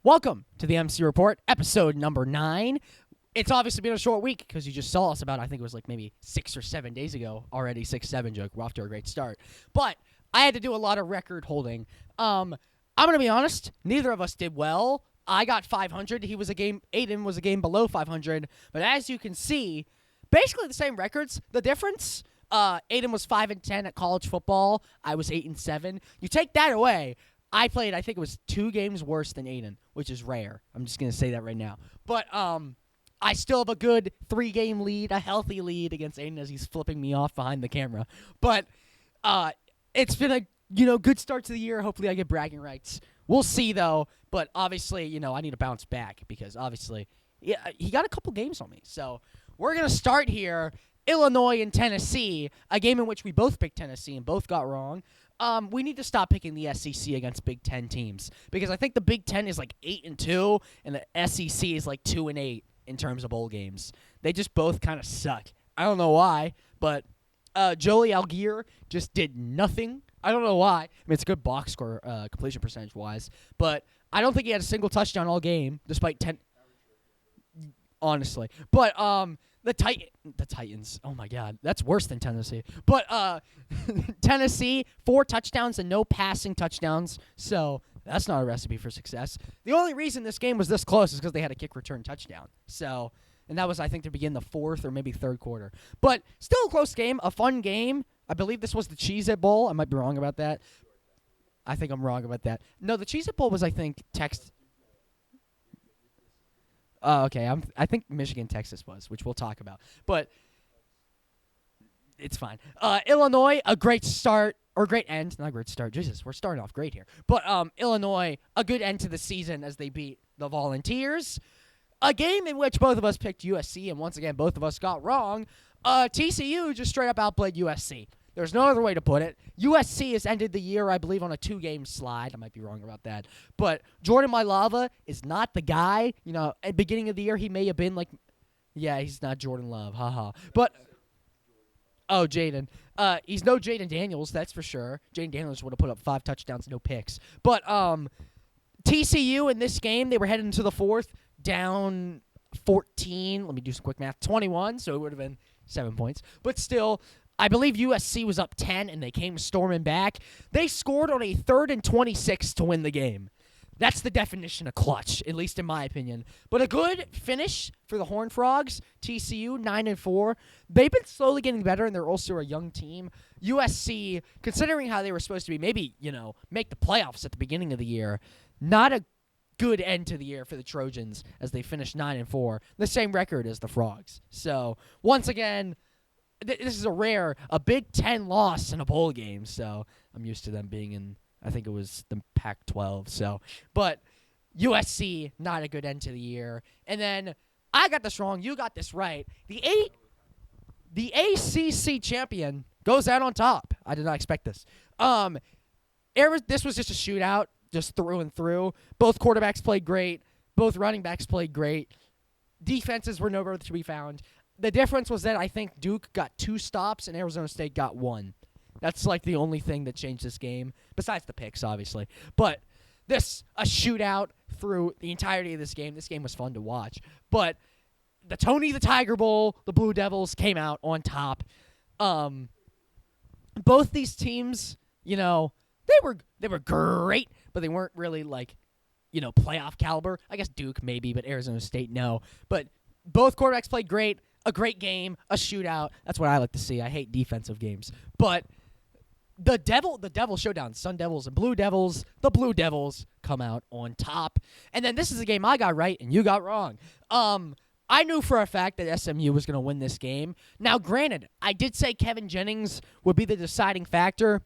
Welcome to the MC Report, episode number 9. It's obviously been a short week because you just saw us about, I think it was like maybe 6 or 7 days ago already, 6-7 joke. We're off to a great start. But I had to do a lot of record holding. I'm going to be honest, neither of us did well. I got 500. Aaden was a game below 500. But as you can see, basically the same records. The difference, Aaden was 5-10 at college football. I was 8-7. You take that away, I played, I think it was 2 games worse than Aaden, which is rare. I'm just going to say that right now. But I still have a good 3-game lead, a healthy lead against Aaden as he's flipping me off behind the camera. But it's been a good start to the year. Hopefully I get bragging rights. We'll see, though. But obviously, I need to bounce back because obviously he got a couple games on me. So we're going to start here. Illinois and Tennessee, a game in which we both picked Tennessee and both got wrong. We need to stop picking the SEC against Big Ten teams because I think the Big Ten is like 8-2 and the SEC is like 2-8 in terms of bowl games. They just both kind of suck. I don't know why, but Joey Algier just did nothing. I don't know why. I mean, it's a good box score completion percentage wise, but I don't think he had a single touchdown all game despite 10. Honestly, but the Titans. Oh my God, that's worse than Tennessee. But Tennessee 4 touchdowns and no passing touchdowns. So that's not a recipe for success. The only reason this game was this close is because they had a kick return touchdown. So, and that was I think to begin the 4th or maybe 3rd quarter. But still a close game, a fun game. I believe this was the Cheez-It Bowl. I might be wrong about that. I think I'm wrong about that. No, the Cheez-It Bowl was I think Oh, okay. I think Michigan, Texas was, which we'll talk about. But it's fine. Illinois, a great start, or great end. Not a great start. Jesus, we're starting off great here. But Illinois, a good end to the season as they beat the Volunteers. A game in which both of us picked USC, and once again, both of us got wrong. TCU just straight up outplayed USC. There's no other way to put it. USC has ended the year, I believe, on a 2-game slide. I might be wrong about that. But Jordan Mailata is not the guy. At the beginning of the year, he may have been like, yeah, he's not Jordan Love. Haha. But, Jaden. He's no Jaden Daniels, that's for sure. Jaden Daniels would have put up 5 touchdowns, no picks. But TCU in this game, they were heading into the 4th, down 14. Let me do some quick math. 21, so it would have been 7 points. But still, I believe USC was up 10, and they came storming back. They scored on a 3rd and 26 to win the game. That's the definition of clutch, at least in my opinion. But a good finish for the Horned Frogs. TCU, 9-4. They've been slowly getting better, and they're also a young team. USC, considering how they were supposed to be, maybe, make the playoffs at the beginning of the year, not a good end to the year for the Trojans as they finished 9-4. The same record as the Frogs. So, once again, this is a Big Ten loss in a bowl game, so I'm used to them being in, I think it was the Pac-12. So, but USC, not a good end to the year. And then I got this wrong, you got this right. The ACC champion goes out on top. I did not expect this. This was just a shootout, just through and through. Both quarterbacks played great. Both running backs played great. Defenses were nowhere to be found. The difference was that I think Duke got 2 stops and Arizona State got 1. That's like the only thing that changed this game, besides the picks, obviously. But a shootout through the entirety of this game. This game was fun to watch. But the Tony the Tiger Bowl, the Blue Devils came out on top. Both these teams, they were great, but they weren't really like, playoff caliber. I guess Duke maybe, but Arizona State no. But both quarterbacks played great. A great game, a shootout. That's what I like to see. I hate defensive games. But the Devil showdown, Sun Devils and Blue Devils, the Blue Devils come out on top. And then this is a game I got right and you got wrong. I knew for a fact that SMU was going to win this game. Now, granted, I did say Kevin Jennings would be the deciding factor,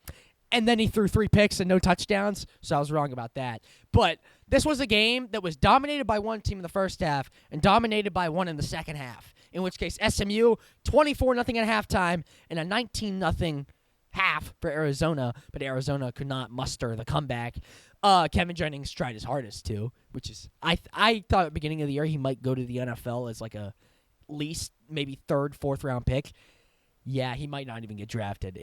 and then he threw 3 picks and no touchdowns, so I was wrong about that. But this was a game that was dominated by one team in the first half and dominated by one in the second half, in which case SMU, 24-0 at halftime and a 19-0 half for Arizona, but Arizona could not muster the comeback. Kevin Jennings tried his hardest to, which is I thought at the beginning of the year he might go to the NFL as like a least maybe 3rd, 4th round pick. Yeah, he might not even get drafted.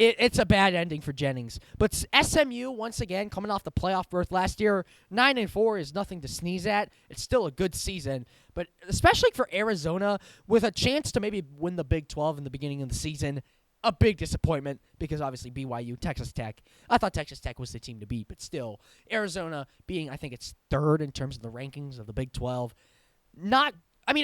It's a bad ending for Jennings. But SMU, once again, coming off the playoff berth last year, 9-4 is nothing to sneeze at. It's still a good season. But especially for Arizona, with a chance to maybe win the Big 12 in the beginning of the season, a big disappointment because obviously BYU, Texas Tech. I thought Texas Tech was the team to beat, but still, Arizona being, I think it's third in terms of the rankings of the Big 12.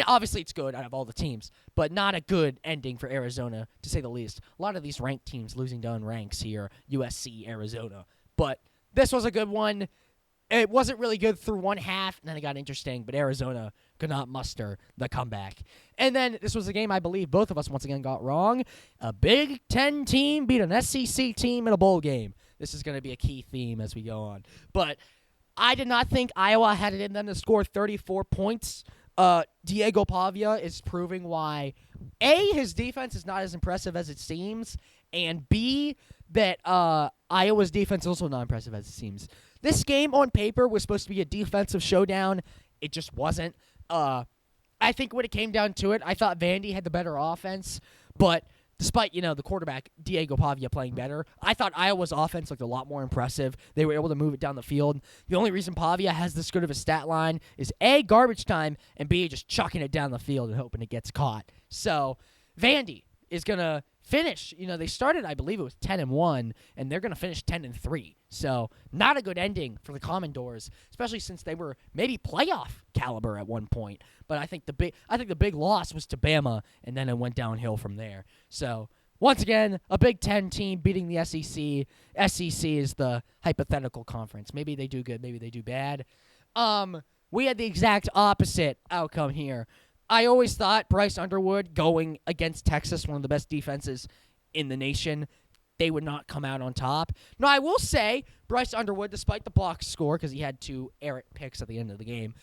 Obviously it's good out of all the teams, but not a good ending for Arizona, to say the least. A lot of these ranked teams losing to unranks here, USC, Arizona. But this was a good one. It wasn't really good through one half, and then it got interesting, but Arizona could not muster the comeback. And then this was a game I believe both of us once again got wrong. A Big Ten team beat an SEC team in a bowl game. This is going to be a key theme as we go on. But I did not think Iowa had it in them to score 34 points. Diego Pavia is proving why, A, his defense is not as impressive as it seems, and B, that Iowa's defense is also not impressive as it seems. This game on paper was supposed to be a defensive showdown. It just wasn't. I think when it came down to it, I thought Vandy had the better offense, but despite, the quarterback, Diego Pavia, playing better, I thought Iowa's offense looked a lot more impressive. They were able to move it down the field. The only reason Pavia has this good of a stat line is A, garbage time, and B, just chucking it down the field and hoping it gets caught. So Vandy is going to finish. They started, I believe it was 10-1, and they're going to finish 10-3. So not a good ending for the Commodores, especially since they were maybe playoff caliber at one point. But I think the big loss was to Bama, and then it went downhill from there. So once again, a Big Ten team beating the SEC. SEC is the hypothetical conference. Maybe they do good, maybe they do bad. We had the exact opposite outcome here. I always thought Bryce Underwood going against Texas, one of the best defenses in the nation, they would not come out on top. Now, I will say, Bryce Underwood, despite the block score, because he had 2 errant picks at the end of the game,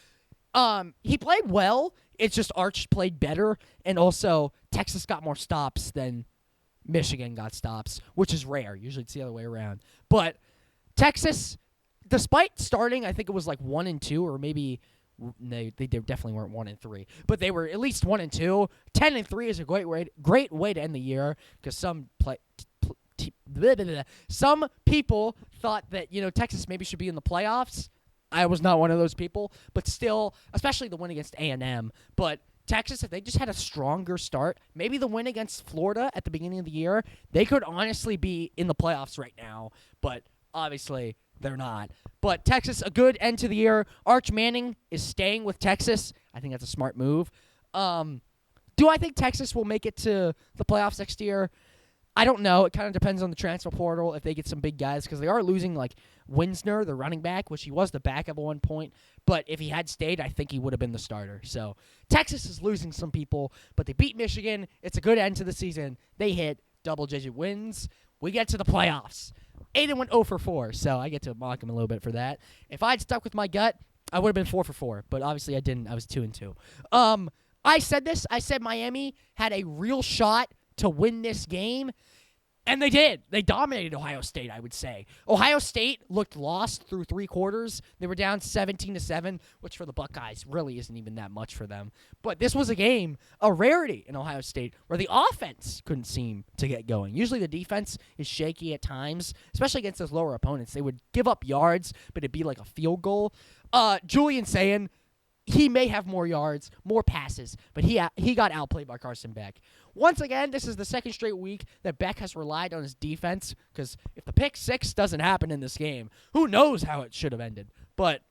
he played well. It's just Arch played better, and also Texas got more stops than Michigan got stops, which is rare. Usually it's the other way around. But Texas, despite starting, I think it was like 1-2, or maybe they definitely weren't 1-3, but they were at least 1-2. 10-3 is a great way to end the year, because some people thought that Texas maybe should be in the playoffs. I was not one of those people, but still, especially the win against A&M. But Texas, if they just had a stronger start, maybe the win against Florida at the beginning of the year, they could honestly be in the playoffs right now. But obviously, they're not. But Texas, a good end to the year. Arch Manning is staying with Texas. I think that's a smart move. Do I think Texas will make it to the playoffs next year? I don't know. It kind of depends on the transfer portal if they get some big guys, because they are losing like Winsner, the running back, which he was the backup at one point. But if he had stayed, I think he would have been the starter. So Texas is losing some people, but they beat Michigan. It's a good end to the season. They hit double-digit wins. We get to the playoffs. Aaden went 0-4, so I get to mock him a little bit for that. If I'd stuck with my gut, I would have been 4-4, but obviously I didn't. I was 2-2. I said this. I said Miami had a real shot to win this game, and they did. They dominated Ohio State, I would say. Ohio State looked lost through 3 quarters. They were down 17-7, which for the Buckeyes really isn't even that much for them. But this was a game, a rarity in Ohio State, where the offense couldn't seem to get going. Usually the defense is shaky at times, especially against those lower opponents. They would give up yards, but it'd be like a field goal. Julian saying he may have more yards, more passes, but he got outplayed by Carson Beck. Once again, this is the second straight week that Beck has relied on his defense, because if the pick 6 doesn't happen in this game, who knows how it should have ended. But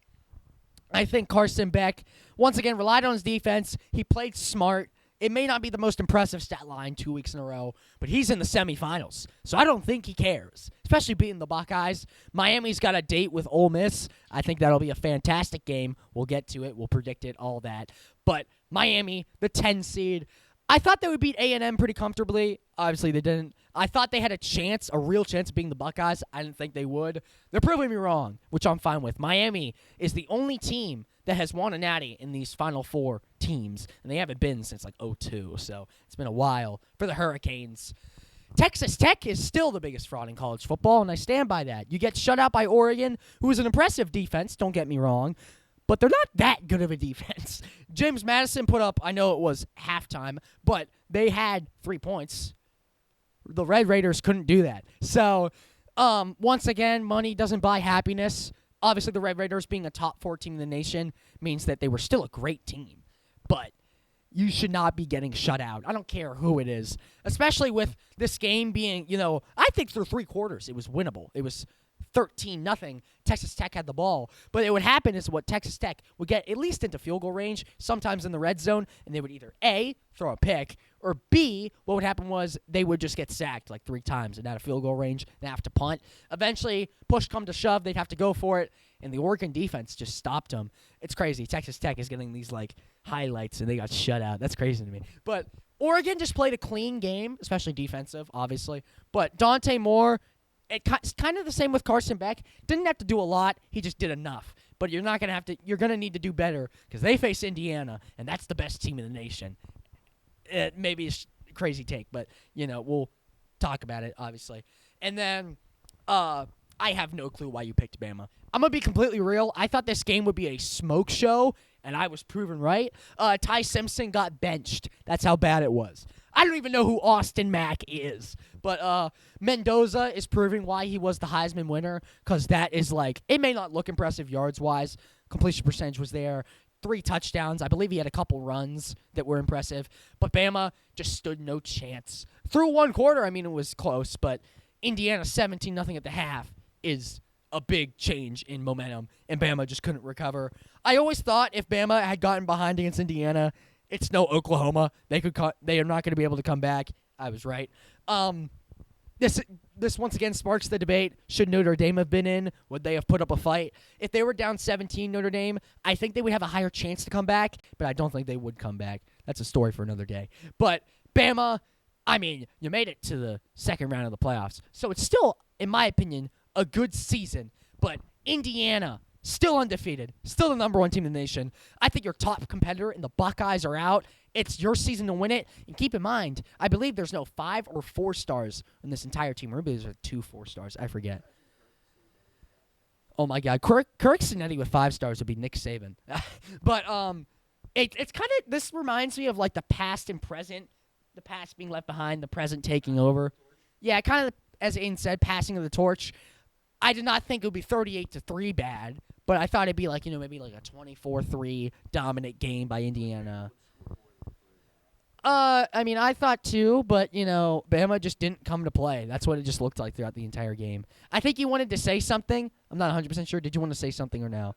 I think Carson Beck, once again, relied on his defense. He played smart. It may not be the most impressive stat line 2 weeks in a row, but he's in the semifinals, so I don't think he cares, especially beating the Buckeyes. Miami's got a date with Ole Miss. I think that'll be a fantastic game. We'll get to it. We'll predict it, all that. But Miami, the 10 seed, I thought they would beat A&M pretty comfortably. Obviously, they didn't. I thought they had a real chance of being the Buckeyes. I didn't think they would. They're proving me wrong, which I'm fine with. Miami is the only team that has won a natty in these Final Four teams, and they haven't been since like 2002, so it's been a while for the Hurricanes. Texas Tech is still the biggest fraud in college football, and I stand by that. You get shut out by Oregon, who is an impressive defense, don't get me wrong, but they're not that good of a defense. James Madison put up, I know it was halftime, but they had 3 points. The Red Raiders couldn't do that. So, once again, money doesn't buy happiness. Obviously, the Red Raiders being a top 4 team in the nation means that they were still a great team. But you should not be getting shut out. I don't care who it is, especially with this game being, I think through 3 quarters it was winnable. It was 13-0. Texas Tech had the ball. But it would happen is what Texas Tech would get at least into field goal range, sometimes in the red zone, and they would either A, throw a pick, or B, what would happen was they would just get sacked like 3 times and out of field goal range and have to punt. Eventually, push come to shove, they'd have to go for it, and the Oregon defense just stopped them. It's crazy. Texas Tech is getting these highlights, and they got shut out. That's crazy to me. But Oregon just played a clean game, especially defensive, obviously. But Dante Moore, it's kind of the same with Carson Beck. Didn't have to do a lot. He just did enough. But you're not going to have to – you're going to need to do better because they face Indiana, and that's the best team in the nation. It maybe it's a crazy take, but, we'll talk about it, obviously. And then I have no clue why you picked Bama. I'm going to be completely real. I thought this game would be a smoke show, and I was proven right. Ty Simpson got benched. That's how bad it was. I don't even know who Austin Mack is. But Mendoza is proving why he was the Heisman winner because that is it may not look impressive yards-wise. Completion percentage was there. 3 touchdowns. I believe he had a couple runs that were impressive. But Bama just stood no chance. Through 1 quarter, it was close. But Indiana 17-0 at the half is a big change in momentum. And Bama just couldn't recover. I always thought if Bama had gotten behind against Indiana, it's no Oklahoma. They are not going to be able to come back. I was right. This once again sparks the debate. Should Notre Dame have been in? Would they have put up a fight? If they were down 17, Notre Dame, I think they would have a higher chance to come back, but I don't think they would come back. That's a story for another day. But Bama, you made it to the second round of the playoffs. So it's still, in my opinion, a good season. But Indiana, still undefeated, still the number 1 team in the nation. I think your top competitor and the Buckeyes are out. It's your season to win it. And keep in mind, I believe there's no 5 or 4 stars in this entire team. Or maybe there's 2 4 stars. I forget. Oh, my God. Kirk Cinetti with 5 stars would be Nick Saban. But it's kind of – this reminds me of the past and present. The past being left behind, the present taking over. Yeah, kind of, as Aiden said, passing of the torch. I did not think it would be 38-3 bad, but I thought it'd be maybe a 24-3 dominant game by Indiana. I thought too, but, Bama just didn't come to play. That's what it just looked like throughout the entire game. I think you wanted to say something. I'm not 100% sure. Did you want to say something or no?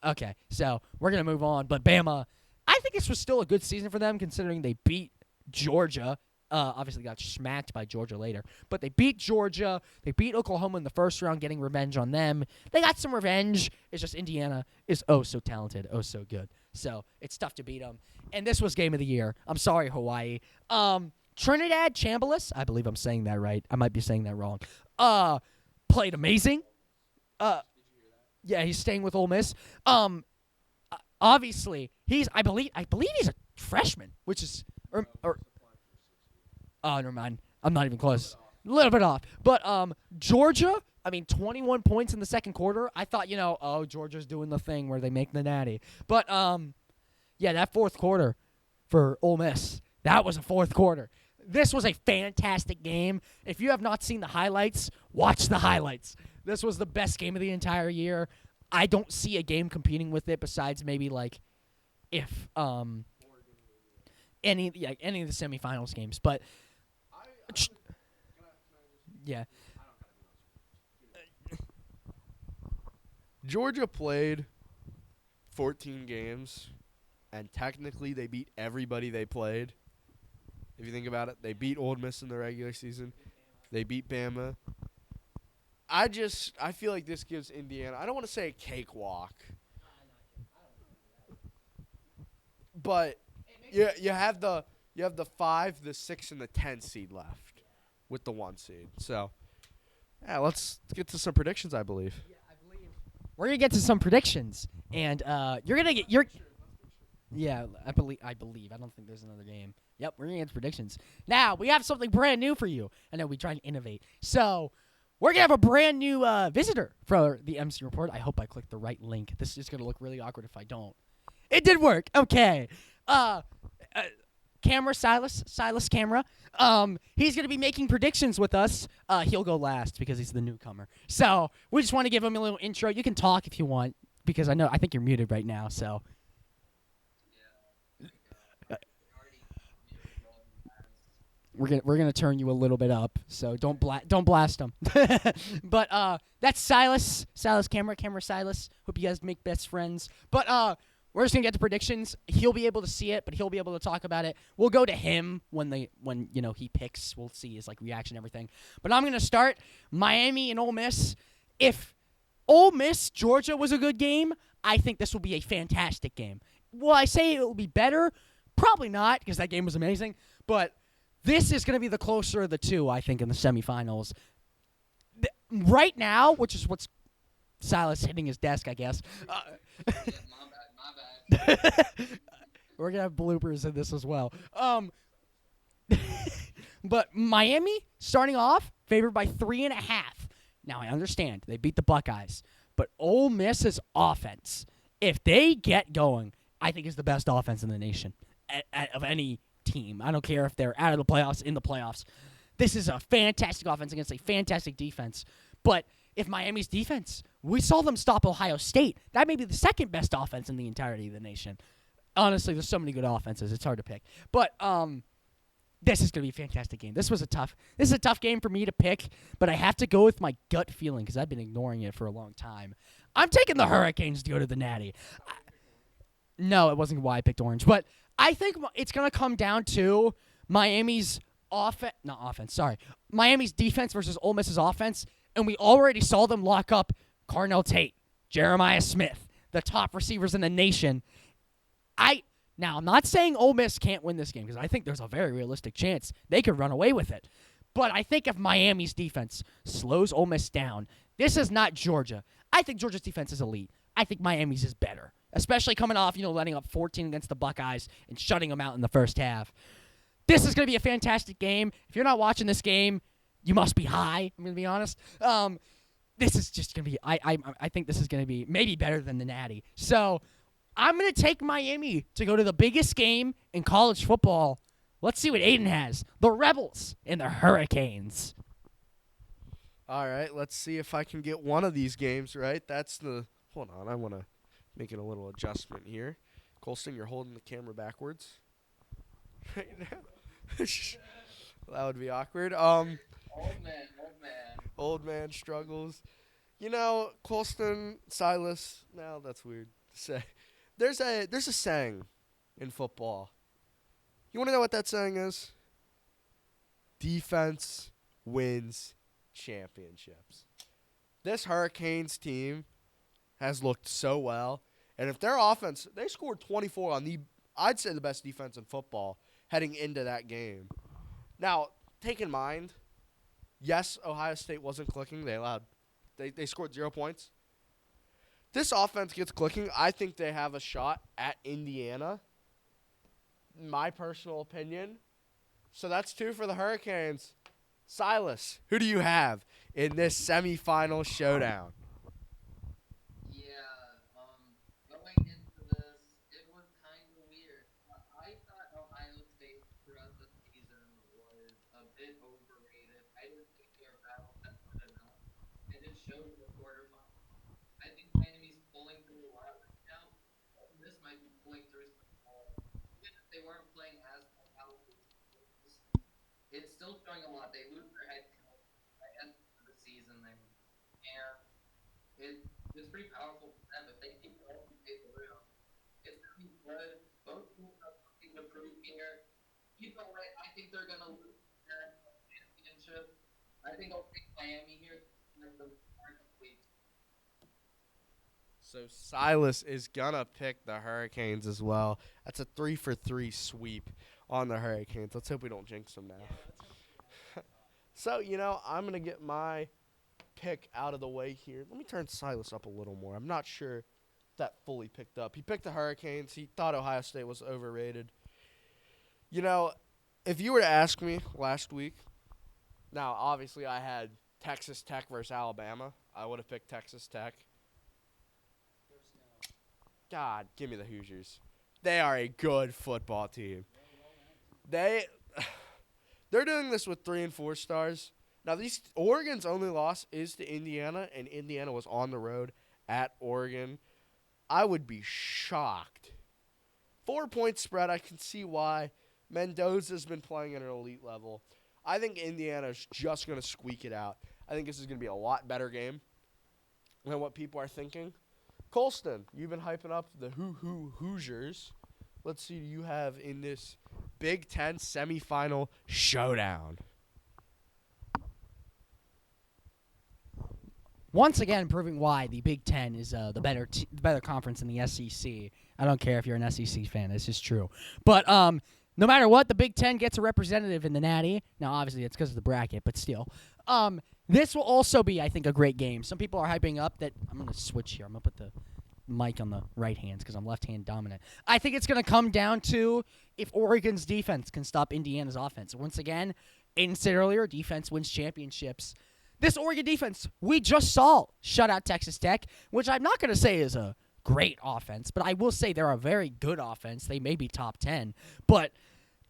Okay, so we're going to move on. But Bama, I think this was still a good season for them considering they beat Georgia. Obviously got smacked by Georgia later. But they beat Georgia. They beat Oklahoma in the first round, getting revenge on them. They got some revenge. It's just Indiana is oh so talented, oh so good. So it's tough to beat them. And this was game of the year. I'm sorry, Hawaii. Trinidad Chambliss, I believe I'm saying that right. I might be saying that wrong. Played amazing. Yeah, he's staying with Ole Miss. Obviously, I believe he's a freshman, which is oh, never mind. I'm not even close. A little bit off. But Georgia, 21 points in the second quarter. I thought, Georgia's doing the thing where they make the natty. But, yeah, that fourth quarter for Ole Miss, that was a fourth quarter. This was a fantastic game. If you have not seen the highlights, watch the highlights. This was the best game of the entire year. I don't see a game competing with it besides maybe if any of the semifinals games. But yeah. Georgia played 14 games, and technically they beat everybody they played. If you think about it, they beat Ole Miss in the regular season. They beat Bama. I feel like this gives Indiana, I don't want to say a cakewalk, but you have the 5, the 6, and the 10 seed left with the 1 seed. So, yeah, let's get to some predictions, I believe. Yeah, I believe we're gonna get to some predictions, and you're gonna get your. Yeah, I believe. I don't think there's another game. Yep, we're gonna get to predictions. Now we have something brand new for you. I know we try and innovate. So we're gonna have a brand new visitor for the MC Report. I hope I clicked the right link. This is gonna look really awkward if I don't. It did work. Okay. Silas Camera. He's going to be making predictions with us. He'll go last because he's the newcomer. So we just want to give him a little intro. You can talk if you want because I think you're muted right now. So we're gonna turn you a little bit up. So don't blast him. But that's Silas Camera Silas. Hope you guys make best friends. But we're just gonna get the predictions. He'll be able to see it, but he'll be able to talk about it. We'll go to him when he picks. We'll see his reaction, and everything. But I'm gonna start Miami and Ole Miss. If Ole Miss Georgia was a good game, I think this will be a fantastic game. Will I say it will be better? Probably not, because that game was amazing. But this is gonna be the closer of the two, I think, in the semifinals. Right now, which is what's Silas hitting his desk, I guess. My bad. We're gonna have bloopers in this as well. But Miami starting off favored by 3.5. Now I understand they beat the Buckeyes, but Ole Miss's offense, if they get going, I think is the best offense in the nation of any team. I don't care if they're out of the playoffs, in the playoffs. This is a fantastic offense against a fantastic defense. But if Miami's defense, we saw them stop Ohio State. That may be the second best offense in the entirety of the nation. Honestly, there's so many good offenses. It's hard to pick. But this is going to be a fantastic game. This is a tough game for me to pick, but I have to go with my gut feeling because I've been ignoring it for a long time. I'm taking the Hurricanes to go to the Natty. No, it wasn't why I picked orange, but I think it's going to come down to Miami's Miami's defense versus Ole Miss's offense, and we already saw them lock up Carnell Tate, Jeremiah Smith, the top receivers in the nation. Now, I'm not saying Ole Miss can't win this game because I think there's a very realistic chance they could run away with it. But I think if Miami's defense slows Ole Miss down, this is not Georgia. I think Georgia's defense is elite. I think Miami's is better, especially coming off, letting up 14 against the Buckeyes and shutting them out in the first half. This is going to be a fantastic game. If you're not watching this game, you must be high. I'm going to be honest. This is just going to be. I think this is going to be maybe better than the Natty. So I'm going to take Miami to go to the biggest game in college football. Let's see what Aaden has. The Rebels and the Hurricanes. All right, let's see if I can get one of these games right. Hold on, I want to make it a little adjustment here. Kolstin, you're holding the camera backwards right now. That would be awkward. Old man. Old man struggles. Kolstin, Silas. Now that's weird to say. There's a saying in football. You want to know what that saying is? Defense wins championships. This Hurricanes team has looked so well, and if their offense, they scored 24 on I'd say the best defense in football heading into that game. Now, take in mind, yes, Ohio State wasn't clicking. They scored 0 points. This offense gets clicking. I think they have a shot at Indiana. My personal opinion. So that's 2 for the Hurricanes. Silas, who do you have in this semifinal showdown? Yeah, going into this, it was kind of weird. I thought Ohio State throughout the season was a bit overrated. I didn't think they were battle tested enough, and it showed in the quarterfinals. I think Miami's pulling through a lot right now. This might be pulling through some more. Even if they weren't playing as powerful teams, it's still showing a lot. They lose their head coach by the end of the season, and it's pretty powerful for them. If they keep it up and take the room, it's going to be good. Both teams have something to prove here. Either way, I think they're going to lose their championship. I think I'll take Miami here. So Silas is going to pick the Hurricanes as well. That's a 3-for-3 sweep on the Hurricanes. Let's hope we don't jinx them now. So, I'm going to get my pick out of the way here. Let me turn Silas up a little more. I'm not sure if that fully picked up. He picked the Hurricanes. He thought Ohio State was overrated. If you were to ask me last week, now obviously I had Texas Tech versus Alabama. I would have picked Texas Tech. God, give me the Hoosiers. They are a good football team. they're doing this with 3 and 4 stars. Now, Oregon's only loss is to Indiana, and Indiana was on the road at Oregon. I would be shocked. 4-point spread, I can see why. Mendoza's been playing at an elite level. I think Indiana's just going to squeak it out. I think this is going to be a lot better game than what people are thinking. Kolstin, you've been hyping up the Hoosiers. Let's see who you have in this Big Ten semifinal showdown. Once again, proving why the Big Ten is the better conference in the SEC. I don't care if you're an SEC fan. This is true. But no matter what, the Big Ten gets a representative in the Natty. Now, obviously, it's because of the bracket, but still. This will also be, I think, a great game. Some people are hyping up that – I'm going to switch here. I'm going to put the mic on the right hand because I'm left-hand dominant. I think it's going to come down to if Oregon's defense can stop Indiana's offense. Once again, Aiden said earlier, defense wins championships. This Oregon defense, we just saw shut out Texas Tech, which I'm not going to say is a great offense, but I will say they're a very good offense. They may be top 10. But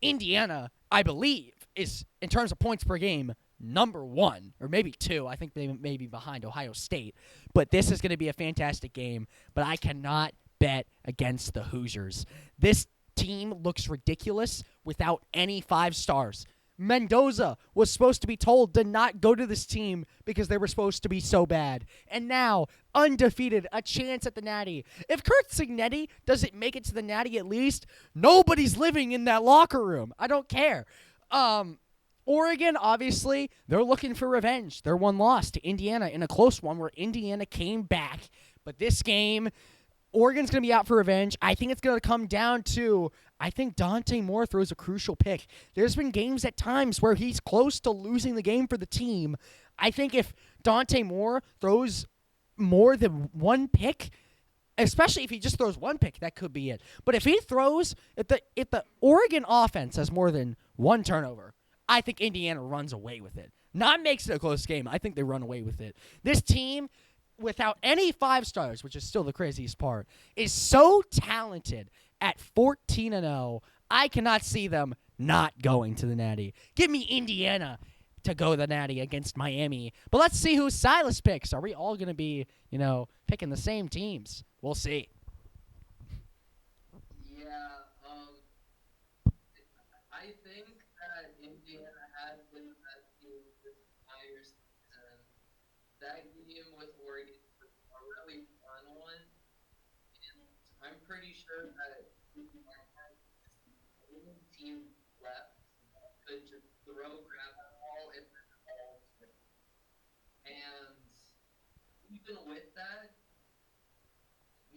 Indiana, I believe, is, in terms of points per game, number 1, or maybe 2. I think they may be behind Ohio State. But this is going to be a fantastic game, but I cannot bet against the Hoosiers. This team looks ridiculous without any 5 stars. Mendoza was supposed to be told to not go to this team because they were supposed to be so bad. And now, undefeated, a chance at the Natty. If Kurt Signetti doesn't make it to the Natty at least, nobody's living in that locker room. I don't care. Oregon, obviously, they're looking for revenge. Their one loss to Indiana in a close one where Indiana came back. But this game, Oregon's going to be out for revenge. I think it's going to come down to, I think Dante Moore throws a crucial pick. There's been games at times where he's close to losing the game for the team. I think if Dante Moore throws more than one pick, especially if he just throws one pick, that could be it. But if he throws, if the Oregon offense has more than one turnover, I think Indiana runs away with it. Not makes it a close game. I think they run away with it. This team, without any 5 stars, which is still the craziest part, is so talented at 14-0. I cannot see them not going to the Natty. Give me Indiana to go to the Natty against Miami. But let's see who Silas picks. Are we all going to be, picking the same teams? We'll see. Yeah, I think that Indiana has been the best team this entire season. That game with Oregon was a really fun one, and I'm pretty sure that Indiana has the only team left that could just grab the ball and then the ball swing. And even with that,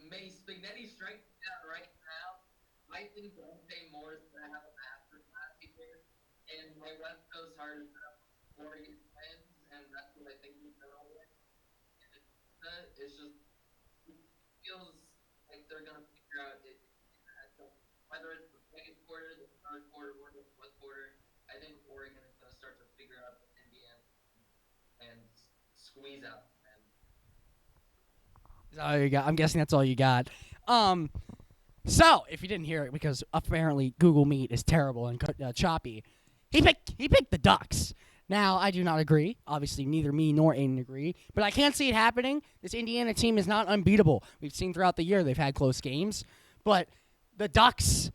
may Spaghetti strike out right now? I think Dante Moore is going to have a masterclass here, and my West Coast heart is going to Oregon wins, and that's what I think he's going to win. And it's just, it feels like they're going to figure out it. Whether it's the second quarter, the third quarter, or the fourth quarter, I think Oregon is going to start to figure out Indiana and squeeze out. Is that all you got? I'm guessing that's all you got. So, if you didn't hear it, because apparently Google Meet is terrible and choppy, he picked the Ducks. Now, I do not agree. Obviously, neither me nor Aiden agree. But I can't see it happening. This Indiana team is not unbeatable. We've seen throughout the year they've had close games. But the Ducks,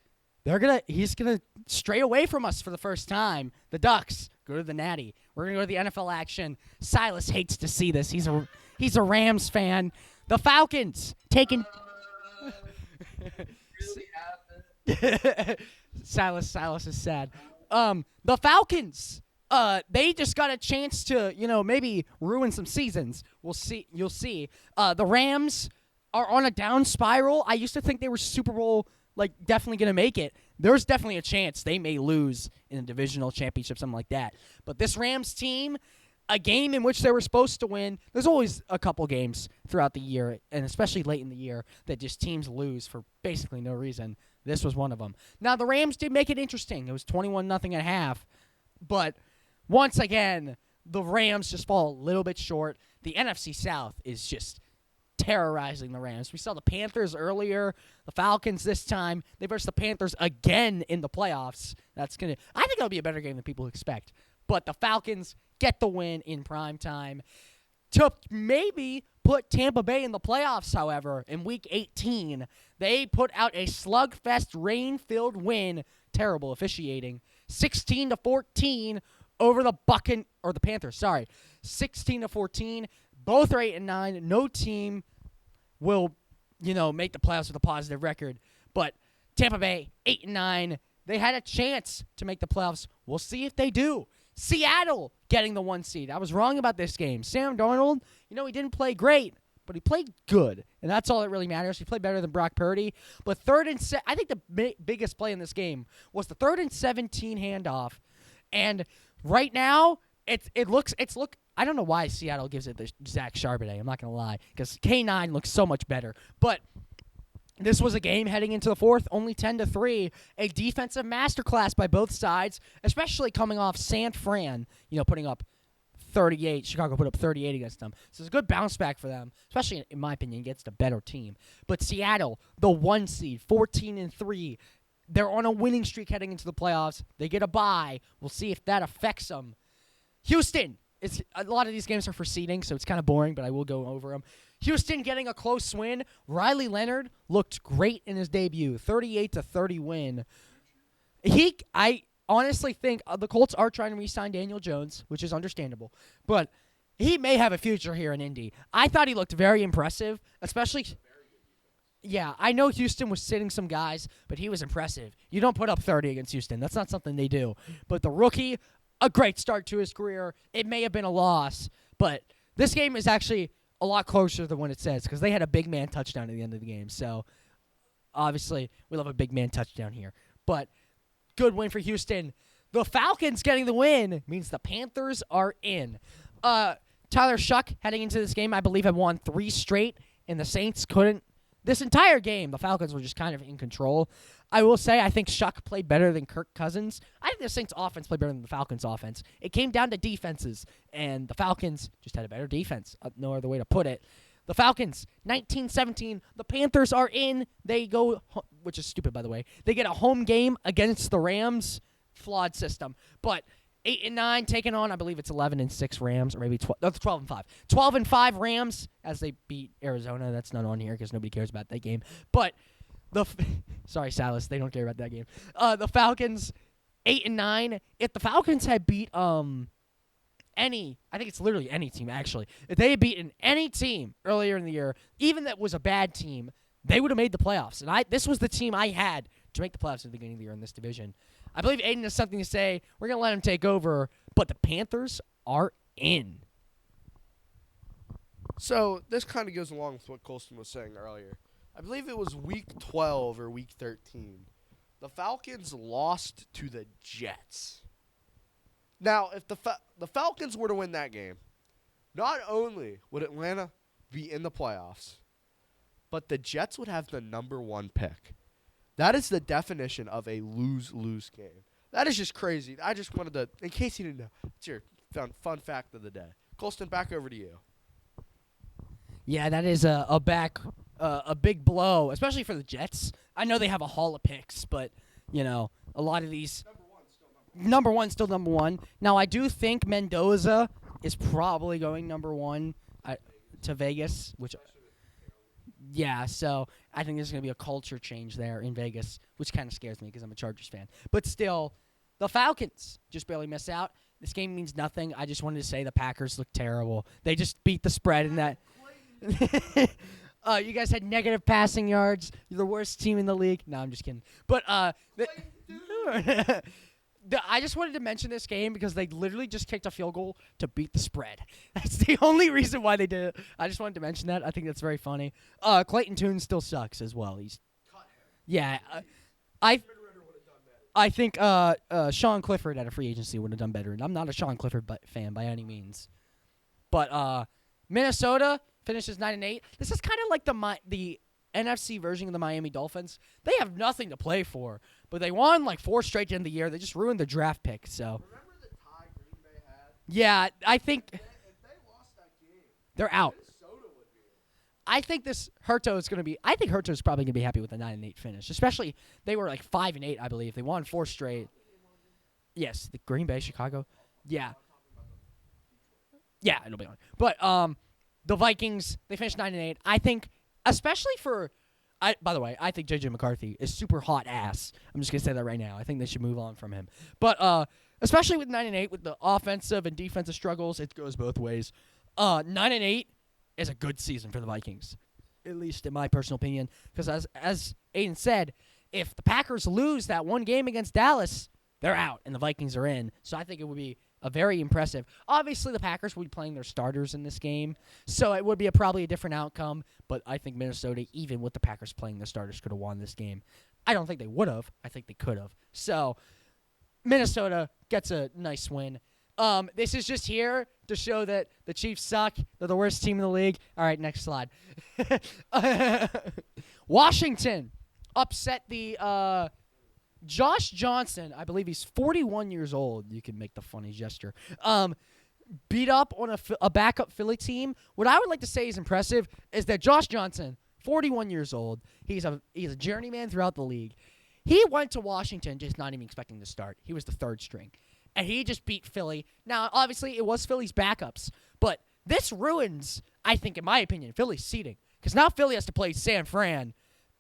he's going to stray away from us for the first time. The Ducks go to the Natty. We're going to go to the NFL action. Silas hates to see this. He's a Rams fan. The Falcons taking... Really happened. Silas is sad. The Falcons, they just got a chance to, maybe ruin some seasons. We'll see. You'll see. The Rams are on a down spiral. I used to think they were Super Bowl, definitely going to make it. There's definitely a chance they may lose in a divisional championship, something like that. But this Rams team, a game in which they were supposed to win, there's always a couple games throughout the year, and especially late in the year, that just teams lose for basically no reason. This was one of them. Now, the Rams did make it interesting. It was 21-0 at half. But once again, the Rams just fall a little bit short. The NFC South is just terrorizing the Rams. We saw the Panthers earlier, the Falcons this time. They versus the Panthers again in the playoffs. I think it'll be a better game than people expect. But the Falcons get the win in prime time to maybe put Tampa Bay in the playoffs, however, in Week 18. They put out a slugfest, rain-filled win, terrible officiating, 16-14 over the Panthers, 16-14. Both are 8-9. No team will, make the playoffs with a positive record. But Tampa Bay, 8-9. They had a chance to make the playoffs. We'll see if they do. Seattle getting the 1 seed. I was wrong about this game. Sam Darnold, he didn't play great, but he played good, and that's all that really matters. He played better than Brock Purdy. But I think the biggest play in this game was the 3rd and 17 handoff. And right now, I don't know why Seattle gives it the Zach Charbonnet. I'm not going to lie, because K9 looks so much better. But this was a game heading into the 4th, only 10-3. A defensive masterclass by both sides, especially coming off San Fran, putting up 38. Chicago put up 38 against them. So it's a good bounce back for them, especially, in my opinion, against a better team. But Seattle, the 1 seed, 14-3. They're on a winning streak heading into the playoffs. They get a bye. We'll see if that affects them. Houston. A lot of these games are for seeding, so it's kind of boring, but I will go over them. Houston getting a close win. Riley Leonard looked great in his debut, 38-30 win. I honestly think the Colts are trying to re-sign Daniel Jones, which is understandable, but he may have a future here in Indy. I thought he looked very impressive, especially. Yeah, I know Houston was sitting some guys, but he was impressive. You don't put up 30 against Houston. That's not something they do. But the rookie, a great start to his career. It may have been a loss, but this game is actually a lot closer than what it says because they had a big man touchdown at the end of the game. So, obviously, we love a big man touchdown here. But good win for Houston. The Falcons getting the win means the Panthers are in. Tyler Shuck, heading into this game, I believe had won 3 straight, and the Saints couldn't. This entire game, the Falcons were just kind of in control. I will say I think Shuck played better than Kirk Cousins. I think the Saints' offense played better than the Falcons' offense. It came down to defenses, and the Falcons just had a better defense. No other way to put it. The Falcons, 19-17. The Panthers are in. They go, which is stupid, by the way. They get a home game against the Rams. Flawed system. But 8-9 taking on, I believe it's 11-6 Rams, or maybe 12-5. 12-5 Rams as they beat Arizona. That's not on here because nobody cares about that game. But sorry, Silas, they don't care about that game. The Falcons, 8-9. If the Falcons had beat I think it's literally any team actually. If they had beaten any team earlier in the year, even that was a bad team, they would have made the playoffs. And this was the team I had to make the playoffs at the beginning of the year in this division. I believe Aaden has something to say. We're going to let him take over, but the Panthers are in. So this kind of goes along with what Kolstin was saying earlier. I believe it was week 12 or week 13. The Falcons lost to the Jets. Now, if the Falcons were to win that game, not only would Atlanta be in the playoffs, but the Jets would have the number 1 pick. That is the definition of a lose-lose game. That is just crazy. I just wanted to, in case you didn't know, it's your fun fact of the day. Kolstin, back over to you. Yeah, that is a big blow, especially for the Jets. I know they have a haul of picks, but, a lot of these. Number one, still number one. Now, I do think Mendoza is probably going number 1 to Vegas, which. Yeah, so I think there's going to be a culture change there in Vegas, which kind of scares me because I'm a Chargers fan. But still, the Falcons just barely miss out. This game means nothing. I just wanted to say the Packers look terrible. They just beat the spread in that. You guys had negative passing yards. You're the worst team in the league. No, I'm just kidding. But I just wanted to mention this game because they literally just kicked a field goal to beat the spread. That's the only reason why they did it. I just wanted to mention that. I think that's very funny. Clayton Tune still sucks as well. I think Sean Clifford at a free agency would have done better, and I'm not a Sean Clifford fan by any means. But Minnesota finishes 9-8. This is kind of like the NFC version of the Miami Dolphins. They have nothing to play for, but they won like 4 straight to end the year. They just ruined their draft pick. So Remember the tie Green Bay had? yeah, I think If they lost that game, they're out. Minnesota would be. I think Herto's probably gonna be happy with a 9-8 finish. Especially they were like 5-8, I believe. They won 4 straight. Yes, the Green Bay, Chicago. Yeah. Yeah, it'll be on. But the Vikings, they finished 9-8. I think, especially by the way, I think JJ McCarthy is super hot ass. I'm just gonna say that right now. I think they should move on from him. But especially with 9-8, with the offensive and defensive struggles, it goes both ways. 9-8 is a good season for the Vikings, at least in my personal opinion. Because as Aaden said, if the Packers lose that one game against Dallas, they're out and the Vikings are in. So I think it would be a very impressive. Obviously, the Packers will be playing their starters in this game, so it would be probably a different outcome. But I think Minnesota, even with the Packers playing their starters, could have won this game. I don't think they would have. I think they could have. So Minnesota gets a nice win. This is just here to show that the Chiefs suck. They're the worst team in the league. All right, next slide. Washington upset the Josh Johnson. I believe he's 41 years old. You can make the funny gesture. Beat up on a backup Philly team. What I would like to say is impressive is that Josh Johnson, 41 years old, he's a journeyman throughout the league. He went to Washington just not even expecting to start. He was the third string. And he just beat Philly. Now, obviously, it was Philly's backups. But this ruins, I think, in my opinion, Philly's seeding. Because now Philly has to play San Fran.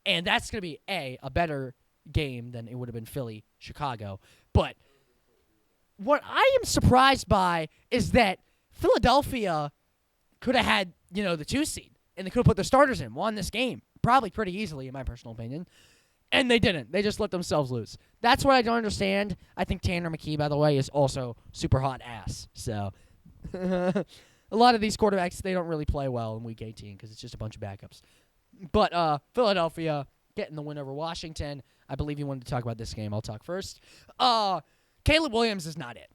And that's going to be, a better game than it would have been Philly-Chicago. But what I am surprised by is that Philadelphia could have had, the 2 seed. And they could have put their starters in, won this game. Probably pretty easily, in my personal opinion. And they didn't. They just let themselves lose. That's what I don't understand. I think Tanner McKee, by the way, is also super hot ass. So a lot of these quarterbacks, they don't really play well in Week 18 because it's just a bunch of backups. But Philadelphia getting the win over Washington. I believe you wanted to talk about this game. I'll talk first. Caleb Williams is not it.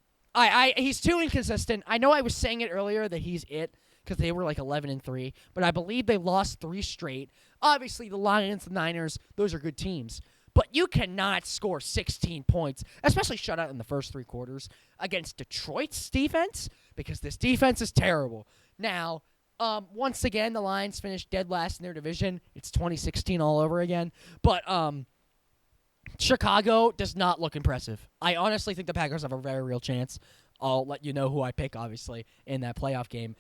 He's too inconsistent. I know I was saying it earlier that he's it because they were like 11-3, but I believe they lost 3 straight. Obviously, the Lions, the Niners, those are good teams. But you cannot score 16 points, especially shutout in the first 3 quarters, against Detroit's defense, because this defense is terrible. Now, once again, the Lions finished dead last in their division. It's 2016 all over again. But Chicago does not look impressive. I honestly think the Packers have a very real chance. I'll let you know who I pick, obviously, in that playoff game.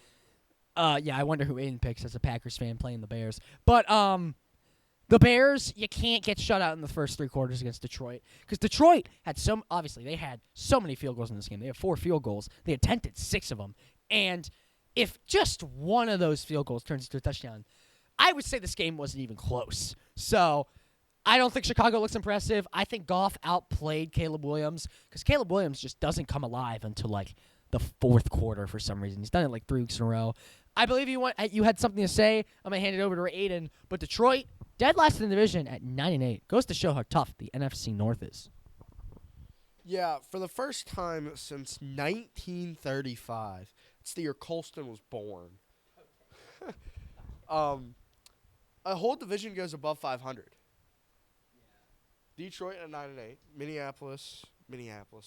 I wonder who Aaden picks as a Packers fan playing the Bears. But the Bears, you can't get shut out in the first 3 quarters against Detroit. Because Detroit had they had so many field goals in this game. They had 4 field goals. They attempted 6 of them. And if just one of those field goals turns into a touchdown, I would say this game wasn't even close. So I don't think Chicago looks impressive. I think Goff outplayed Caleb Williams. Because Caleb Williams just doesn't come alive until, the 4th quarter for some reason. He's done it, 3 weeks in a row. I believe you had something to say. I'm going to hand it over to Aaden. But Detroit, dead last in the division at 9-8. Goes to show how tough the NFC North is. Yeah, for the first time since 1935, it's the year Kolstin was born. A whole division goes above 500. Detroit at 9-8.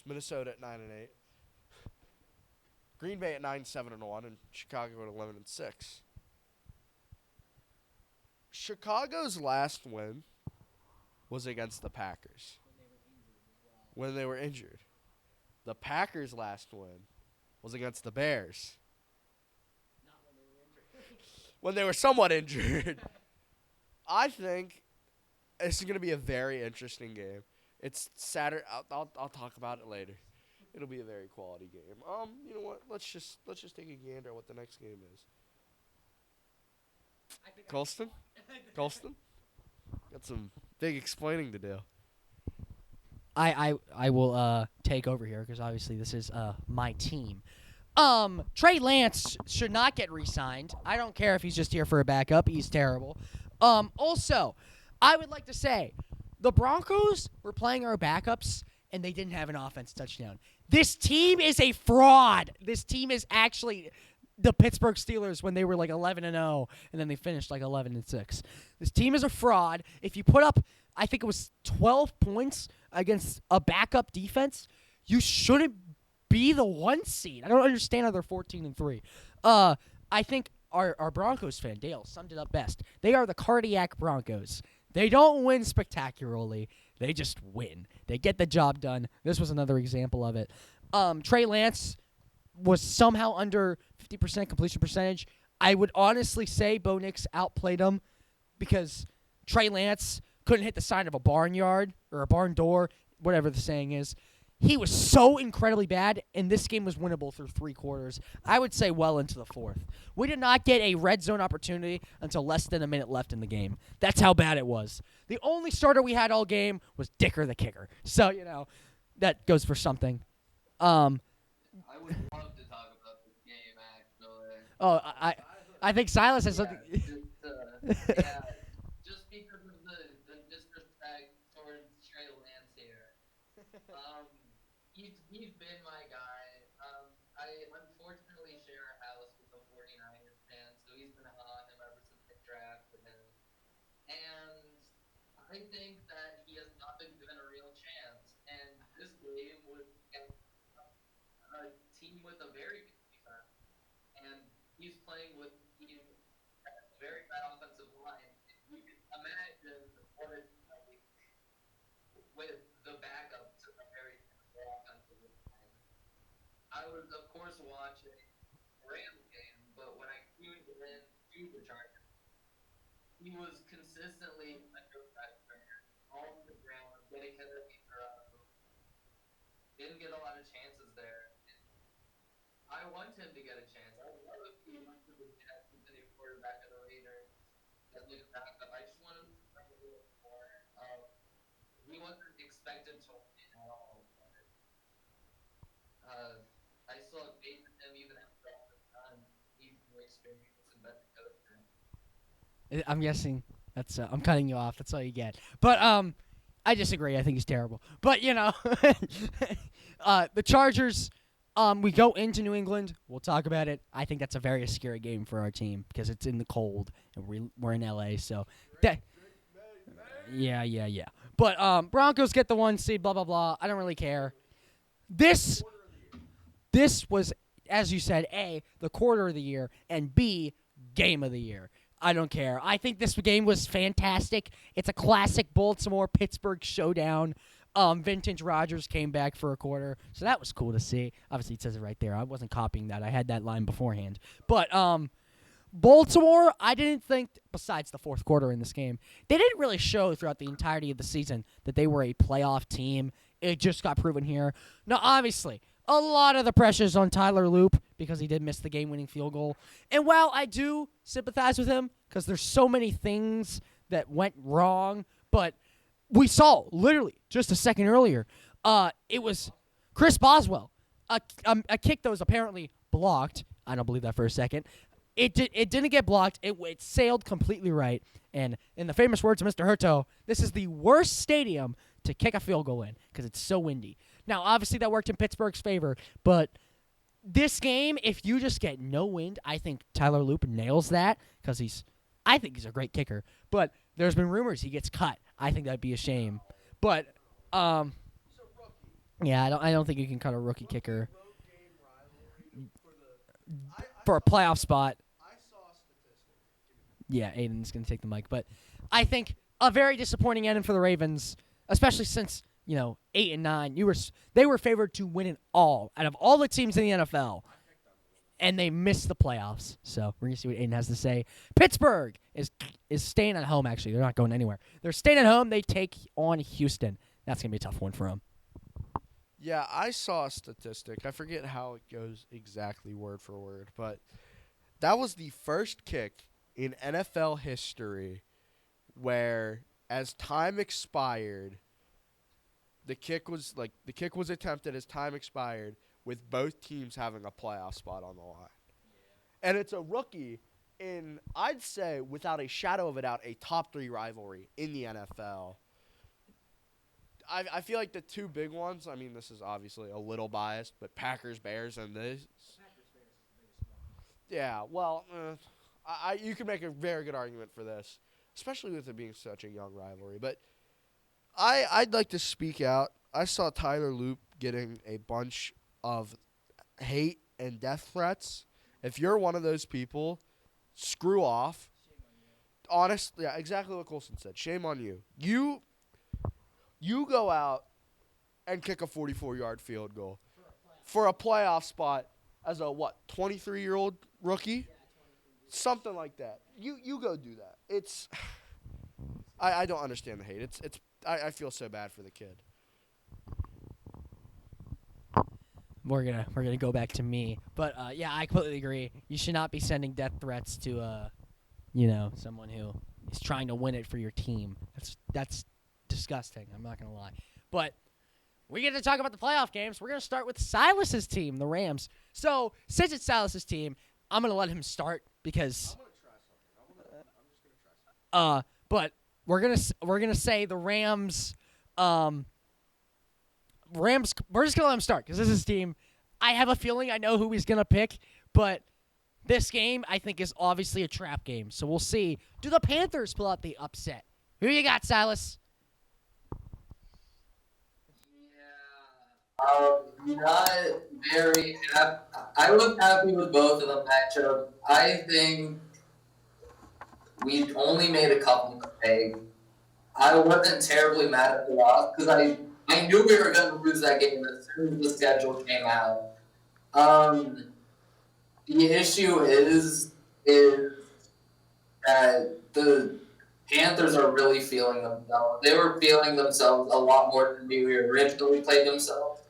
Minnesota at 9-8. Green Bay at 9-7-1, and Chicago at 11-6. Chicago's last win was against the Packers. When they were injured. The Packers' last win was against the Bears. Not when they were injured. When they were somewhat injured. I think this is going to be a very interesting game. It's Saturday. I'll talk about it later. It'll be a very quality game. You know what? Let's just take a gander at what the next game is. Kolstin? Got some big explaining to do. I will take over here because obviously this is my team. Trey Lance should not get re-signed. I don't care if he's just here for a backup. He's terrible. Also, I would like to say the Broncos were playing our backups and they didn't have an offense touchdown. This team is a fraud. This team is actually the Pittsburgh Steelers when they were 11-0, and then they finished 11-6. This team is a fraud. If you put up, I think it was 12 points against a backup defense, you shouldn't be the 1 seed. I don't understand how they're 14-3. I think our Broncos fan, Dale, summed it up best. They are the cardiac Broncos. They don't win spectacularly. They just win. They get the job done. This was another example of it. Trey Lance was somehow under 50% completion percentage. I would honestly say Bo Nix outplayed him because Trey Lance couldn't hit the side of a barnyard or a barn door, whatever the saying is. He was so incredibly bad, and this game was winnable through 3 quarters. I would say well into the 4th. We did not get a red zone opportunity until less than a minute left in the game. That's how bad it was. The only starter we had all game was Dicker the kicker. So, that goes for something. I would love to talk about this game, actually. Oh, I think Silas has something. Yeah, just because of the disrespect towards Trey Lance here. He's been my guy. I unfortunately share a house with a 49ers fan, so he's been on him ever since they drafted him. And I think that he has not been given a real chance. And this game was against a team with a very good defense, and he's playing with a team that has a very bad offensive line. And you can imagine what it's like with the backup to the very terrible offensive line. I was, of course, watching the Rams game, but when I tuned in to the Chargers, he was consistently under pressure, on the ground, getting hit at the throw. Didn't get a lot of chances there. I want him to get a chance. I would love if he went to the Jets as the new quarterback of the Raiders as like a backup. I just want him to learn a little more. He wasn't expected to win at all. But, I still have faith in him even after all this time. He's more experienced and better coach now. I'm guessing that's. I'm cutting you off. That's all you get. But I disagree. I think he's terrible. But the Chargers. We go into New England. We'll talk about it. I think that's a very scary game for our team because it's in the cold and we're in LA. So yeah. But Broncos get the 1 seed. Blah blah blah. I don't really care. This was, as you said, A, the quarter of the year, and B, game of the year. I don't care. I think this game was fantastic. It's a classic Baltimore-Pittsburgh showdown. Vintage Rodgers came back for a quarter, so that was cool to see. Obviously, it says it right there. I wasn't copying that. I had that line beforehand. But Baltimore, I didn't think, besides the 4th quarter in this game, they didn't really show throughout the entirety of the season that they were a playoff team. It just got proven here. Now, obviously, a lot of the pressure's on Tyler Loop because he did miss the game-winning field goal. And while I do sympathize with him because there's so many things that went wrong, but we saw, literally, just a second earlier, it was Chris Boswell, a kick that was apparently blocked. I don't believe that for a second. It didn't get blocked. It sailed completely right. And in the famous words of Mr. Hurto, this is the worst stadium to kick a field goal in because it's so windy. Now, obviously, that worked in Pittsburgh's favor, but this game, if you just get no wind, I think Tyler Loop nails that because I think he's a great kicker. But there's been rumors he gets cut. I think that'd be a shame. But yeah, I don't think you can cut a rookie kicker for a playoff spot. Yeah, Aaden's going to take the mic. But I think a very disappointing ending for the Ravens, especially since, 8 and 9. They were favored to win it all out of all the teams in the NFL. And they missed the playoffs. So we're going to see what Aaden has to say. Pittsburgh is staying at home, actually. They're not going anywhere. They're staying at home. They take on Houston. That's going to be a tough one for them. Yeah, I saw a statistic. I forget how it goes exactly word for word, but that was the first kick in NFL history where, as time expired, the kick was attempted as time expired with both teams having a playoff spot on the line. And it's a rookie in, I'd say, without a shadow of a doubt, a top 3 rivalry in the NFL. I feel like the 2 big ones, I mean, this is obviously a little biased, but Packers-Bears and this. Packers-Bears is the biggest one. Yeah, well, you can make a very good argument for this, especially with it being such a young rivalry. But I'd like to speak out. I saw Tyler Loop getting a bunch of hate and death threats. If you're one of those people, screw off. Honest, yeah, exactly what Kolstin said. Shame on you. You go out and kick a 44-yard field goal for a playoff spot as a 23-year-old rookie? Something like that. You go do that. It's I don't understand the hate. I feel so bad for the kid. We're gonna go back to me, but yeah, I completely agree. You should not be sending death threats to someone who is trying to win it for your team. That's disgusting. I'm not gonna lie, but we get to talk about the playoff games. We're gonna start with Silas's team, the Rams. So since it's Silas's team, I'm gonna let him start because. I'm gonna try something. I'm just gonna try something. But we're gonna say the Rams. Rams. We're just gonna let him start because this is his team. I have a feeling I know who he's gonna pick, but this game I think is obviously a trap game. So we'll see. Do the Panthers pull out the upset? Who you got, Silas? Not very happy. I was happy with both of the matchups. I think we only made a couple mistakes. I wasn't terribly mad at the loss because I knew we were going to lose that game as soon as the schedule came out. The issue is that the Panthers are really feeling themselves. They were feeling themselves a lot more than we originally played themselves.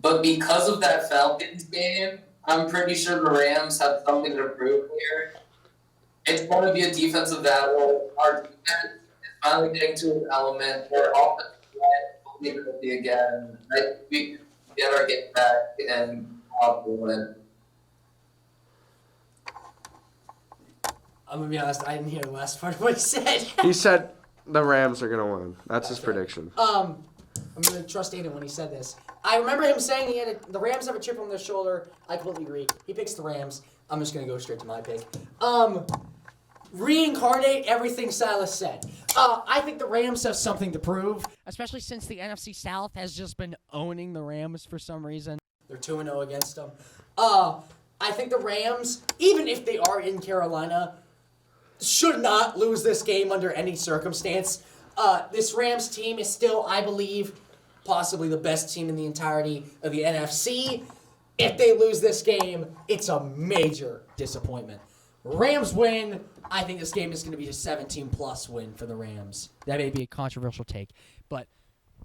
But because of that Falcons game, I'm pretty sure the Rams have something to prove here. It's going to be a defensive battle. Our defense is finally getting to an element. Their offensive line will be again. I think we can get our game back and win. I'm gonna be honest. I didn't hear the last part of what he said. He said the Rams are gonna win. That's his prediction. I'm gonna trust Aaden when he said this. I remember him saying the Rams have a chip on their shoulder. I completely agree. He picks the Rams. I'm just gonna go straight to my pick. Reincarnate everything Silas said. I think the Rams have something to prove, Especially since the NFC South has just been owning the Rams for some reason. They're 2-0 against them. I think the Rams, even if they are in Carolina, should not lose this game under any circumstance. This Rams team is still, I believe, possibly the best team in the entirety of the NFC. If they lose this game, it's a major disappointment. Rams win. I think this game is going to be a 17-plus win for the Rams. That may be a controversial take, but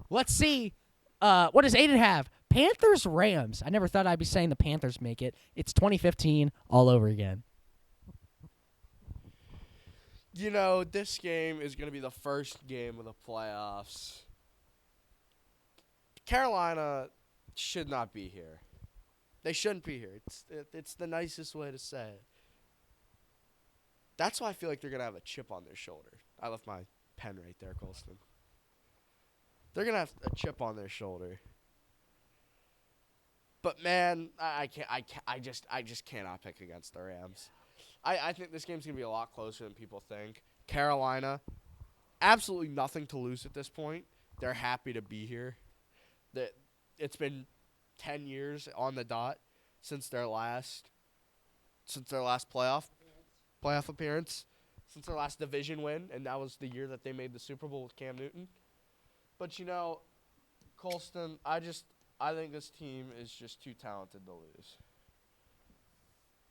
let's see. What does Aaden have? Panthers, Rams. I never thought I'd be saying the Panthers make it. It's 2015 all over again. You know, this game is going to be the first game of the playoffs. Carolina should not be here. They shouldn't be here. It's the nicest way to say it. That's why I feel like they're going to have a chip on their shoulder. I left my pen right there, Kolstin. They're going to have a chip on their shoulder. But man, I just cannot pick against the Rams. I think this game's going to be a lot closer than people think. Carolina, absolutely nothing to lose at this point. They're happy to be here. It's been 10 years on the dot since their last playoff appearance, since their last division win, and that was the year that they made the Super Bowl with Cam Newton. But you know, Kolstin, I think this team is just too talented to lose.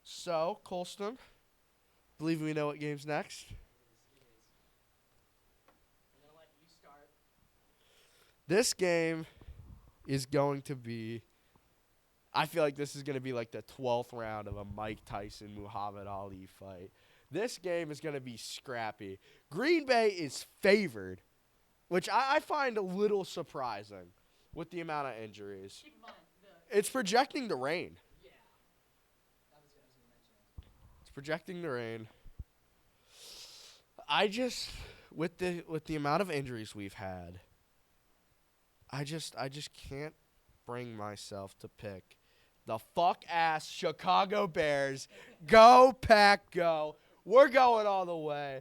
So, Kolstin, believe we know what game's next. This game is going to be, I feel like this is going to be like the 12th round of a Mike Tyson Muhammad Ali fight. This game is going to be scrappy. Green Bay is favored, which I find a little surprising with the amount of injuries. Keep in mind, It's projecting to rain. yeah, I was going to mention it. It's projecting to rain. With the amount of injuries we've had, I just can't bring myself to pick the fuck-ass Chicago Bears. Go, Pack, go. We're going all the way.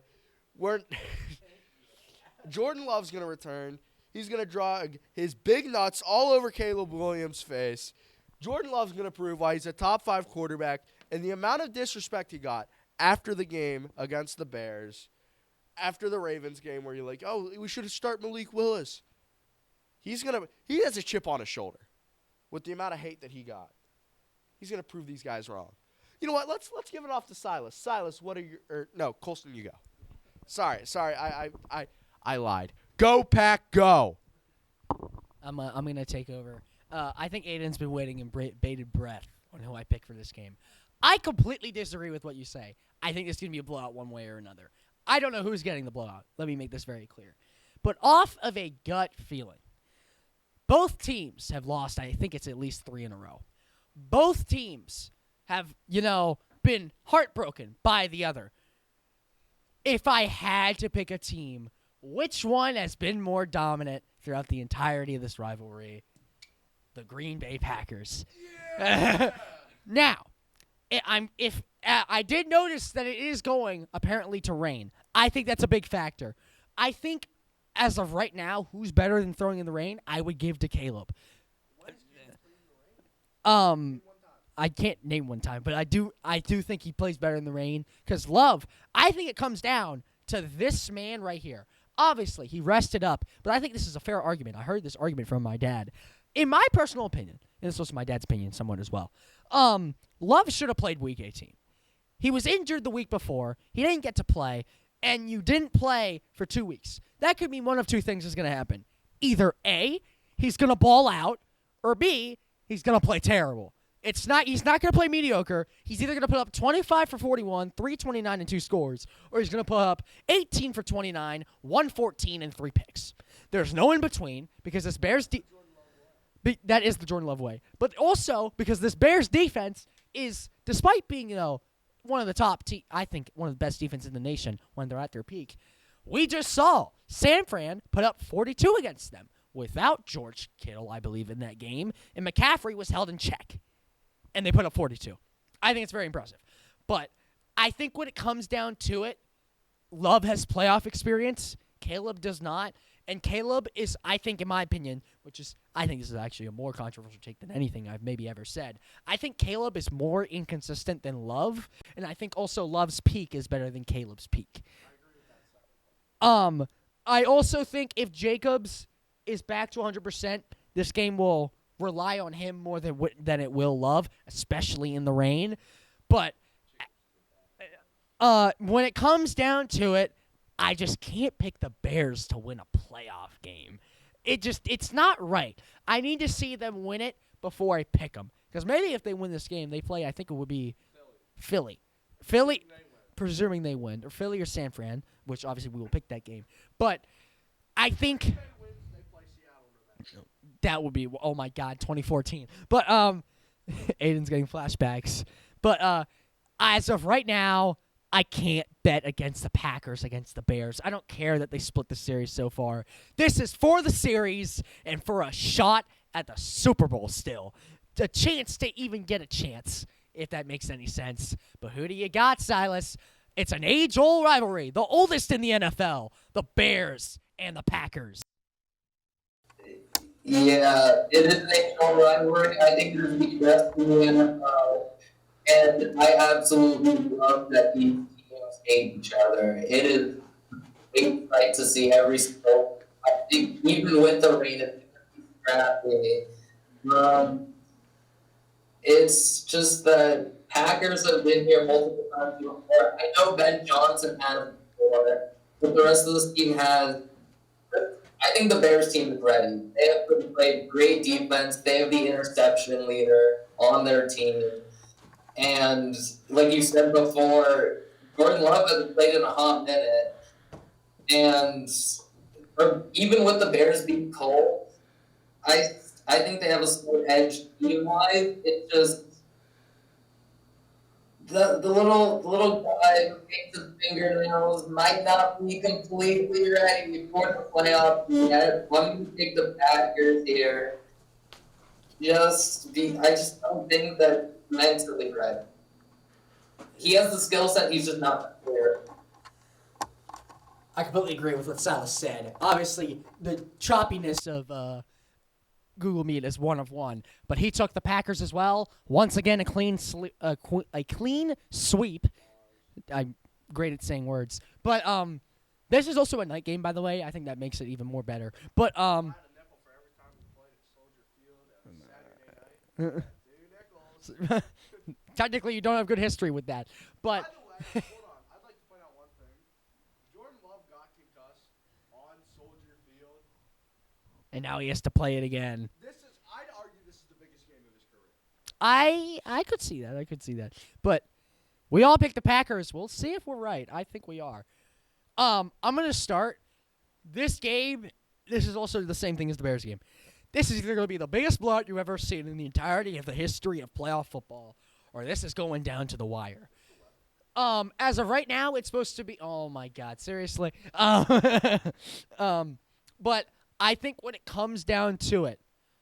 Jordan Love's going to return. He's going to draw his big nuts all over Caleb Williams' face. Jordan Love's going to prove why he's a top 5 quarterback. And the amount of disrespect he got after the game against the Bears, after the Ravens game where you're like, oh, we should have started Malik Willis. He has a chip on his shoulder with the amount of hate that he got. He's going to prove these guys wrong. You know what? Let's give it off to Silas. Silas, what are your no, Kolstin, you go. Sorry, I lied. Go Pack, go. I'm gonna take over. I think Aaden's been waiting in bated breath on who I pick for this game. I completely disagree with what you say. I think it's gonna be a blowout one way or another. I don't know who's getting the blowout. Let me make this very clear. But off of a gut feeling, both teams have lost. I think it's at least 3 in a row. Both teams have, been heartbroken by the other. If I had to pick a team, which one has been more dominant throughout the entirety of this rivalry? The Green Bay Packers. Yeah! Now, I did notice that it is going apparently to rain. I think that's a big factor. I think as of right now, who's better than throwing in the rain? I would give to Caleb. I can't name one time, but I do think he plays better in the rain because Love, I think it comes down to this man right here. Obviously, he rested up, but I think this is a fair argument. I heard this argument from my dad. In my personal opinion, and this was my dad's opinion somewhat as well, Love should have played Week 18. He was injured the week before. He didn't get to play, and you didn't play for 2 weeks. That could mean one of two things is going to happen. Either A, he's going to ball out, or B, he's going to play terrible. He's not going to play mediocre. He's either going to put up 25 for 41, 329, and 2 scores, or he's going to put up 18 for 29, 114, and 3 picks. There's no in between because this Bears that is the Jordan Love way. But also because this Bears defense is, despite being, one of the top I think one of the best defenses in the nation when they're at their peak, we just saw San Fran put up 42 against them without George Kittle, I believe, in that game, and McCaffrey was held in check. And they put up 42. I think it's very impressive. But I think when it comes down to it, Love has playoff experience. Caleb does not. And Caleb is, I think, in my opinion, I think this is actually a more controversial take than anything I've maybe ever said. I think Caleb is more inconsistent than Love. And I think also Love's peak is better than Caleb's peak. I also think if Jacobs is back to 100%, this game will rely on him more than it will Love, especially in the rain. But when it comes down to it, I just can't pick the Bears to win a playoff game. It's not right. I need to see them win it before I pick them. Because maybe if they win this game, they play, I think it would be Philly. Philly, presuming they win. Or Philly or San Fran, which obviously we will pick that game. But I think that would be, oh my God, 2014. But Aaden's getting flashbacks. But as of right now, I can't bet against the Packers against the Bears. I don't care that they split the series so far. This is for the series and for a shot at the Super Bowl still. A chance to even get a chance, if that makes any sense. But who do you got, Silas? It's an age-old rivalry, the oldest in the NFL, the Bears and the Packers. Yeah, it is an age-old rivalry. I think there's the best in the NFL. And I absolutely love that these teams hate each other. It is great sight to see every single. I think even with the rain, it's scrappy. It's just that Packers have been here multiple times before. I know Ben Johnson has before, but the rest of this team has. I think the Bears team is ready. They have played great defense. They have the interception leader on their team. And like you said before, Jordan Love hasn't played in a hot minute. And even with the Bears being cold, I think they have a slight edge team-wise. It's just the little guy who paints his fingernails might not be completely ready for the playoffs yet. I'm going to take the Packers here. I just don't think that mentally ready. He has the skill set, he's just not clear. I completely agree with what Silas said. Obviously, the choppiness of Google Meet is one of one, but he took the Packers as well. Once again, a clean sweep. I'm great at saying words. But this is also a night game, by the way. I think that makes it even more better. But I had a nickel for every time we played at Soldier Field on Saturday night. 2 nickels. technically, you don't have good history with that. But By the way, hold on. I'd like to point out one thing. Jordan Love got concussed on Soldier Field. and now he has to play it again. I'd argue this is the biggest game of his career. I could see that. I could see that. But we all picked the Packers. We'll see if we're right. I think we are. I'm gonna start this game. This is also the same thing as the Bears game. This is either gonna be the biggest blowout you've ever seen in the entirety of the history of playoff football, or this is going down to the wire. As of right now, it's supposed to be. Oh my God, seriously. But I think when it comes down to it,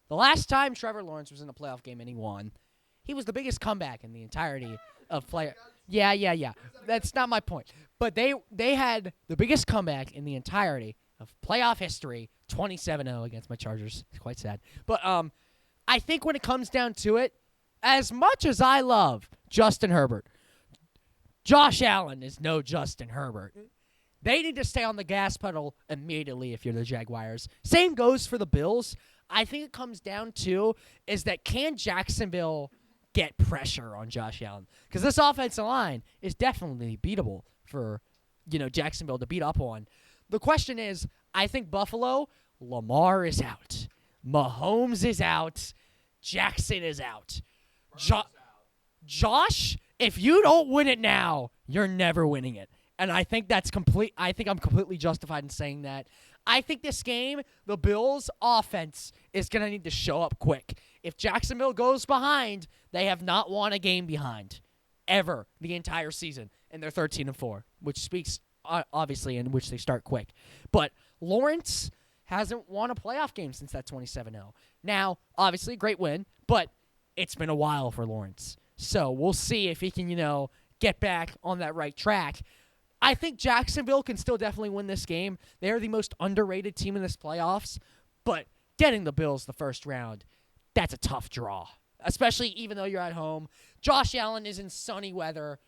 the last time Trevor Lawrence was in a playoff game and he won, he was the biggest comeback in the entirety of player. Yeah. That's not my point. But they had the biggest comeback in the entirety of playoff history, 27-0 against my Chargers. It's quite sad. But I think when it comes down to it, as much as I love Justin Herbert, Josh Allen is no Justin Herbert. They need to stay on the gas pedal immediately if you're the Jaguars. Same goes for the Bills. I think it comes down to is that can Jacksonville get pressure on Josh Allen? Because this offensive line is definitely beatable for, Jacksonville to beat up on. The question is, I think Buffalo, Lamar is out. Mahomes is out. Jackson is out. Josh, if you don't win it now, you're never winning it. And I think that's complete. I think I'm completely justified in saying that. I think this game, the Bills' offense is going to need to show up quick. If Jacksonville goes behind, they have not won a game behind ever the entire season, and they're 13-4, which speaks obviously in which they start quick. But Lawrence hasn't won a playoff game since that 27-0. Now, obviously, great win, but it's been a while for Lawrence. So we'll see if he can, get back on that right track. I think Jacksonville can still definitely win this game. They're the most underrated team in this playoffs, but getting the Bills the first round, that's a tough draw, especially even though you're at home. Josh Allen is in sunny weather.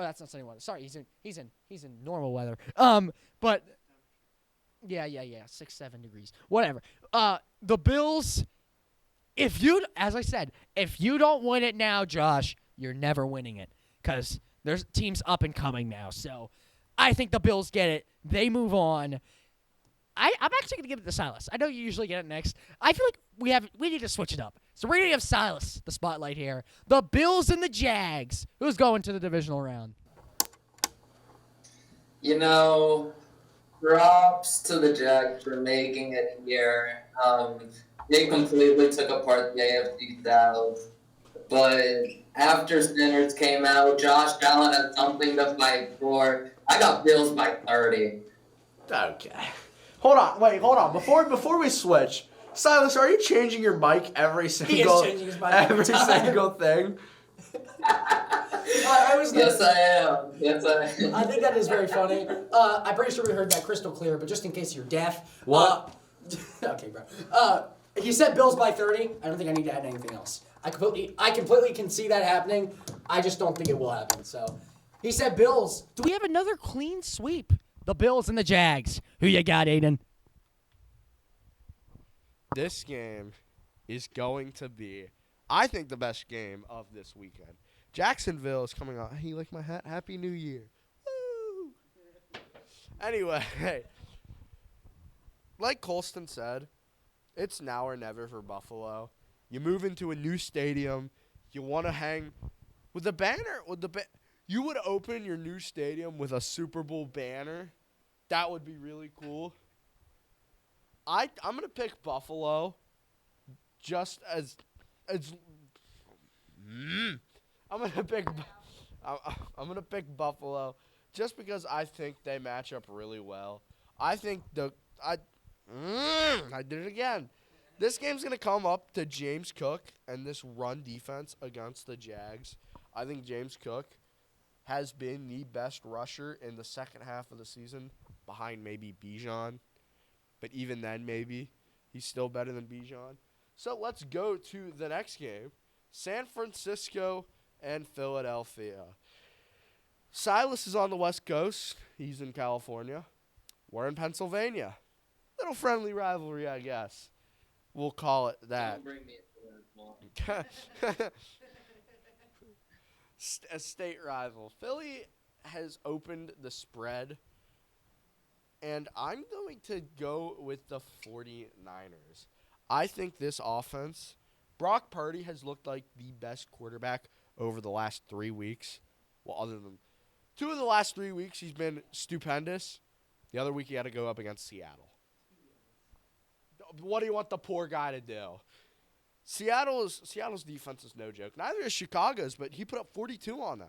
Oh, that's not sunny weather. Sorry, he's in normal weather. But yeah, 6-7 degrees, whatever. The Bills, as I said, if you don't win it now, Josh, you're never winning it because there's teams up and coming now. So I think the Bills get it. They move on. I'm actually going to give it to Silas. I know you usually get it next. I feel like we need to switch it up. So we're going to give Silas the spotlight here. The Bills and the Jags. Who's going to the divisional round? Props to the Jags for making it here. They completely took apart the AFC South. But after Sinners came out, Josh Allen had something to fight for. I got Bills by 30. Okay. Hold on. Before we switch, Silas, are you changing your mic every single changing his mic every time. single thing? Yes, I am. I think that is very funny. I'm pretty sure we heard that crystal clear, but just in case you're deaf. What? Okay, bro. He said Bills by 30. I don't think I need to add anything else. I completely can see that happening. I just don't think it will happen. So he said Bills. Do we have another clean sweep? The Bills and the Jags. Who you got, Aaden? This game is going to be, I think, the best game of this weekend. Jacksonville is coming out. Hey, you like my hat? Happy New Year. Woo! Anyway, like Kolstin said, it's now or never for Buffalo. You move into a new stadium. You want to hang with the banner. You would open your new stadium with a Super Bowl banner. That would be really cool. I'm gonna pick Buffalo, just as I'm gonna pick Buffalo just because I think they match up really well. I think I did it again. This game's going to come up to James Cook and this run defense against the Jags. I think James Cook has been the best rusher in the second half of the season, behind maybe Bijan. But even then, maybe, he's still better than Bijan. So let's go to the next game, San Francisco and Philadelphia. Silas is on the West Coast. He's in California. We're in Pennsylvania. Little friendly rivalry, I guess. We'll call it that. Don't bring me into that one. A state rival. Philly has opened the spread, and I'm going to go with the 49ers. I think this offense, Brock Purdy has looked like the best quarterback over the last 3 weeks. Well, other than 2 of the last 3 weeks, he's been stupendous. The other week, he had to go up against Seattle. What do you want the poor guy to do? Seattle's defense is no joke. Neither is Chicago's, but he put up 42 on them.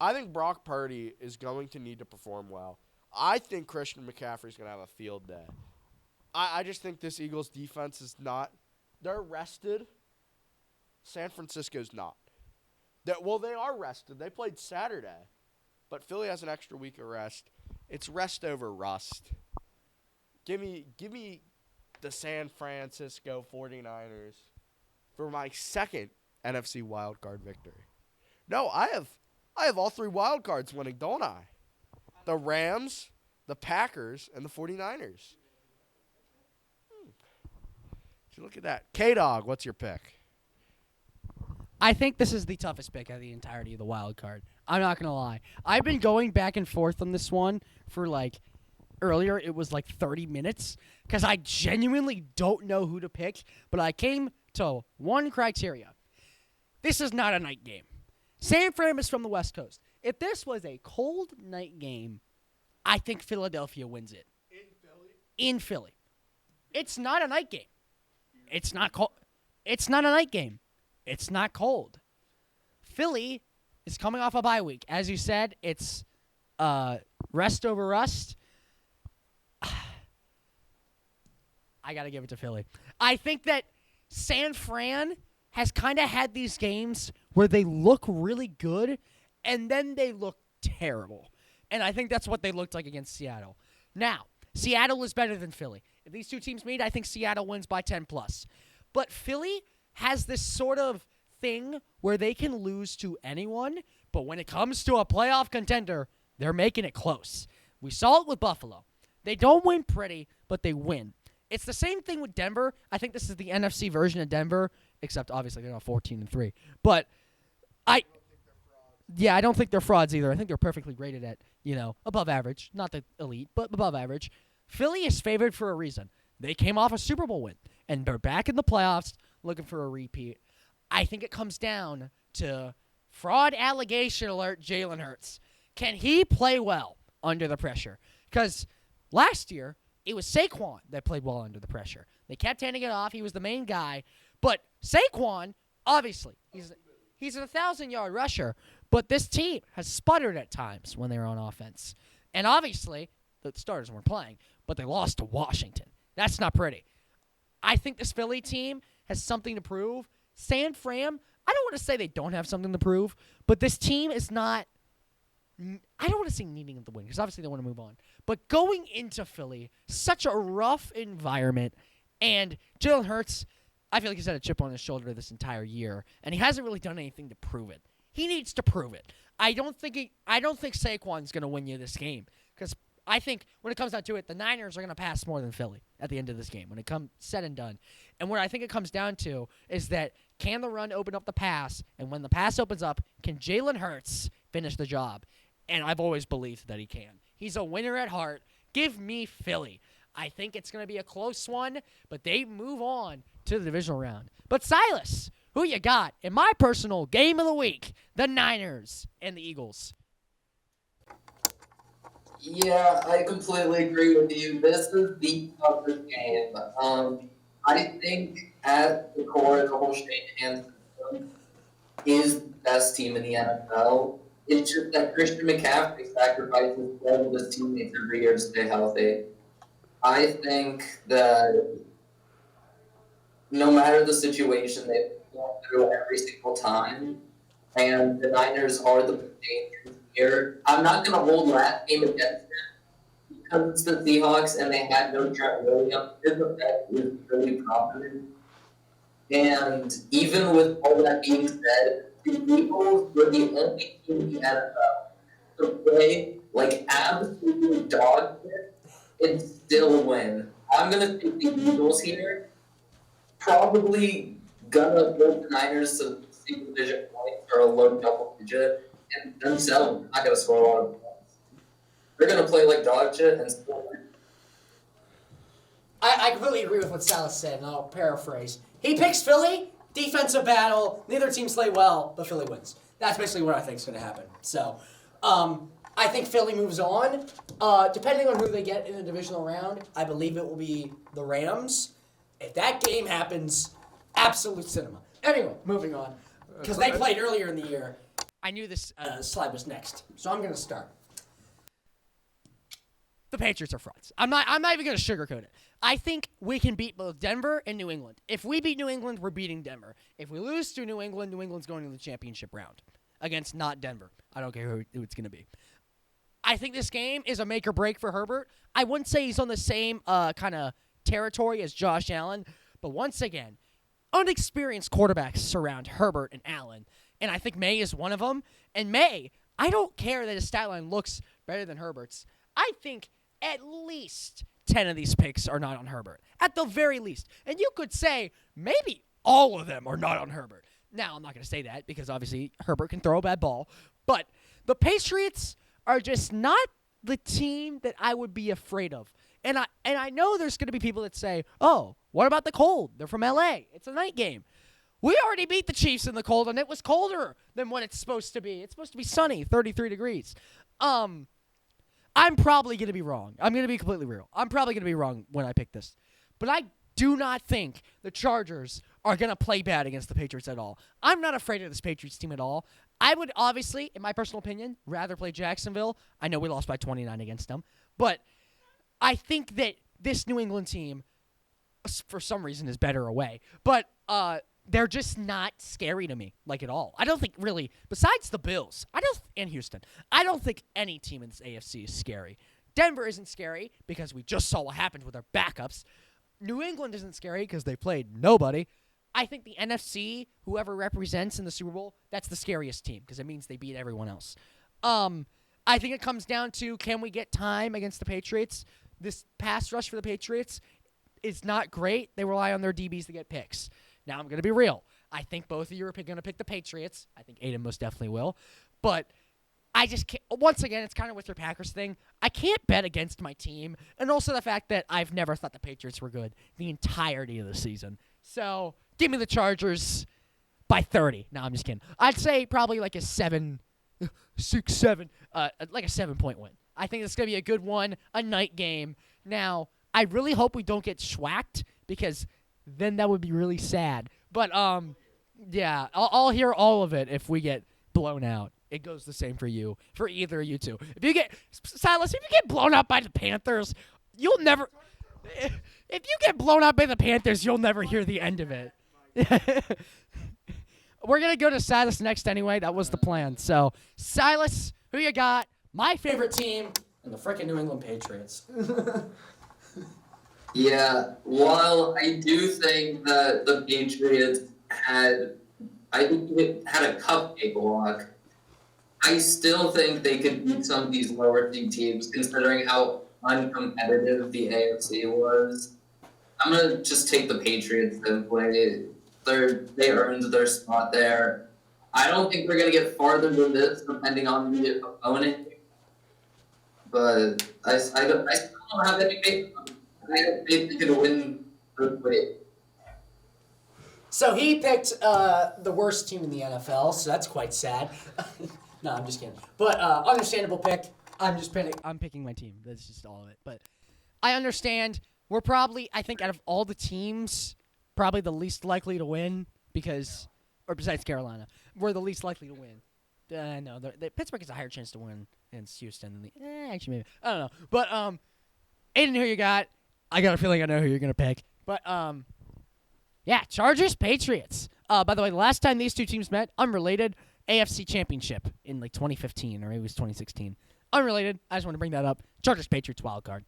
I think Brock Purdy is going to need to perform well. I think Christian McCaffrey's going to have a field day. I just think this Eagles defense is not – they're rested. San Francisco's not. They are rested. They played Saturday. But Philly has an extra week of rest. It's rest over rust. Give me the San Francisco 49ers for my second NFC wildcard victory. No, I have all 3 wildcards winning, don't I? The Rams, the Packers, and the 49ers. Look at that. K-Dog, what's your pick? I think this is the toughest pick out of the entirety of the wild card. I'm not going to lie. I've been going back and forth on this one for earlier it was 30 minutes because I genuinely don't know who to pick, but I came to one criteria. This is not a night game. San Fran is from the West Coast. If this was a cold night game, I think Philadelphia wins it. In Philly. It's not a night game. It's not cold. It's not a night game. It's not cold. Philly is coming off a bye week. As you said, it's rest over rust. I got to give it to Philly. I think that San Fran has kind of had these games where they look really good and then they look terrible. And I think that's what they looked like against Seattle. Now, Seattle is better than Philly. If these two teams meet, I think Seattle wins by 10+. But Philly has this sort of thing where they can lose to anyone, but when it comes to a playoff contender, they're making it close. We saw it with Buffalo. They don't win pretty, but they win. It's the same thing with Denver. I think this is the NFC version of Denver, except obviously they're not 14-3. But I don't think they're frauds either. I think they're perfectly rated at, above average. Not the elite, but above average. Philly is favored for a reason. They came off a Super Bowl win, and they're back in the playoffs looking for a repeat. I think it comes down to fraud allegation alert Jalen Hurts. Can he play well under the pressure? Because last year, it was Saquon that played well under the pressure. They kept handing it off. He was the main guy. But Saquon, obviously, he's an 1,000-yard rusher. But this team has sputtered at times when they were on offense. And obviously, the starters weren't playing, but they lost to Washington. That's not pretty. I think this Philly team has something to prove. San Fran, I don't want to say they don't have something to prove, but this team is not – I don't want to say needing the win because obviously they want to move on. But going into Philly, such a rough environment, and Jalen Hurts, I feel like he's had a chip on his shoulder this entire year, and he hasn't really done anything to prove it. He needs to prove it. I don't think Saquon's going to win you this game because I think when it comes down to it, the Niners are going to pass more than Philly at the end of this game when it comes said and done. And what I think it comes down to is that can the run open up the pass, and when the pass opens up, can Jalen Hurts finish the job? And I've always believed that he can. He's a winner at heart. Give me Philly. I think it's going to be a close one, but they move on to the divisional round. But Silas, who you got in my personal game of the week? The Niners and the Eagles. Yeah, I completely agree with you. This is the toughest game. I think at the core, the whole Shanahan system is the best team in the NFL. It's just that Christian McCaffrey sacrifices all of his teammates every year to stay healthy. I think that no matter the situation, they go through every single time, and the Niners are the dangerous here. I'm not going to hold last game against them because it's the Seahawks and they had no Trent Williams. His effect is really prominent. And even with all that being said, the Eagles were the only team in the NFL to play like absolute dog shit and still win. I'm gonna take the Eagles here. Probably gonna hold the Niners to single digit points or a low double digit, and themselves not gonna score a lot of points. They're gonna play like dog shit and still win. I completely agree with what Silas said, and I'll paraphrase. He picks Philly, defensive battle, neither team play well, but Philly wins. That's basically what I think is going to happen. So, I think Philly moves on. Depending on who they get in the divisional round, I believe it will be the Rams. If that game happens, absolute cinema. Anyway, moving on. Because they played earlier in the year. I knew this slide was next, so I'm going to start. The Patriots are frauds. I'm not even going to sugarcoat it. I think we can beat both Denver and New England. If we beat New England, we're beating Denver. If we lose to New England, New England's going to the championship round against not Denver. I don't care who it's going to be. I think this game is a make or break for Herbert. I wouldn't say he's on the same kind of territory as Josh Allen, but once again, unexperienced quarterbacks surround Herbert and Allen, and I think May is one of them. And May, I don't care that his stat line looks better than Herbert's. I think at least 10 of these picks are not on Herbert. At the very least. And you could say maybe all of them are not on Herbert. Now, I'm not going to say that because obviously Herbert can throw a bad ball. But the Patriots are just not the team that I would be afraid of. And I know there's going to be people that say, oh, what about the cold? They're from L.A. It's a night game. We already beat the Chiefs in the cold, and it was colder than what it's supposed to be. It's supposed to be sunny, 33 degrees. I'm probably going to be wrong. I'm going to be completely real. I'm probably going to be wrong when I pick this. But I do not think the Chargers are going to play bad against the Patriots at all. I'm not afraid of this Patriots team at all. I would obviously, in my personal opinion, rather play Jacksonville. I know we lost by 29 against them. But I think that this New England team, for some reason, is better away. But they're just not scary to me, like at all. I don't think really, besides the Bills, and Houston, I don't think any team in this AFC is scary. Denver isn't scary because we just saw what happened with our backups. New England isn't scary because they played nobody. I think the NFC, whoever represents in the Super Bowl, that's the scariest team because it means they beat everyone else. I think it comes down to, can we get time against the Patriots? This pass rush for the Patriots is not great. They rely on their DBs to get picks. Now, I'm going to be real. I think both of you are going to pick the Patriots. I think Aaden most definitely will. But I just can't. Once again, it's kind of with your Packers thing. I can't bet against my team. And also the fact that I've never thought the Patriots were good the entirety of the season. So, give me the Chargers by 30. No, I'm just kidding. I'd say probably like a 7, 6, 7, like a 7-point win. I think it's going to be a good one, a night game. Now, I really hope we don't get schwacked because then that would be really sad. But, yeah, I'll hear all of it if we get blown out. It goes the same for you, for either of you two. If you get, Silas, if you get blown out by the Panthers, you'll never, if you get blown out by the Panthers, you'll never hear the end of it. We're going to go to Silas next anyway. That was the plan. So, Silas, who you got? My favorite team and the freaking New England Patriots. Yeah, while I do think that the Patriots had a cupcake walk, I still think they could beat some of these lower seed teams, considering how uncompetitive the AFC was. I'm going to just take the Patriots simply. They earned their spot there. I don't think they're going to get farther than this, depending on the opponent. But I still don't have any faith in them. I don't think they can win the way. So he picked the worst team in the NFL, so that's quite sad. No, I'm just kidding. But understandable pick. I'm picking my team. That's just all of it. But I understand. We're probably, I think, out of all the teams, probably the least likely to win or besides Carolina, we're the least likely to win. No, Pittsburgh has a higher chance to win against Houston than actually maybe. I don't know. But Aaden, who you got? I got a feeling I know who you're gonna pick. But yeah, Chargers, Patriots. By the way, the last time these two teams met, unrelated, AFC Championship in like 2015 or maybe it was 2016. Unrelated. I just want to bring that up. Chargers, Patriots, wild card.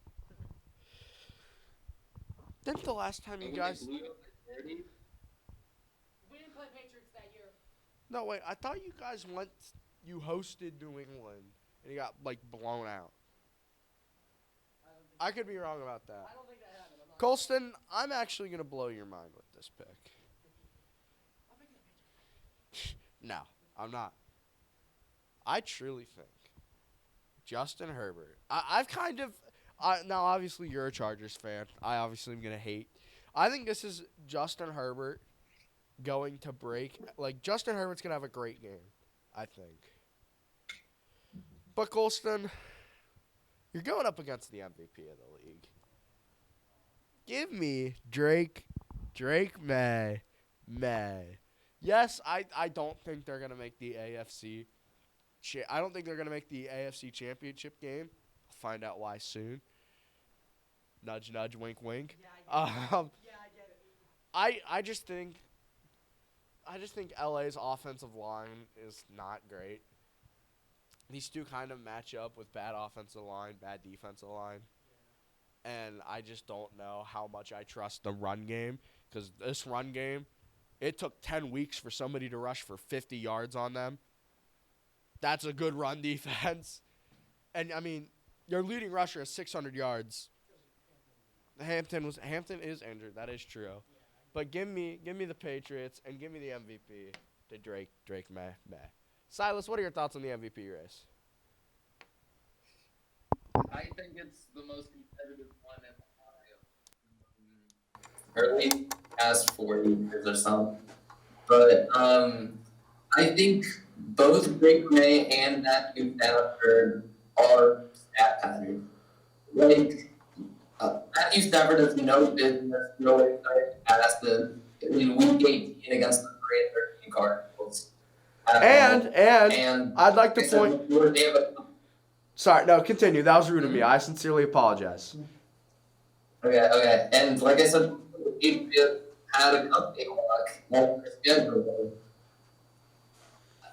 Didn't the last time you guys... We didn't play Patriots that year. No, wait. I thought you guys went. You hosted New England and you got like blown out. I could be wrong about that. don't think that happened. Kolstin, I'm actually gonna blow your mind with this pick. No, I'm not. I truly think Justin Herbert. I've kind of. Now, obviously, you're a Chargers fan. I obviously am gonna hate. I think this is Justin Herbert going to break. Like Justin Herbert's gonna have a great game. I think. But Kolstin, you're going up against the MVP of the league. Give me Drake May. Yes, I don't think they're gonna make the AFC. I don't think they're gonna make the AFC Championship game. I'll find out why soon. Nudge, nudge, wink, wink. Yeah, I get it. I just think LA's offensive line is not great. These two kind of match up with bad offensive line, bad defensive line. And I just don't know how much I trust the run game because this run game, it took 10 weeks for somebody to rush for 50 yards on them. That's a good run defense. And, I mean, your leading rusher is 600 yards. Hampton is injured. That is true. But give me the Patriots and give me the MVP to Drake May. Silas, what are your thoughts on the MVP race? I think it's the most competitive one in Ohio. Early past 4 years or something. But I think both Drake May and Matthew Stafford are stat patterns. Like, Matthew Stafford has no business throwing passes in Week 18 against the 3-13 Cardinals. And I'd like to point. They have a Sorry, no, continue. That was rude of me. I sincerely apologize. Okay. And like I said, he had a cupcake clock on their schedule.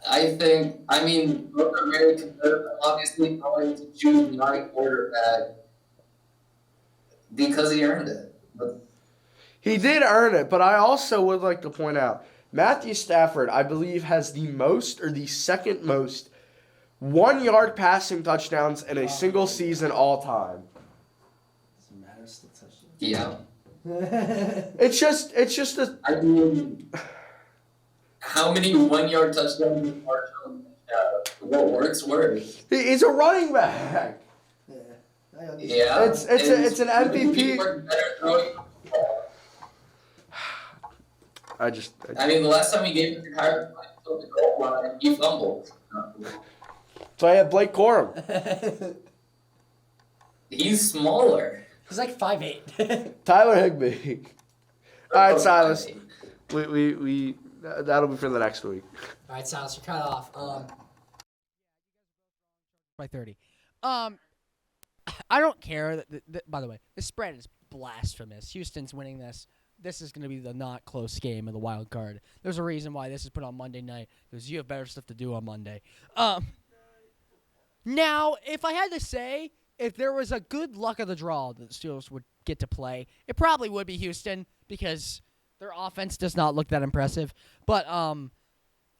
I mean, both are very competitive. Obviously, going to choose my quarterback because he earned it. He did earn it, but I also would like to point out Matthew Stafford, I believe, has the most or the second most 1-yard passing touchdowns in a single season all time. Doesn't matter, still touchdown. Yeah. It's just a. I mean, how many 1-yard touchdowns are what works? He's a running back. Yeah. It's an MVP. I mean, the last time we gave him the goal line, he fumbled. So I had Blake Corum. He's smaller. He's like 5'8". Tyler Higbee. All right, Silas. We that'll be for the next week. All right, Silas, you're cut off. By 30. I don't care. By the way, the spread is blasphemous. Houston's winning this. This is going to be the not close game of the wild card. There's a reason why this is put on Monday night because you have better stuff to do on Monday. Now, if I had to say, if there was a good luck of the draw that the Steelers would get to play, it probably would be Houston because their offense does not look that impressive. But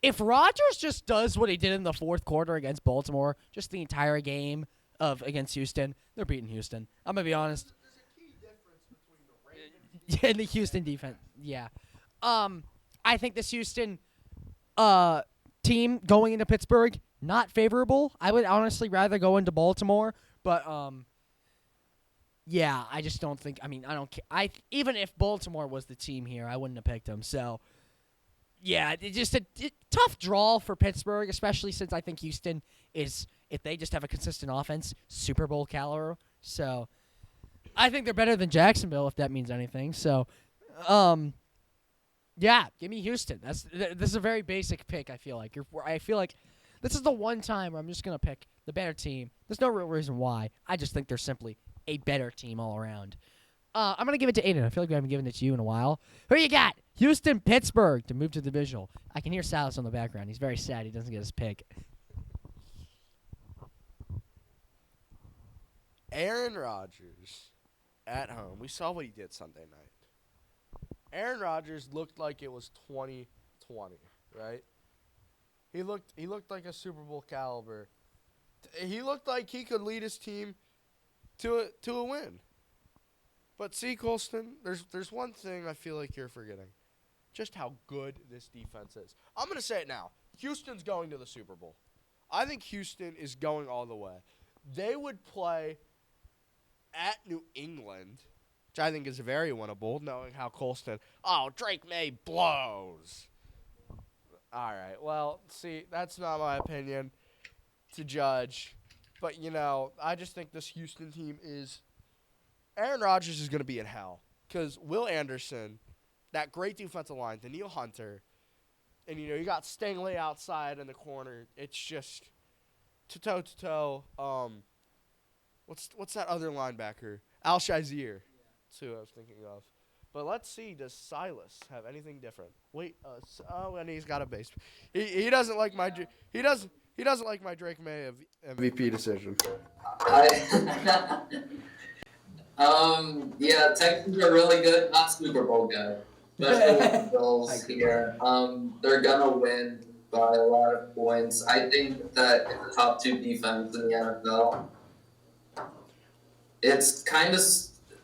if Rodgers just does what he did in the fourth quarter against Baltimore, just the entire game against Houston, they're beating Houston. I'm going to be honest. There's a key difference between the Ravens and the Houston defense. Yeah. I think this Houston team going into Pittsburgh, not favorable. I would honestly rather go into Baltimore, but yeah, I just don't think. I mean, I don't care. Even if Baltimore was the team here, I wouldn't have picked them. So, yeah, it's just a tough draw for Pittsburgh, especially since I think Houston is, if they just have a consistent offense, Super Bowl caliber. So, I think they're better than Jacksonville, if that means anything. So, yeah, give me Houston. This is a very basic pick. I feel like this is the one time where I'm just gonna pick the better team. There's no real reason why. I just think they're simply a better team all around. I'm gonna give it to Aaden. I feel like we haven't given it to you in a while. Who you got? Houston, Pittsburgh to move to the divisional. I can hear Silas on the background. He's very sad he doesn't get his pick. Aaron Rodgers at home. We saw what he did Sunday night. Aaron Rodgers looked like it was 2020, right? He looked like a Super Bowl caliber. He looked like he could lead his team to a win. But see, Kolstin, there's one thing I feel like you're forgetting. Just how good this defense is. I'm going to say it now. Houston's going to the Super Bowl. I think Houston is going all the way. They would play at New England, which I think is very winnable, knowing how Kolstin, Drake May blows. All right, well, see, that's not my opinion to judge. But, I just think this Houston team is – Aaron Rodgers is going to be in hell because Will Anderson, that great defensive line, Daniil Hunter, and, you got Stingley outside in the corner. It's just toe-to-toe. What's that other linebacker? Al Shazier. That's who I was thinking of. But let's see, does Silas have anything different? Wait, and he's got a base. He doesn't like my he doesn't like my Drake May of MVP decision. Yeah, Texans are really good, not Super Bowl good. Especially the Bills here. They're gonna win by a lot of points. I think that it's the top 2 defense in the NFL. It's kind of.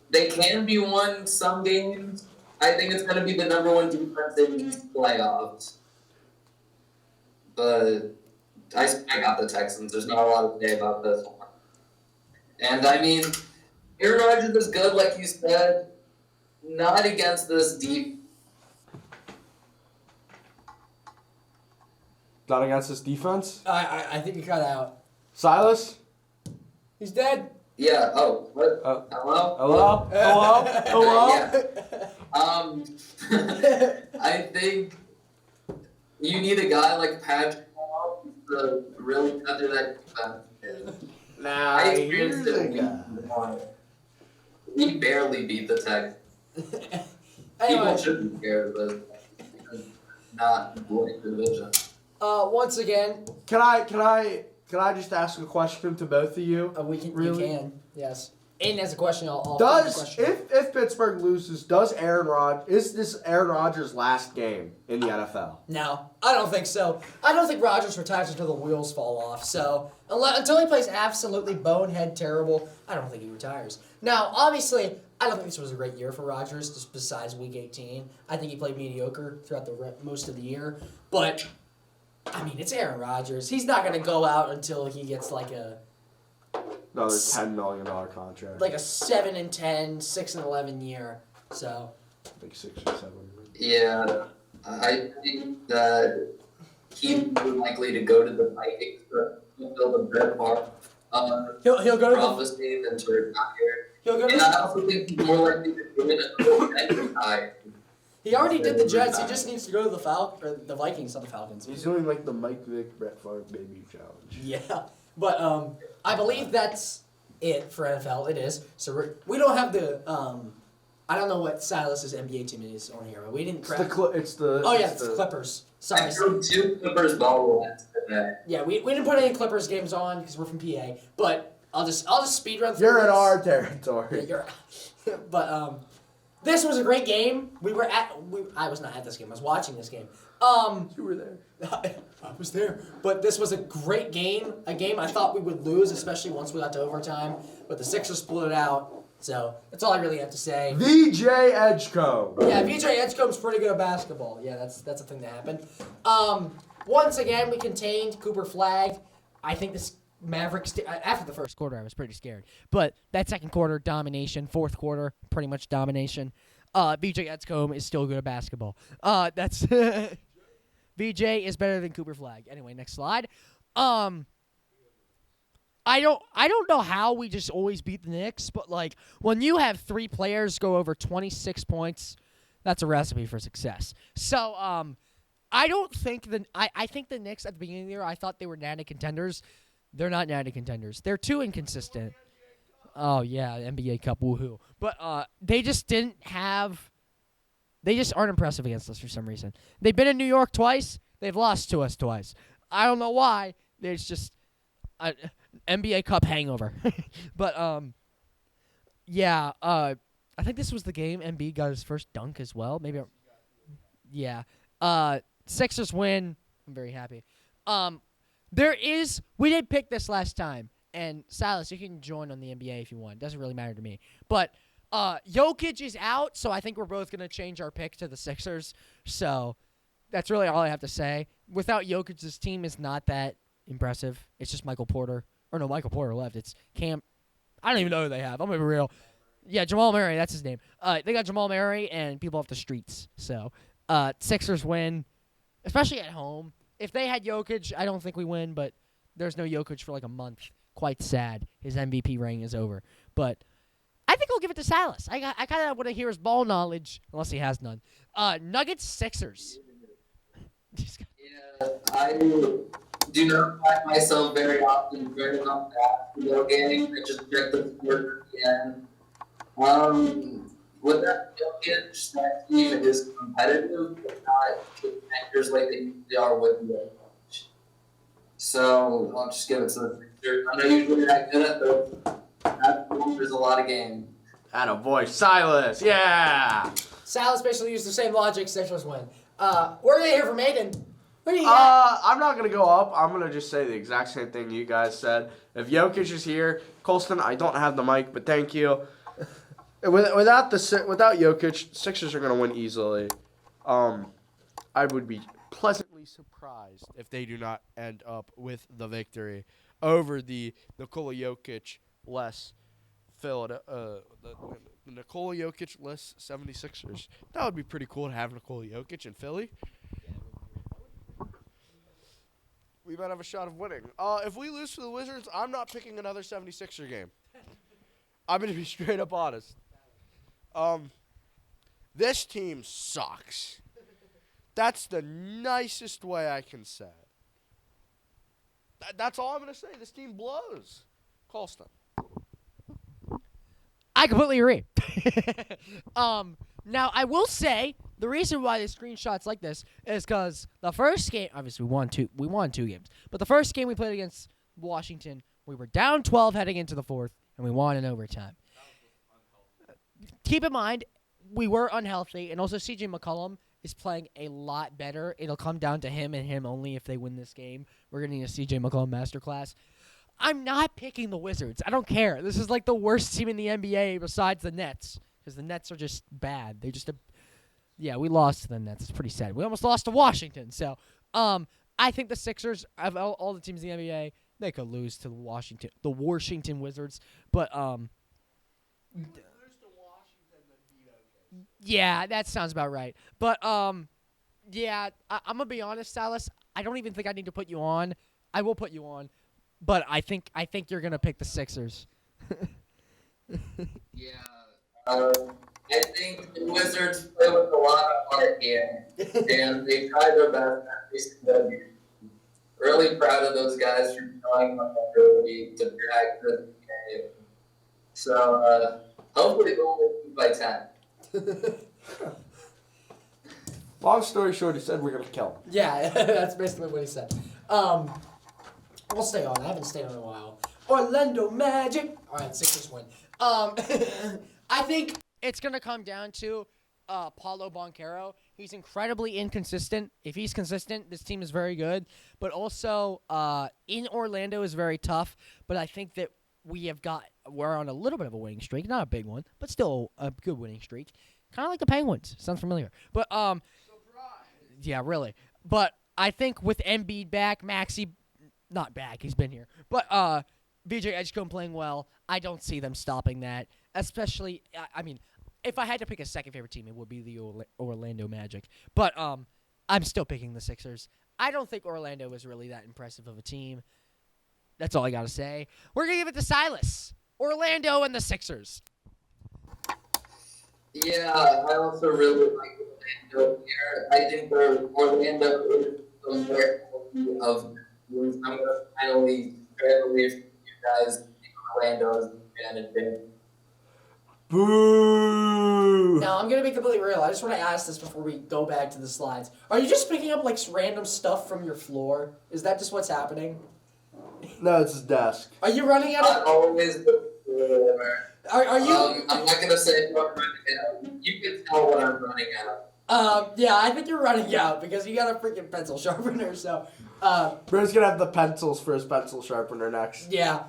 They can be won some games. I think it's going to be the number 1 defense in these playoffs. But I got the Texans. There's not a lot to say about this one. And, Aaron Rodgers is good, like you said. Not against this deep. Not against this defense? I think you cut out. Silas? He's dead. Yeah. Oh. What? Hello? Hello? Yeah. I think you need a guy like Patrick to really cut through that defense. Nah, I experienced it. He barely beat the Texans. People should be scared of it. Not winning the division. Once again, Can I just ask a question to both of you? we can. Really? You can. Yes. Aiden has a question. I'll If Pittsburgh loses, is this Aaron Rodgers' last game in the NFL? No, I don't think so. I don't think Rodgers retires until the wheels fall off. So until he plays absolutely bonehead terrible, I don't think he retires. Now, obviously, I don't think this was a great year for Rodgers. Just besides Week 18, I think he played mediocre throughout most of the year. But it's Aaron Rodgers. He's not going to go out until he gets like Another $10 million contract. like a 7-10, 6-11 year. So. Like 6 or 7. Yeah, I think that he's more likely to go to the Vikings to fulfill the Brett Favre He'll go to prophecy than to retire. He'll go to And I also think he's more likely to go in and retire. He already did the Jets. He just needs to go to the Vikings, not the Falcons. He's doing like the Mike Vick, Brett Favre baby challenge. Yeah, but I believe that's it for NFL. It is. So we don't have the I don't know what Silas's NBA team is on here, but we didn't. It's the Clippers. I Sorry. threw 2 Clippers ball today. Yeah, we didn't put any Clippers games on because we're from PA. But I'll just speed run through. You're in this. our territory. Yeah, but this was a great game. I was not at this game. I was watching this game. You were there. I was there. But this was a great game. A game I thought we would lose, especially once we got to overtime. But the Sixers split it out. So that's all I really have to say. VJ Edgecombe. Yeah, VJ Edgecombe's pretty good at basketball. Yeah, that's a thing that happened. Once again, we contained Cooper Flag. I think this Mavericks, after the first quarter, I was pretty scared. But that second quarter, domination. Fourth quarter, pretty much domination. VJ Edgecombe is still good at basketball. That's VJ is better than Cooper Flag. Anyway, next slide. I don't know how we just always beat the Knicks, but like when you have 3 players go over 26 points, that's a recipe for success. So I don't think I think the Knicks at the beginning of the year, I thought they were natty contenders. They're not natty contenders. They're too inconsistent. Oh yeah, NBA Cup, woohoo! But they just aren't impressive against us for some reason. They've been in New York twice. They've lost to us twice. I don't know why. There's just NBA Cup hangover. But I think this was the game Embiid got his first dunk as well. Maybe. Yeah. Sixers win. I'm very happy. We did pick this last time, and Silas, you can join on the NBA if you want. It doesn't really matter to me. But Jokic is out, so I think we're both going to change our pick to the Sixers. So that's really all I have to say. Without Jokic, this team is not that impressive. It's just Michael Porter. Or no, Michael Porter left. It's Cam. I don't even know who they have. I'm going to be real. Yeah, Jamal Murray, that's his name. They got Jamal Murray and people off the streets. So Sixers win, especially at home. If they had Jokic, I don't think we win, but there's no Jokic for like a month. Quite sad. His MVP reign is over. But I think I'll give it to Silas. I kind of want to hear his ball knowledge, unless he has none. Nuggets, Sixers. Yeah, I do not find myself very often turning on that video game. I just check the score again. With that Jokic, that team is competitive, but not contenders like they usually are with Jokic. So I'll just give it to the Sixers. I'm not usually that good at those. There's a lot of game. Attaboy, Silas, yeah! Silas basically used the same logic. Sixers win. We're gonna hear from Aaden. What do you got? I'm not going to go up. I'm going to just say the exact same thing you guys said. If Jokic is here, Kolstin, I don't have the mic, but thank you. Without Jokic, Sixers are going to win easily. I would be pleasantly surprised if they do not end up with the victory over the Nikola Jokic less the Nikola Jokic less 76ers. That would be pretty cool to have Nikola Jokic in Philly. We might have a shot of winning. If we lose to the Wizards, I'm not picking another 76er game. I'm going to be straight up honest. This team sucks. That's the nicest way I can say it. That's all I'm going to say. This team blows. Kolstin. I completely agree. Now, I will say the reason why the screenshots like this is because the first game, obviously we won two games, but the first game we played against Washington, we were down 12 heading into the fourth, and we won in overtime. Keep in mind, we were unhealthy, and also C.J. McCollum is playing a lot better. It'll come down to him and him only if they win this game. We're going to need a C.J. McCollum masterclass. I'm not picking the Wizards. I don't care. This is like the worst team in the NBA besides the Nets, because the Nets are just bad. They just we lost to the Nets. It's pretty sad. We almost lost to Washington. So, I think the Sixers, of all the teams in the NBA, they could lose to the Washington Wizards. But yeah, that sounds about right. But I'm gonna be honest, Silas. I don't even think I need to put you on. I will put you on, but I think you're gonna pick the Sixers. Yeah. I think the Wizards play with a lot of heart here, and they try their best at least to win. Really proud of those guys for showing their ability to drag this game. So hopefully they'll win by 10. Long story short, he said we're going to kill him. Yeah, that's basically what he said. We'll stay on. I haven't stayed on in a while. Orlando Magic. All right, Sixers win. I think It's going to come down to Paulo Banchero. He's incredibly inconsistent. If he's consistent, this team is very good. But also, in Orlando is very tough. But I think that we're on a little bit of a winning streak. Not a big one, but still a good winning streak. Kind of like the Penguins. Sounds familiar. But, yeah, really. But I think with Embiid back, Maxey, not back, he's been here. But BJ Edgecombe playing well, I don't see them stopping that. Especially, I mean, if I had to pick a second favorite team, it would be the Orlando Magic. But I'm still picking the Sixers. I don't think Orlando is really that impressive of a team. That's all I got to say. We're going to give it to Silas. Orlando and the Sixers. Yeah, I also really like Orlando here. I think Orlando is the more of I'm going to finally believe you guys think Orlando is the advantage. Boo! now I'm gonna be completely real. I just want to ask this before we go back to the slides. Are you just picking up like random stuff from your floor? Is that just what's happening? No, it's his desk. Are you running out Not of? always the Are you? I'm not going to say what I'm running out. You can tell what I'm running out. Yeah, I think you're running out because you got a freaking pencil sharpener. So, Bro's gonna have the pencils for his pencil sharpener next. Yeah.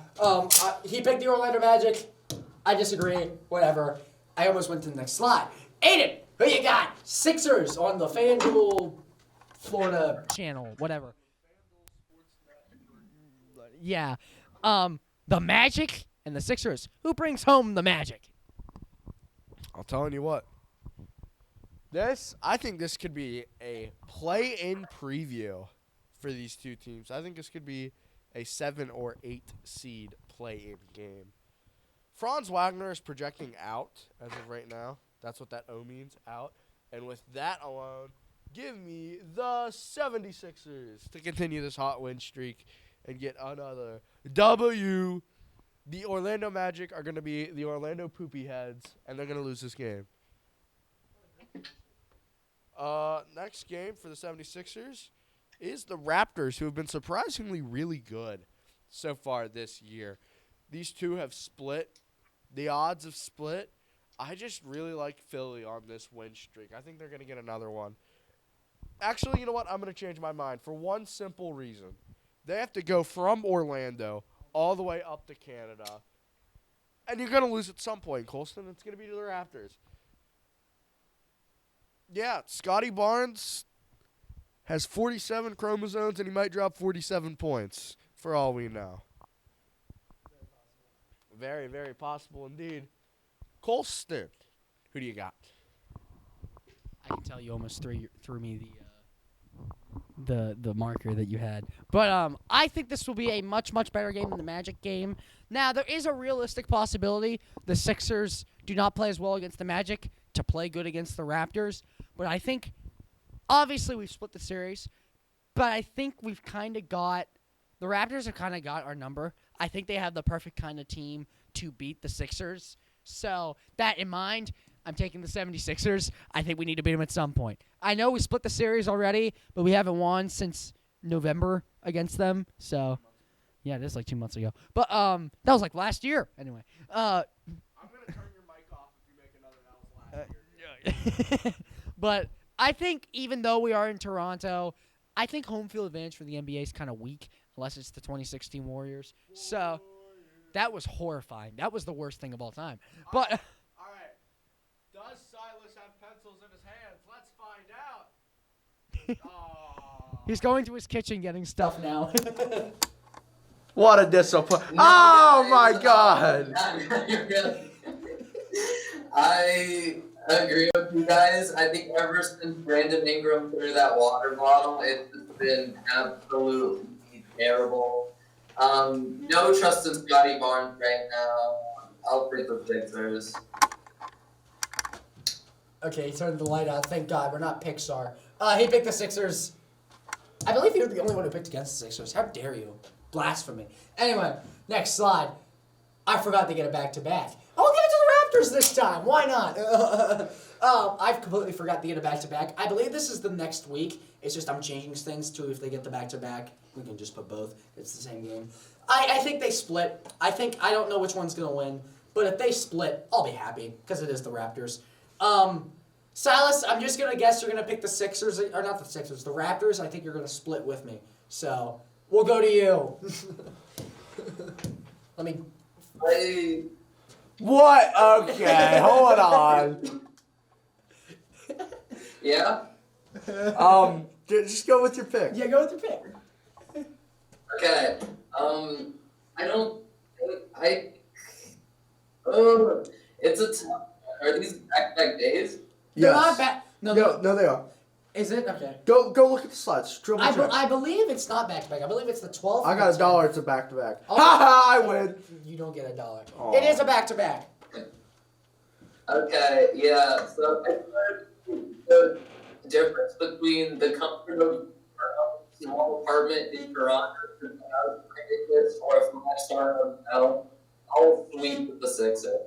He picked the Orlando Magic. I disagree. Whatever. I almost went to the next slide. Aaden, who you got? Sixers on the FanDuel Florida channel, whatever. Yeah. The Magic and the Sixers. Who brings home the Magic? I'm telling you what. I think this could be a play-in preview for these two teams. I think this could be a 7 or 8 seed play-in game. Franz Wagner is projecting out as of right now. That's what that O means, out. And with that alone, give me the 76ers to continue this hot win streak and get another W. The Orlando Magic are going to be the Orlando Poopy Heads, and they're going to lose this game. Next game for the 76ers is the Raptors, who have been surprisingly really good so far this year. These two have split. The odds have split. I just really like Philly on this win streak. I think they're going to get another one. Actually, you know what? I'm going to change my mind for one simple reason. They have to go from Orlando all the way up to Canada. And you're going to lose at some point, Kolstin. It's going to be to the Raptors. Yeah, Scotty Barnes has 47 chromosomes, and he might drop 47 points, for all we know. Very, very possible indeed. Kolstin, who do you got? I can tell you almost threw me the marker that you had. But I think this will be a much, much better game than the Magic game. Now, there is a realistic possibility the Sixers do not play as well against the Magic to play good against the Raptors. But I think, obviously, we've split the series. But I think we've kind of got, the Raptors have kind of got our number. I think they have the perfect kind of team to beat the Sixers. So, that in mind, I'm taking the 76ers. I think we need to beat them at some point. I know we split the series already, but we haven't won since November against them. So, yeah, it is like 2 months ago. But that was like last year. Anyway. I'm going to turn your mic off if you make another last year. But I think even though we are in Toronto, I think home field advantage for the NBA is kind of weak, unless it's the 2016 Warriors. So, that was horrifying. That was the worst thing of all time. But all right. Does Silas have pencils in his hands? Let's find out. he's going to his kitchen getting stuff now. What a disappointment. Oh, my God. I agree with you guys. I think ever since Brandon Ingram threw that water bottle, it's just been absolutely terrible. No trust in Scotty Barnes right now. I'll pick the Sixers. Okay, he turned the light out. Thank God. We're not Pixar. He picked the Sixers. I believe you're the only one who picked against the Sixers. How dare you? Blasphemy. Anyway, next slide. I forgot to get it back-to-back. I'll give it to the Raptors this time. Why not? I've completely forgot to get it back-to-back. I believe this is the next week. It's just I'm changing things to if they get the back-to-back. We can just put both. It's the same game. I think they split. I don't know which one's going to win. But if they split, I'll be happy because it is the Raptors. Silas, I'm just going to guess you're going to pick the Sixers. Or not the Sixers, the Raptors. I think you're going to split with me. So, we'll go to you. Let me... What? Okay, hold on. Yeah? Just go with your pick. Yeah, go with your pick. Okay. It's a tough. Are these back-to-back days? They're Yes. not bad. No, No, they are. Is it? Okay. Go look at the slides. Triple check. I believe it's not back-to-back. I believe it's the 12th. I got $1. It's a back-to-back. Oh. Ha ha! I win. You don't get $1. Aw. It is a back-to-back. Okay, yeah. So I learned the difference between the comfort of a small apartment in Toronto or a 5-star hotel. I'll sweep with the Sixers.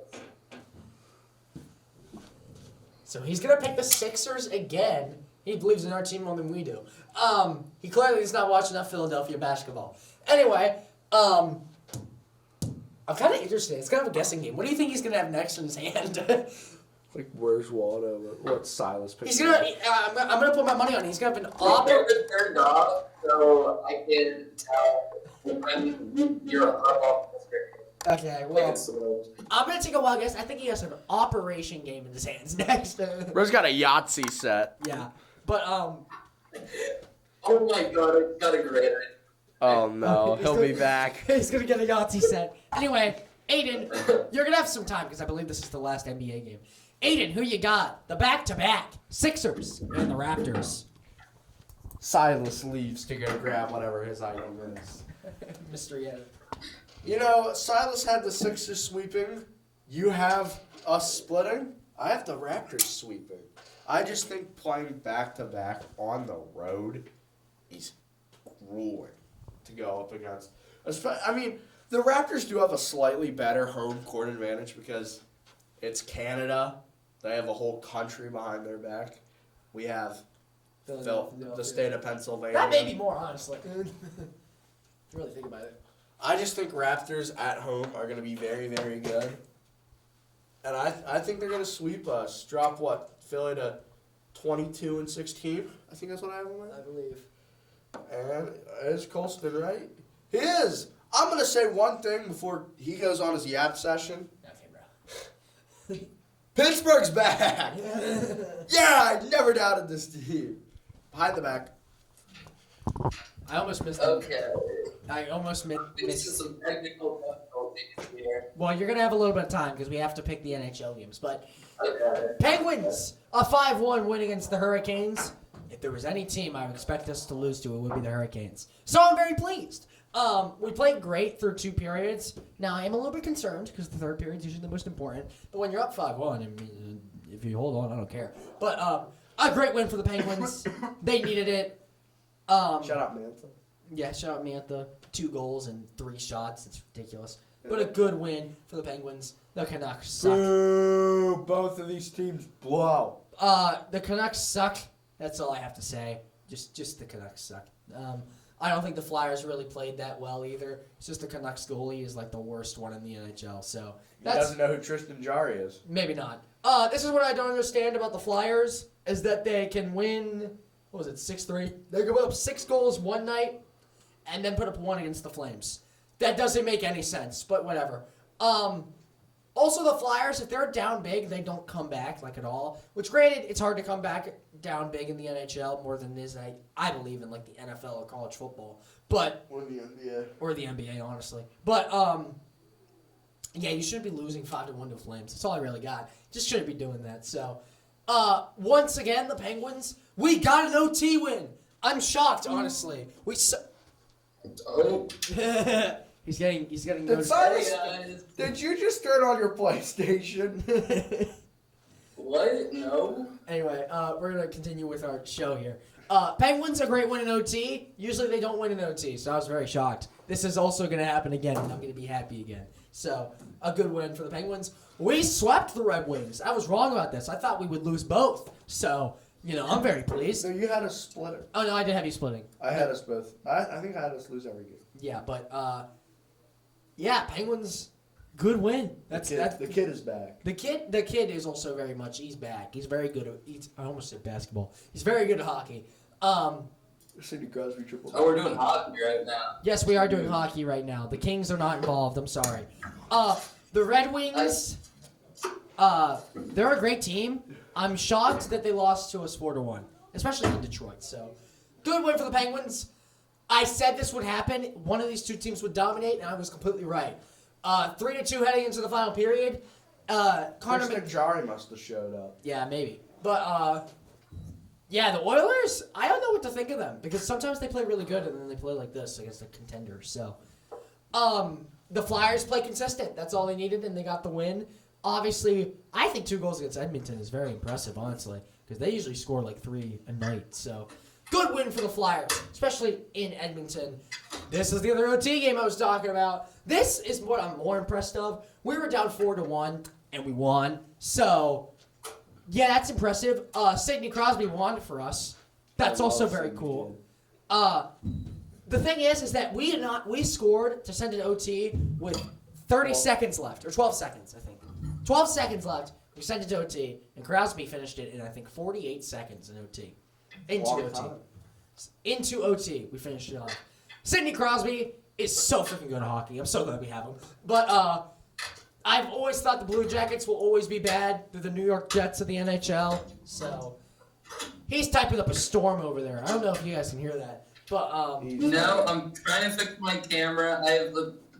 So he's gonna pick the Sixers again. He believes in our team more than we do. He clearly is not watching enough Philadelphia basketball. Anyway, I'm kind of interested. It's kind of a guessing game. What do you think he's gonna have next in his hand? Like, where's Waldo? What Silas picked? He's gonna. I'm gonna put my money on it. He's gonna have an Keep it turned off so I can tell when you're off the screen. Okay, well, I'm gonna take a wild guess. I think he has an operation game in his hands next. Bro's got a Yahtzee set. Yeah, but Oh my god, I got a great idea. Oh no, he'll be back. he's gonna get a Yahtzee set. Anyway, Aaden, you're gonna have some time because I believe this is the last NBA game. Aaden, who you got? The back-to-back Sixers and the Raptors. Silas leaves to go grab whatever his item is. Mystery edit. You know, Silas had the Sixers sweeping. You have us splitting. I have the Raptors sweeping. I just think playing back-to-back on the road is grueling to go up against. I mean, the Raptors do have a slightly better home court advantage because it's Canada. They have a whole country behind their back. We have the state of Pennsylvania. That may be more, honestly. If you really think about it. I just think Raptors at home are going to be very, very good. And I think they're going to sweep us. Drop what? Philly to 22-16? I think that's what I have on I that. believe. And is Kolstin right? He is. I'm going to say one thing before he goes on his yap session. Okay, bro. Pittsburgh's back. Yeah, I never doubted this team. Behind the back. I almost missed it. Okay. I almost This is missed. some technical difficulties here. Well, you're gonna have a little bit of time because we have to pick the NHL games. But Okay. Penguins, a 5-1 win against the Hurricanes. If there was any team I would expect us to lose to, it would be the Hurricanes. So I'm very pleased. We played great through 2 periods. Now I am a little bit concerned because the third period is usually the most important. But when you're up 5-1, I mean, if you hold on, I don't care. But a great win for the Penguins. They needed it. Shut up, man. Yeah, shout out Mantha. 2 goals and 3 shots. It's ridiculous. But a good win for the Penguins. The Canucks suck. Boo! Both of these teams blow. The Canucks suck. That's all I have to say. Just the Canucks suck. I don't think the Flyers really played that well either. It's just the Canucks goalie is like the worst one in the NHL. So He doesn't know who Tristan Jarry is. maybe not. This is what I don't understand about the Flyers is that they can win. What was it? 6-3. They go up 6 goals one night, and then put up 1 against the Flames. That doesn't make any sense, but whatever. Also, the Flyers, if they're down big, they don't come back, like, at all. Which, granted, it's hard to come back down big in the NHL more than it is, I believe, in, like, the NFL or college football. But, Or the NBA. or the NBA, honestly. But, yeah, you shouldn't be losing 5-1 to Flames. That's all I really got. Just shouldn't be doing that. So, once again, the Penguins, we got an OT win. I'm shocked, honestly. Oh, He's getting Did noticed. Silas, guys. did you just turn on your PlayStation? What? No. Anyway, we're going to continue with our show here. Penguins, a great win in OT. Usually they don't win in OT, so I was very shocked. This is also going to happen again, and I'm going to be happy again. So, a good win for the Penguins. We swept the Red Wings. I was wrong about this. I thought we would lose both. So, I'm very pleased. So you had a splitter. Oh, no, I did have you splitting. I had us both. I think I had us lose every game. Yeah, but, yeah, Penguins, good win. The kid is back. The kid is also very much, he's back. He's very good at, I almost said basketball. He's very good at hockey. Sidney Crosby triple. Oh, we're doing hockey right now. Yes, we are doing hockey right now. The Kings are not involved. I'm sorry. The Red Wings, they're a great team. I'm shocked that they lost to us 4-1, especially in Detroit. So, good win for the Penguins. I said this would happen. One of these 2 teams would dominate, and I was completely right. 3-2 heading into the final period. Tristan Jarry must have showed up. Yeah, maybe. But, yeah, the Oilers, I don't know what to think of them because sometimes they play really good and then they play like this against the contenders. So, the Flyers play consistent. That's all they needed, and they got the win. Obviously, I think 2 goals against Edmonton is very impressive, honestly, because they usually score like 3 a night. So, good win for the Flyers, especially in Edmonton. This is the other OT game I was talking about. This is what I'm more impressed of. We were down 4-1, and we won. So, yeah, that's impressive. Sidney Crosby won for us. That's also very cool. The thing is that we scored to send it to OT with 30 seconds left, or 12 seconds, I think. 12 seconds left. We sent it to OT, and Crosby finished it in, I think, 48 seconds in OT. Into Long OT. time. Into OT, we finished it off. Sidney Crosby is so freaking good at hockey. I'm so glad we have him. But I've always thought the Blue Jackets will always be bad. They're the New York Jets of the NHL. So he's typing up a storm over there. I don't know if you guys can hear that. But No, I'm trying to fix my camera. I have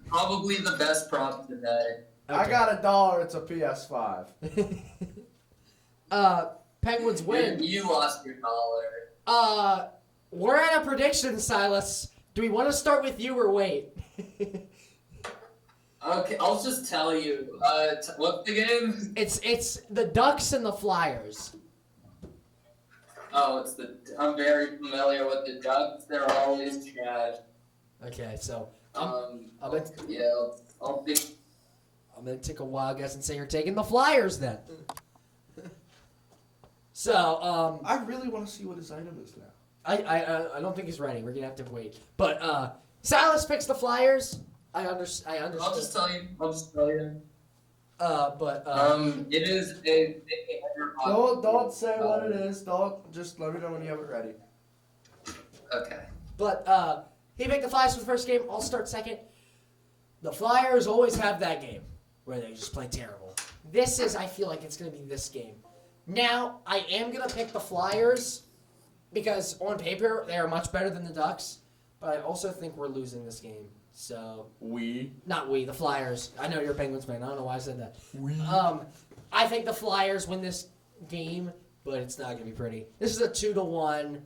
probably the best prop today. I got $1. It's a PS5. Penguins win. You lost your dollar. We're at a prediction, Silas. Do we want to start with you or wait? Okay, I'll just tell you. What's the game? It's the Ducks and the Flyers. Oh, I'm very familiar with the Ducks. They're always trash. Okay, so I'll think. I'm gonna take a wild guess and say you're taking the Flyers then. So I really want to see what his item is now. I don't think he's ready. We're gonna have to wait. But Silas picks the Flyers. I understand. I'll just tell you. It is a Don't say what it is. Don't just let me know when you have it ready. Okay. But he picked the Flyers for the first game. I'll start second. The Flyers always have that game where they just play terrible. I feel like it's going to be this game. Now, I am going to pick the Flyers because on paper, they are much better than the Ducks. But I also think we're losing this game. So, not we, the Flyers. I know you're a Penguins fan. I don't know why I said that. I think the Flyers win this game, but it's not going to be pretty. This is a 2-1.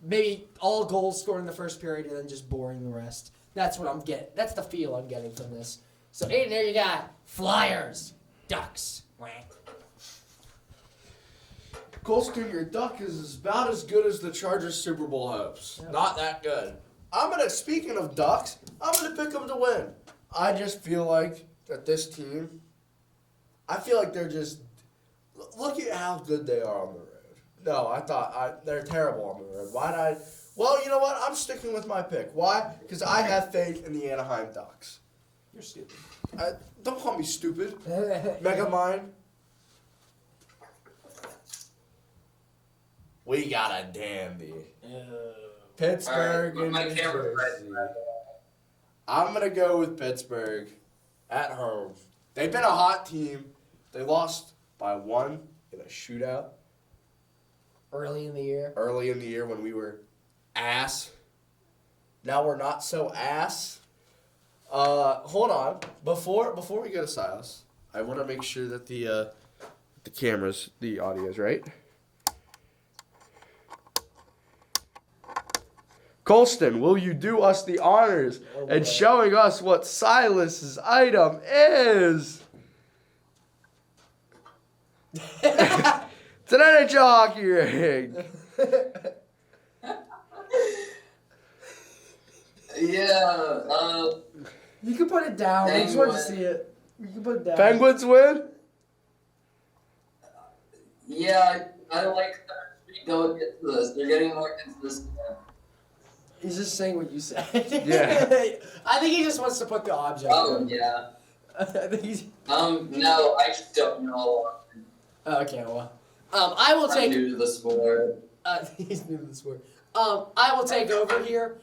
Maybe all goals scored in the first period and then just boring the rest. That's what I'm getting. That's the feel I'm getting from this. So, Aaden, there you got Flyers, Ducks. Kolstin, your Duck is about as good as the Chargers Super Bowl hopes. Yeah. Not that good. Speaking of Ducks, I'm gonna pick them to win. I just feel like that this team, I feel like they're just, look at how good they are on the road. No, they're terrible on the road. Well, you know what? I'm sticking with my pick. Why? Because I have faith in the Anaheim Ducks. You're stupid. Don't call me stupid. Mega Mind. We got a dandy. Pittsburgh All right, my and New camera's Jersey. right. I'm going to go with Pittsburgh at home. They've been a hot team. They lost by 1 in a shootout Early in the year. early in the year when we were ass. Now we're not so ass. Hold on. Before we go to Silas, I want to make sure that the audio is right. Kolstin, will you do us the honors and showing us what Silas's item is? It's an NHL hockey ring. Yeah. You can put it down. I just wanted to Penguins. see it. You can put it down. Penguins win? Yeah, I like that. Go into this. They're getting more consistent. He's just saying what you said. Yeah. I think he just wants to put the object. Oh yeah. I think he's. No, I just don't know. Okay, well, I will I'm take. new to the sport. He's new to the sport. I will take over here.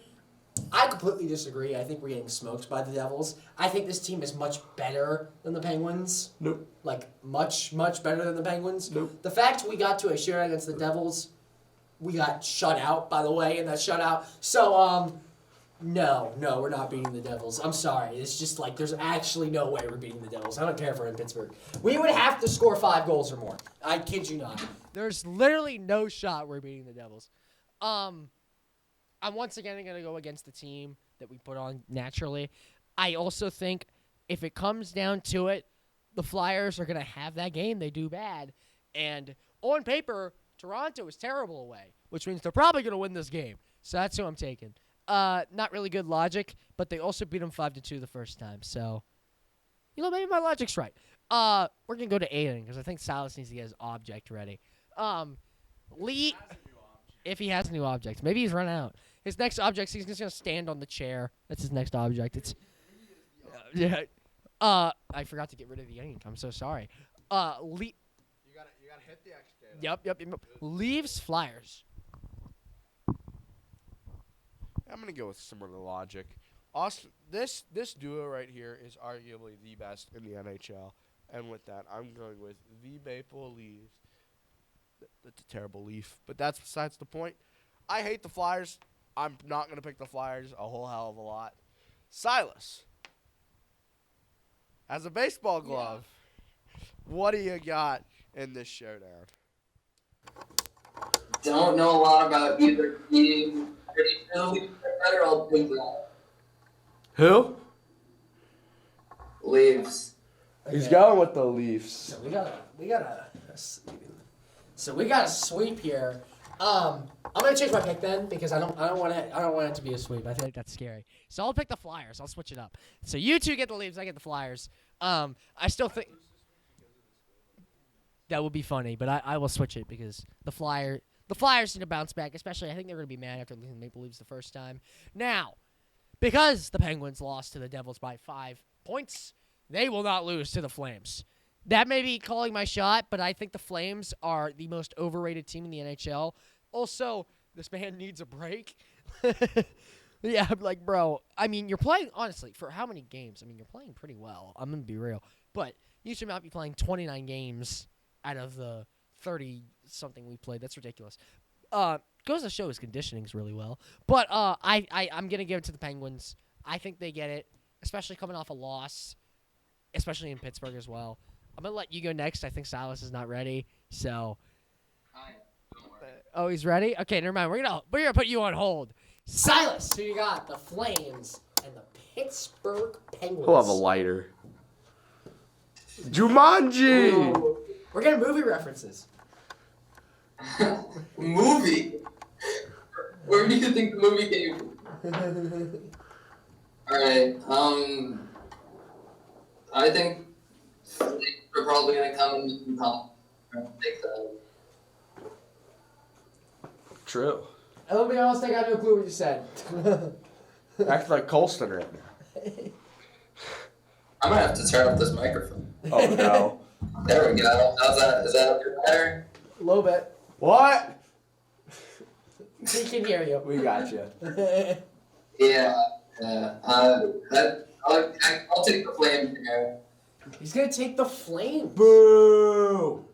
I completely disagree. I think we're getting smoked by the Devils. I think this team is much better than the Penguins. Nope. Like, much, much better than the Penguins. Nope. The fact we got to a shootout against the Devils, we got shut out, by the way, in that shutout. So, no, we're not beating the Devils. I'm sorry. It's just like, there's actually no way we're beating the Devils. I don't care if we're in Pittsburgh. We would have to score 5 goals or more. I kid you not. There's literally no shot we're beating the Devils. I'm once again going to go against the team that we put on naturally. I also think if it comes down to it, the Flyers are going to have that game. They do bad. And on paper, Toronto is terrible away, which means they're probably going to win this game. So that's who I'm taking. Not really good logic, but they also beat them 5-2 the first time. So, maybe my logic's right. We're going to go to Aaden because I think Silas needs to get his object ready. Lee, if he has a new object. Maybe he's run out. His next object, he's just going to stand on the chair. That's his next object. It's I forgot to get rid of the ink. I'm so sorry. Lee, hit the extra. Yep. Leaves, Flyers. I'm gonna go with similar logic. Austin, this duo right here is arguably the best in the NHL, and with that, I'm going with the Maple Leafs. That's a terrible Leaf, but that's besides the point. I hate the Flyers. I'm not gonna pick the Flyers a whole hell of a lot. Silas has a baseball glove. What do you got in this showdown? Don't know a lot about either team. Pretty sure we better. I'll take that. Who? Leaves. He's Okay. going with the Leafs. So we got a sweep here. I'm gonna change my pick then because I don't want it to be a sweep. I I feel like that's scary. So I'll pick the Flyers. I'll switch it up. So you two get the Leaves. I get the Flyers. I still think that would be funny, but I will switch it because the Flyers need to bounce back. Especially, I think they're going to be mad after losing the Maple Leafs the first time. Now, because the Penguins lost to the Devils by 5 points, they will not lose to the Flames. That may be calling my shot, but I think the Flames are the most overrated team in the NHL. Also, this man needs a break. Yeah, I'm like, bro, I mean, you're playing, honestly, for how many games? I mean, you're playing pretty well. I'm going to be real. But you should not be playing 29 games out of the 30-something we played. That's ridiculous. Goes to show his conditioning is really well. But I'm going to give it to the Penguins. I think they get it, especially coming off a loss, especially in Pittsburgh as well. I'm going to let you go next. I think Silas is not ready. So, Don't worry. oh, he's ready? Okay, never mind. We're gonna put you on hold. Silas, who you got? The Flames and the Pittsburgh Penguins. He'll have a lighter. Jumanji! Ooh. We're getting movie references. Movie. Where do you think the movie came from? Alright, I think they're probably gonna come in the top. I don't think so. True. And let me be honest, I got no clue what you said. Act like Kolstin right now. I'm gonna have to turn up this microphone. Oh no. There we go. How's that? Is that a bit better? A little bit. What? He can hear you. We got you. Yeah. I'll take the Flames here. He's gonna take the Flames. Boo!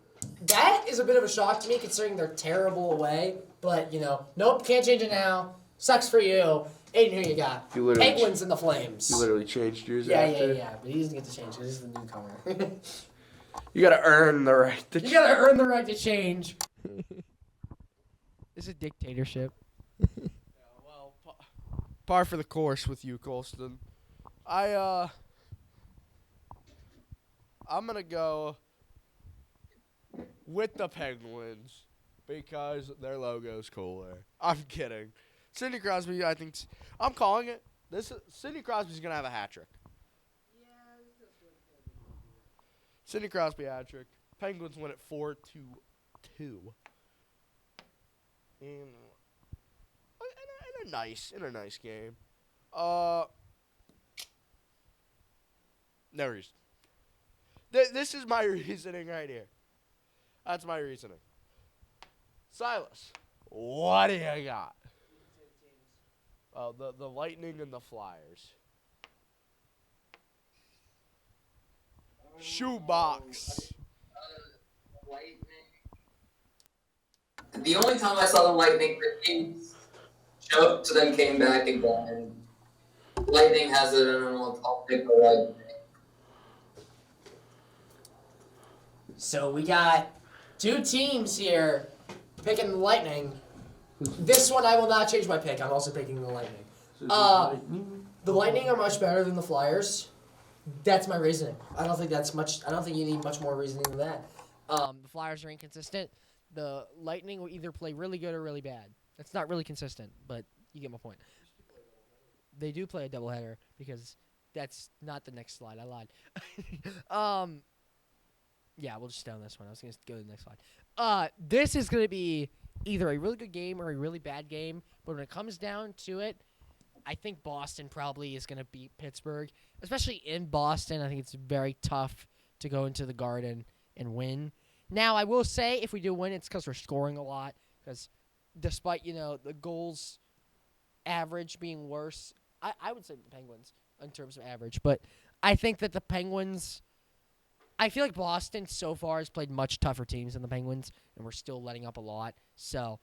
That is a bit of a shock to me, considering they're terrible away. But nope, can't change it now. Sucks for you. Aiden, who you got? You literally Penguins and the Flames. You literally changed yours Yeah. after. But he doesn't get to change because he's the newcomer. You gotta earn the right to You gotta earn the right to change. This is dictatorship. Well, par for the course with you, Kolstin. I'm gonna go with the Penguins because their logo's cooler. I'm kidding. Sidney Crosby, I think I'm calling it. Sidney Crosby's gonna have a hat trick. Sidney Crosby hat trick. Penguins win it 4-2. In a nice game. No reason. This is my reasoning right here. That's my reasoning. Silas, what do you got? Oh, the Lightning and the Flyers. Shoebox. Lightning. The only time I saw the Lightning, the Kings choked, then came back again. Lightning has it, and I'll pick the Lightning. So we got two teams here picking the Lightning. This one I will not change my pick. I'm also picking the Lightning. The Lightning are much better than the Flyers. That's my reasoning. I don't think you need much more reasoning than that. The Flyers are inconsistent. The Lightning will either play really good or really bad. It's not really consistent, but you get my point. They do play a doubleheader because that's not the next slide. I lied. Yeah, we'll just stay on this one. I was going to go to the next slide. This is going to be either a really good game or a really bad game, but when it comes down to it, I think Boston probably is going to beat Pittsburgh, especially in Boston. I think it's very tough to go into the Garden and win. Now, I will say if we do win, it's because we're scoring a lot. Because despite, the goals average being worse, I would say the Penguins in terms of average. But I think that the Penguins, I feel like Boston so far has played much tougher teams than the Penguins, and we're still letting up a lot. So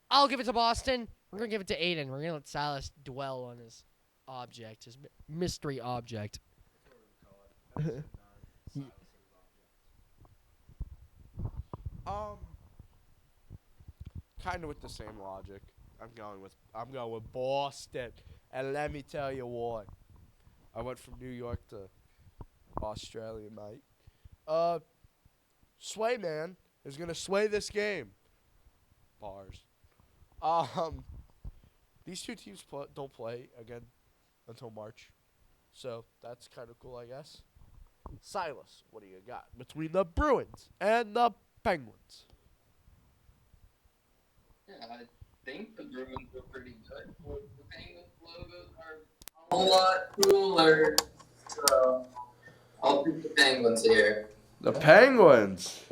I'll give it to Boston. We're going to give it to Aaden. We're going to let Silas dwell on his object, his mystery object. Kind of with the same logic. I'm going with Boston, and let me tell you why. I went from New York to Australia, mate. Sway man is gonna sway this game. Bars. These two teams don't play again until March, so that's kind of cool, I guess. Silas, what do you got between the Bruins and the Penguins? Yeah, I think the Bruins are pretty good. The Penguins logos are a lot cooler. So I'll pick the Penguins here. The Penguins.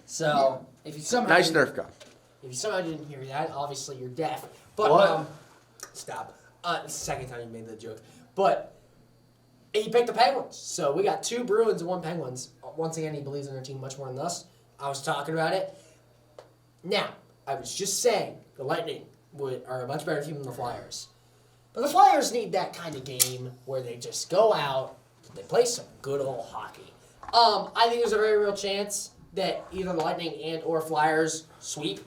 So if you somehow Nice Nerf gun. if you somehow didn't hear that, obviously you're deaf. But What? Stop. It's the second time you made that joke. But he picked the Penguins. So we got 2 Bruins and 1 Penguins. Once again, he believes in our team much more than us. I was talking about it. Now, I was just saying the Lightning are a much better team than the Flyers. But the Flyers need that kind of game where they just go out, they play some good old hockey. I think there's a very real chance that either the Lightning and or Flyers sweep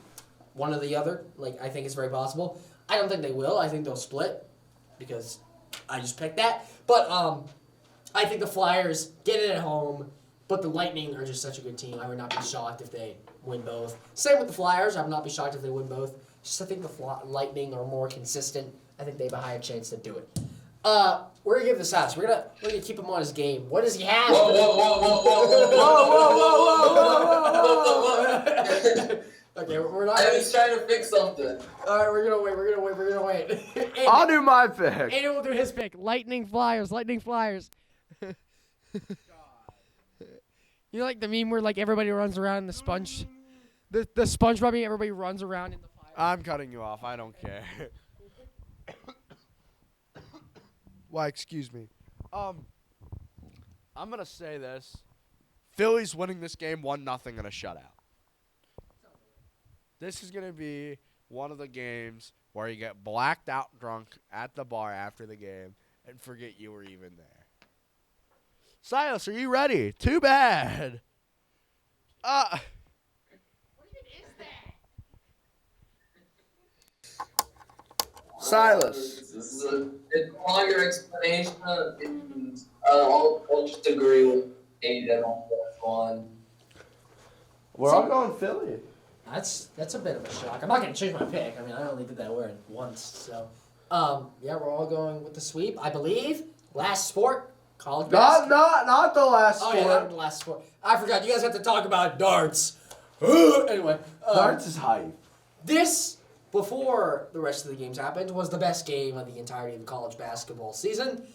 one or the other. I think it's very possible. I don't think they will. I think they'll split because I just picked that. But I think the Flyers get it at home. But the Lightning are just such a good team. I would not be shocked if they win both. Same with the Flyers. I would not be shocked if they win both. Just I think the Lightning are more consistent. I think they have a higher chance to do it. We're gonna give this out. So we're gonna keep him on his game. What does he have? Whoa, whoa, whoa, whoa, whoa, whoa. Okay, we're not. I was trying to fix something. All right, we're gonna wait. I'll do my pick. Aiden will do his pick. Lightning Flyers. You know, like the meme where everybody runs around in the sponge, the sponge rubbing. Everybody runs around in the fire. I'm cutting you off. I don't care. Why? Excuse me. I'm gonna say this: Philly's winning this game 1-0 in a shutout. This is gonna be one of the games where you get blacked out drunk at the bar after the game and forget you were even there. Silas, are you ready? Too bad. What even is that? Silas. This is a longer explanation. I'll just agree with Aiden on this one. We're all going Philly. That's a bit of a shock. I'm not gonna change my pick. I mean, I only did that word once. So, yeah, we're all going with the sweep. I believe. Last sport. College basketball. Not the last Oh, yeah, that was the last sport. I forgot. You guys have to talk about darts. Anyway. Darts is hype. This, before the rest of the games happened, was the best game of the entirety of the college basketball season.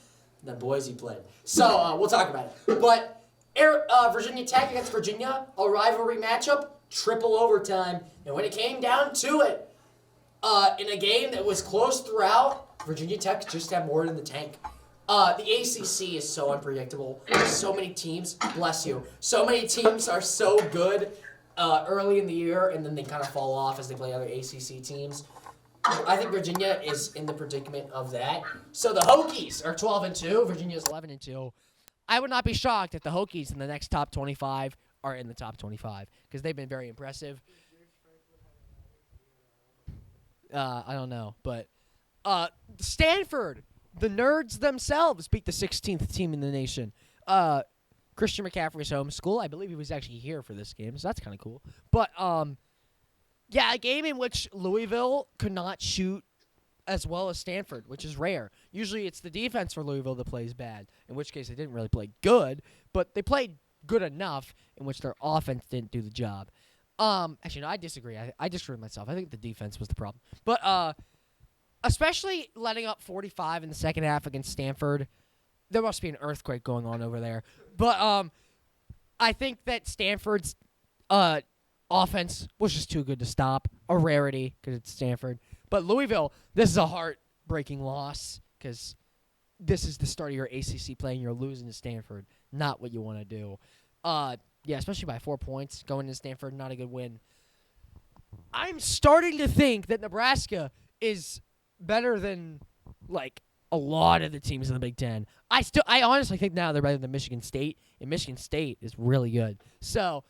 The Boise played. So, we'll talk about it. But Virginia Tech against Virginia, a rivalry matchup, triple overtime. And when it came down to it, in a game that was close throughout, Virginia Tech just had more in the tank. The ACC is so unpredictable. So many teams, bless you, so many teams are so good early in the year, and then they kind of fall off as they play other ACC teams. I think Virginia is in the predicament of that. So the Hokies are 12-2. Virginia's 11-2. I would not be shocked if the Hokies in the next top 25 are in the top 25 because they've been very impressive. I don't know, but Stanford, the nerds themselves, beat the 16th team in the nation. Christian McCaffrey's home school. I believe he was actually here for this game, so that's kind of cool. But yeah, a game in which Louisville could not shoot as well as Stanford, which is rare. Usually it's the defense for Louisville that plays bad, in which case they didn't really play good, but they played good enough in which their offense didn't do the job. Actually, no, I disagree. I disagree with myself. I think the defense was the problem. But especially letting up 45 in the second half against Stanford, there must be an earthquake going on over there. But I think that Stanford's offense was just too good to stop. A rarity because it's Stanford. But Louisville, this is a heartbreaking loss because this is the start of your ACC play and you're losing to Stanford. Not what you want to do. Yeah, especially by 4 points. Going to Stanford, not a good win. I'm starting to think that Nebraska is better than, like, a lot of the teams in the Big Ten. I honestly think now they're better than Michigan State, and Michigan State is really good. So,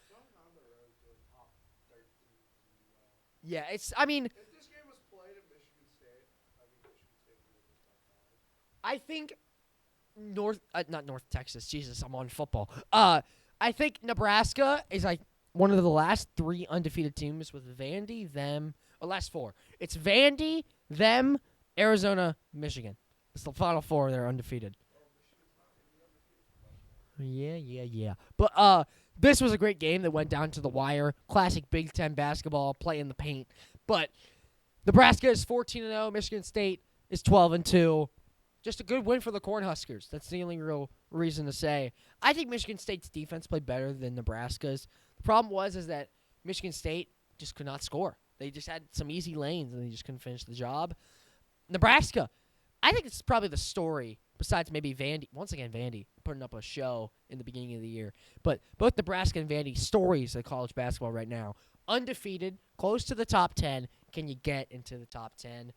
yeah, I mean, If this game was played at Michigan State, I think Michigan State would win this by 5. I think not North Texas. Jesus, I'm on football. I think Nebraska is like one of the last 3 undefeated teams with Vandy, last 4. It's Vandy, them, Arizona, Michigan. It's the final 4. They're undefeated. Yeah. But this was a great game that went down to the wire. Classic Big Ten basketball, play in the paint. But Nebraska is 14-0. Michigan State is 12-2. Just a good win for the Cornhuskers. That's the only real reason to say. I think Michigan State's defense played better than Nebraska's. The problem is that Michigan State just could not score. They just had some easy lanes, and they just couldn't finish the job. Nebraska, I think it's probably the story, besides maybe Vandy. Once again, Vandy putting up a show in the beginning of the year. But both Nebraska and Vandy, stories of college basketball right now. Undefeated, close to the top 10. Can you get into the top 10?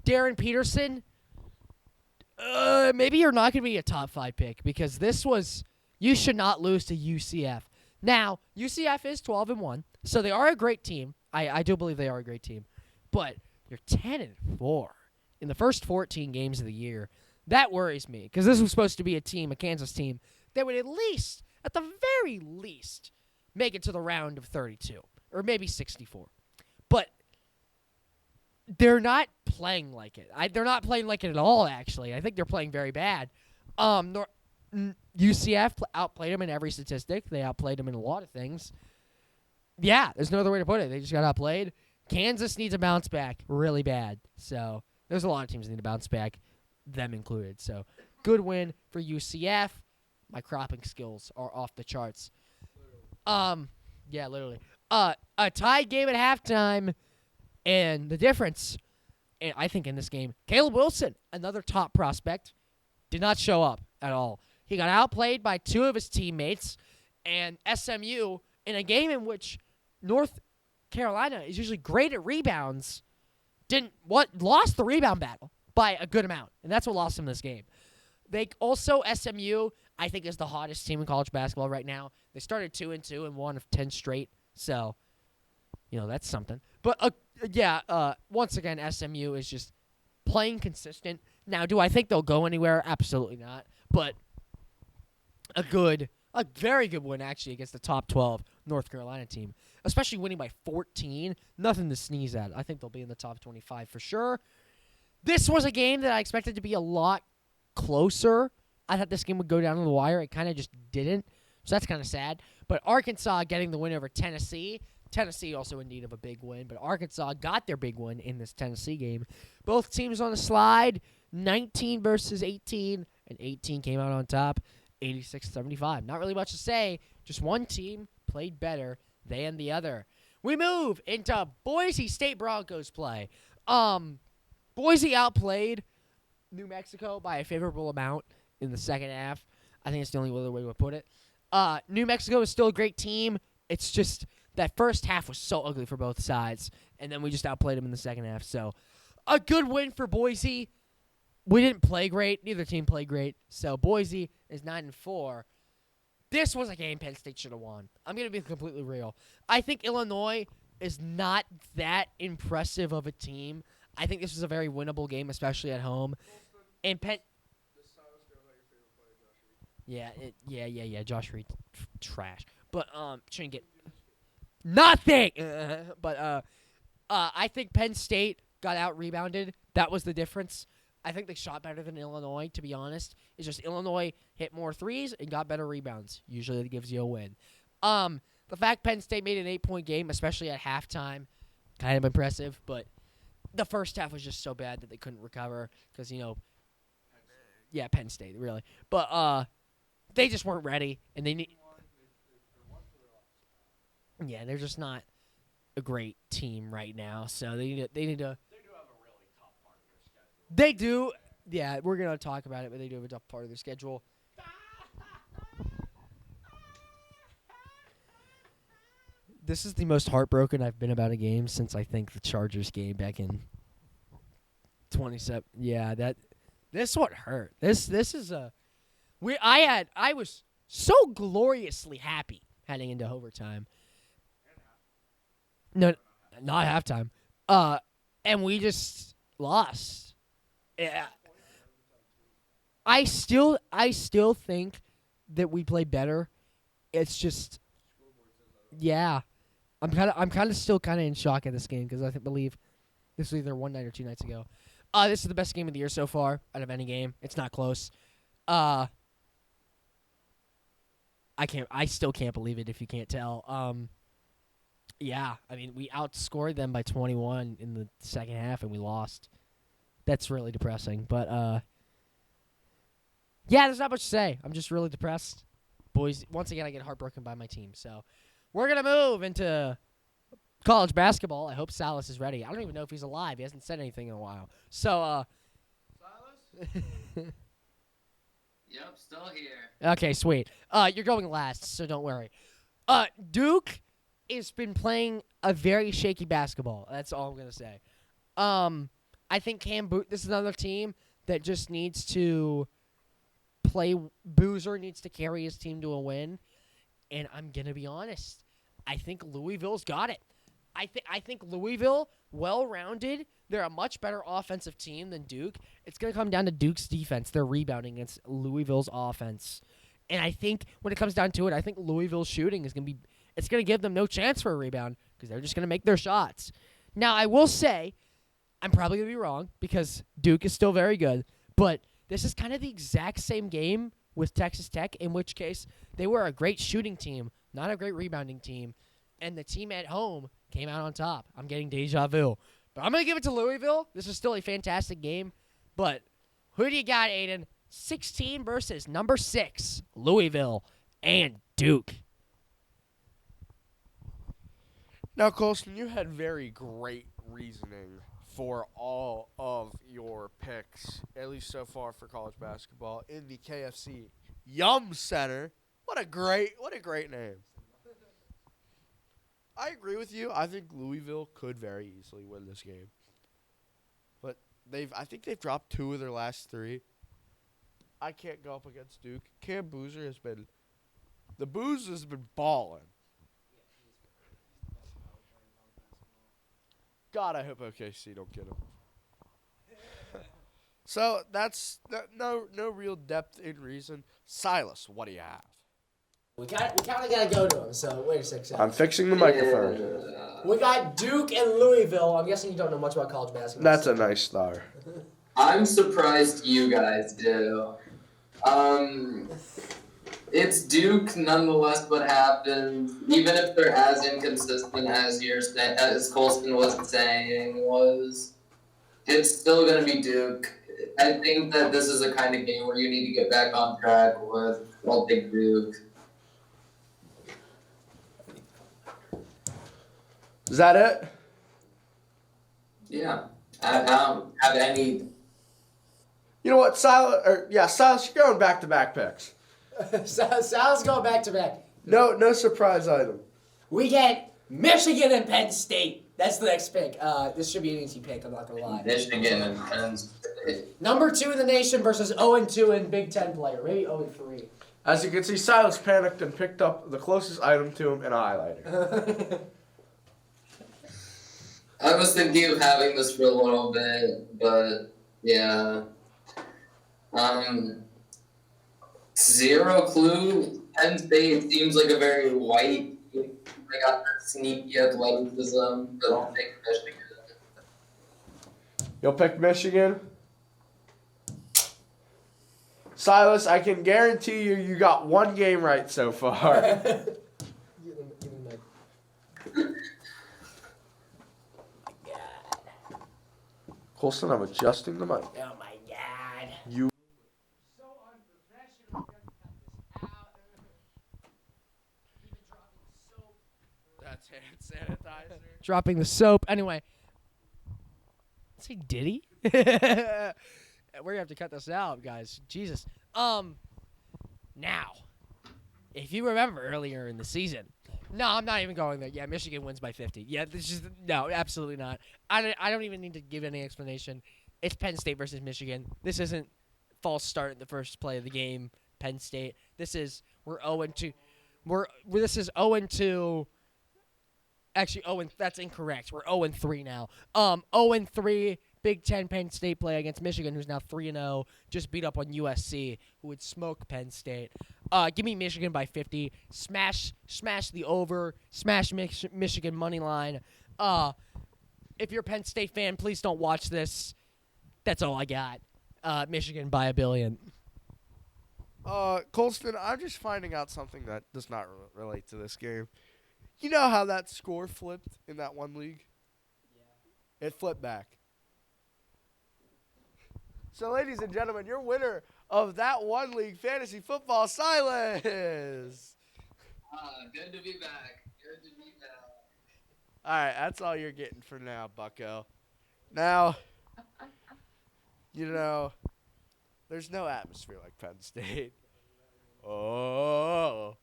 Darren Peterson, maybe you're not going to be a top 5 pick because you should not lose to UCF. Now, UCF is 12-1, so they are a great team. I do believe they are a great team. But you're 10-4 in the first 14 games of the year. That worries me because this was supposed to be a Kansas team, that would at the very least, make it to the round of 32 or maybe 64. But they're not playing like it. They're not playing like it at all, actually. I think they're playing very bad. UCF outplayed them in every statistic. They outplayed them in a lot of things. Yeah, there's no other way to put it. They just got outplayed. Kansas needs a bounce back really bad. So there's a lot of teams that need to bounce back, them included. So good win for UCF. My cropping skills are off the charts. Yeah, literally. A tie game at halftime. And the difference, and I think in this game, Caleb Wilson, another top prospect, did not show up at all. He got outplayed by 2 of his teammates, and SMU, in a game in which North Carolina is usually great at rebounds, lost the rebound battle by a good amount, and that's what lost them this game. SMU, I think, is the hottest team in college basketball right now. They started 2-2 and won 10 straight, so that's something. But once again, SMU is just playing consistent. Now, do I think they'll go anywhere? Absolutely not. But a very good win actually against the top 12 North Carolina team, especially winning by 14. Nothing to sneeze at. I think they'll be in the top 25 for sure. This was a game that I expected to be a lot closer. I thought this game would go down to the wire. It kind of just didn't. So that's kind of sad. But Arkansas getting the win over Tennessee. Tennessee also in need of a big win, but Arkansas got their big win in this Tennessee game. Both teams on the slide, 19 versus 18, and 18 came out on top, 86-75. Not really much to say, just one team played better than the other. We move into Boise State Broncos play. Boise outplayed New Mexico by a favorable amount in the second half. I think it's the only other way to put it. New Mexico is still a great team. It's just that first half was so ugly for both sides, and then we just outplayed them in the second half. So a good win for Boise. We didn't play great. Neither team played great. So Boise is 9-4. This was a game Penn State should have won. I'm going to be completely real. I think Illinois is not that impressive of a team. I think this was a very winnable game, especially at home. And Penn... Yeah. Josh Reed, trash. But shouldn't get nothing. But I think Penn State got out rebounded. That was the difference. I think they shot better than Illinois, to be honest. It's just Illinois hit more threes and got better rebounds. Usually that gives you a win. The fact Penn State made an 8-point game, especially at halftime, kind of impressive. But the first half was just so bad that they couldn't recover because, Penn State, really. But they just weren't ready, and they need. Yeah, they're just not a great team right now, so they need to. They do have a really tough part of their schedule. They do. Yeah, we're gonna talk about it, but they do have a tough part of their schedule. This is the most heartbroken I've been about a game since I think the Chargers game back in 27. Yeah, this one hurt. This is a I was so gloriously happy heading into overtime. No, not halftime. And we just lost. Yeah. I still think that we play better. It's just, yeah. I'm kind of still in shock at this game because I believe this was either one night or 2 nights ago. This is the best game of the year so far out of any game. It's not close. I still can't believe it if you can't tell. Yeah, I mean we outscored them by 21 in the second half and we lost. That's really depressing. But yeah, there's not much to say. I'm just really depressed. Boys, once again I get heartbroken by my team. So we're gonna move into college basketball. I hope Silas is ready. I don't even know if he's alive. He hasn't said anything in a while. So Silas? Yep, still here. okay, sweet. You're going last, so don't worry. Duke has been playing a very shaky basketball. That's all I'm gonna say. I think this is another team that just needs to play. Boozer needs to carry his team to a win, and I'm gonna be honest. I think Louisville's got it. I think Louisville, well-rounded. They're a much better offensive team than Duke. It's gonna come down to Duke's defense. They're rebounding against Louisville's offense, and I think when it comes down to it, I think Louisville's shooting is gonna be. It's gonna give them no chance for a rebound because they're just gonna make their shots. Now, I will say, I'm probably gonna be wrong because Duke is still very good, but this is kind of the exact same game with Texas Tech, in which case they were a great shooting team, not a great rebounding team, and the team at home came out on top. I'm getting deja vu. But I'm going to give it to Louisville. This is still a fantastic game. But who do you got, Aaden? 16 versus number 6, Louisville and Duke. Now, Kolstin, you had very great reasoning for all of your picks, at least so far for college basketball, in the KFC Yum Center. What a great name. I agree with you. I think Louisville could very easily win this game. But I think they've dropped 2 of their last 3. I can't go up against Duke. Cam Boozer has been balling. God, I hope OKC don't get him. So that's no real depth in reason. Silas, what do you have? We kind of gotta go to him. So wait a second. I'm fixing the microphone. We got Duke and Louisville. I'm guessing you don't know much about college basketball. That's a nice star. I'm surprised you guys do. It's Duke nonetheless. What happened, even if they're as inconsistent as Kolstin was saying, it's still gonna be Duke. I think that this is a kind of game where you need to get back on track with Big Duke. Is that it? Yeah, I don't have any. You know what, Silas, you're going back-to-back picks. Sal's going back to back. No surprise item. We get Michigan and Penn State. That's the next pick. This should be an easy pick. I'm not gonna lie. Michigan and Penn State. Number 2 in the nation versus 0-2 in Big Ten player. Maybe 0-3. As you can see, Silas panicked and picked up the closest item to him, an highlighter. I was thinking of having this for a little bit, but yeah. Zero clue. Penn State seems like a very white. They got that sneaky athleticism, but I'll take Michigan. You'll pick Michigan? Silas, I can guarantee you got 1 game right so far. Kolstin, I'm adjusting the mic. Oh my god. You. So unprofessional. That's hand sanitizer. Dropping the soap. Anyway. Say Diddy? We're going to have to cut this out, guys. Jesus. Now, if you remember earlier in the season, no, I'm not even going there. Yeah, Michigan wins by 50. Yeah, this is no, absolutely not. I don't even need to give any explanation. It's Penn State versus Michigan. This isn't false start in the first play of the game. Penn State. We're 0-2. This is 0-2. Actually, that's incorrect. We're 0-3 now. 0-3. Big Ten Penn State play against Michigan, who's now 3-0. Just beat up on USC, who would smoke Penn State. Give me Michigan by 50. Smash the over. Smash Michigan money line. If you're a Penn State fan, please don't watch this. That's all I got. Michigan by 1 billion. Kolstin, I'm just finding out something that does not relate to this game. You know how that score flipped in that one league? Yeah. It flipped back. So, ladies and gentlemen, your winner of that one league fantasy football, Silas. Good to be back. Good to be back. All right, that's all you're getting for now, bucko. Now, there's no atmosphere like Penn State. Oh.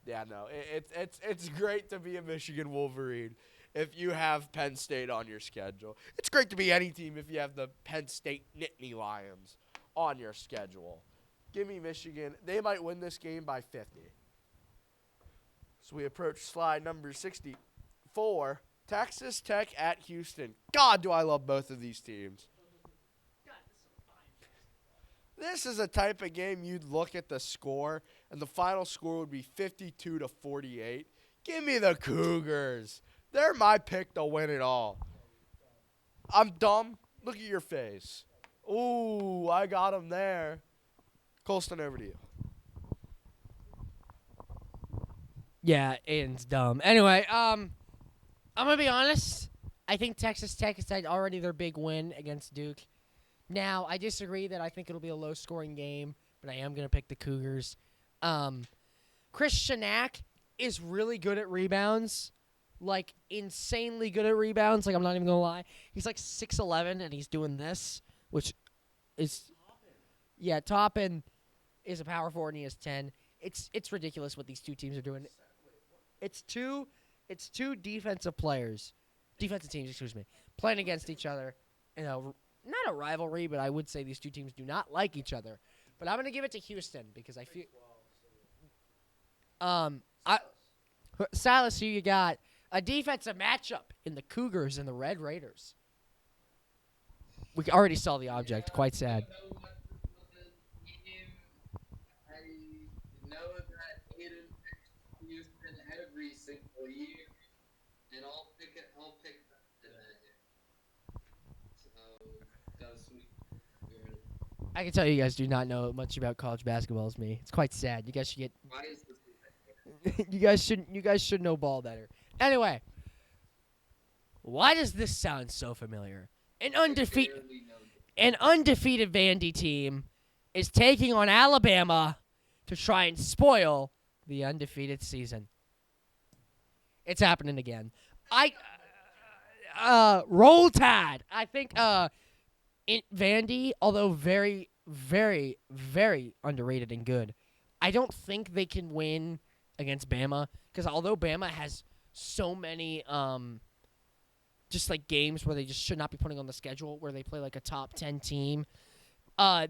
Yeah, no, it's great to be a Michigan Wolverine if you have Penn State on your schedule. It's great to be any team if you have the Penn State Nittany Lions on your schedule. Give me Michigan. They might win this game by 50. So we approach slide number 64. Texas Tech at Houston. God, do I love both of these teams. This is a type of game you'd look at the score, and the final score would be 52-48. Give me the Cougars. They're my pick to win it all. I'm dumb. Look at your face. Ooh, I got him there. Kolstin, over to you. Yeah, Aiden's dumb. Anyway, I'm gonna be honest. I think Texas Tech has had already their big win against Duke. Now, I disagree that I think it'll be a low-scoring game, but I am gonna pick the Cougars. Chris Shinak is really good at rebounds, like insanely good at rebounds. Like I'm not even gonna lie, he's like 6'11" and he's doing this, which is Toppin is a power forward and he has 10. It's ridiculous what these two teams are doing. It's two defensive teams, playing against each other. Not a rivalry, but I would say these two teams do not like each other. But I'm gonna give it to Houston because I feel. Silas, who you got? A defensive matchup in the Cougars and the Red Raiders. We already saw the object. Quite sad. I know that Aaden picks Houston every single year, and I'll pick them today. So sweet. I can tell you guys do not know much about college basketball as me. It's quite sad. You guys should get. Why is this? You guys should know ball better. Anyway, why does this sound so familiar? An undefeated Vandy team is taking on Alabama to try and spoil the undefeated season. It's happening again. Roll Tide. I think Vandy, although very, very, very underrated and good, I don't think they can win against Bama because although Bama has so many just like games where they just should not be putting on the schedule where they play like a top 10 team, they're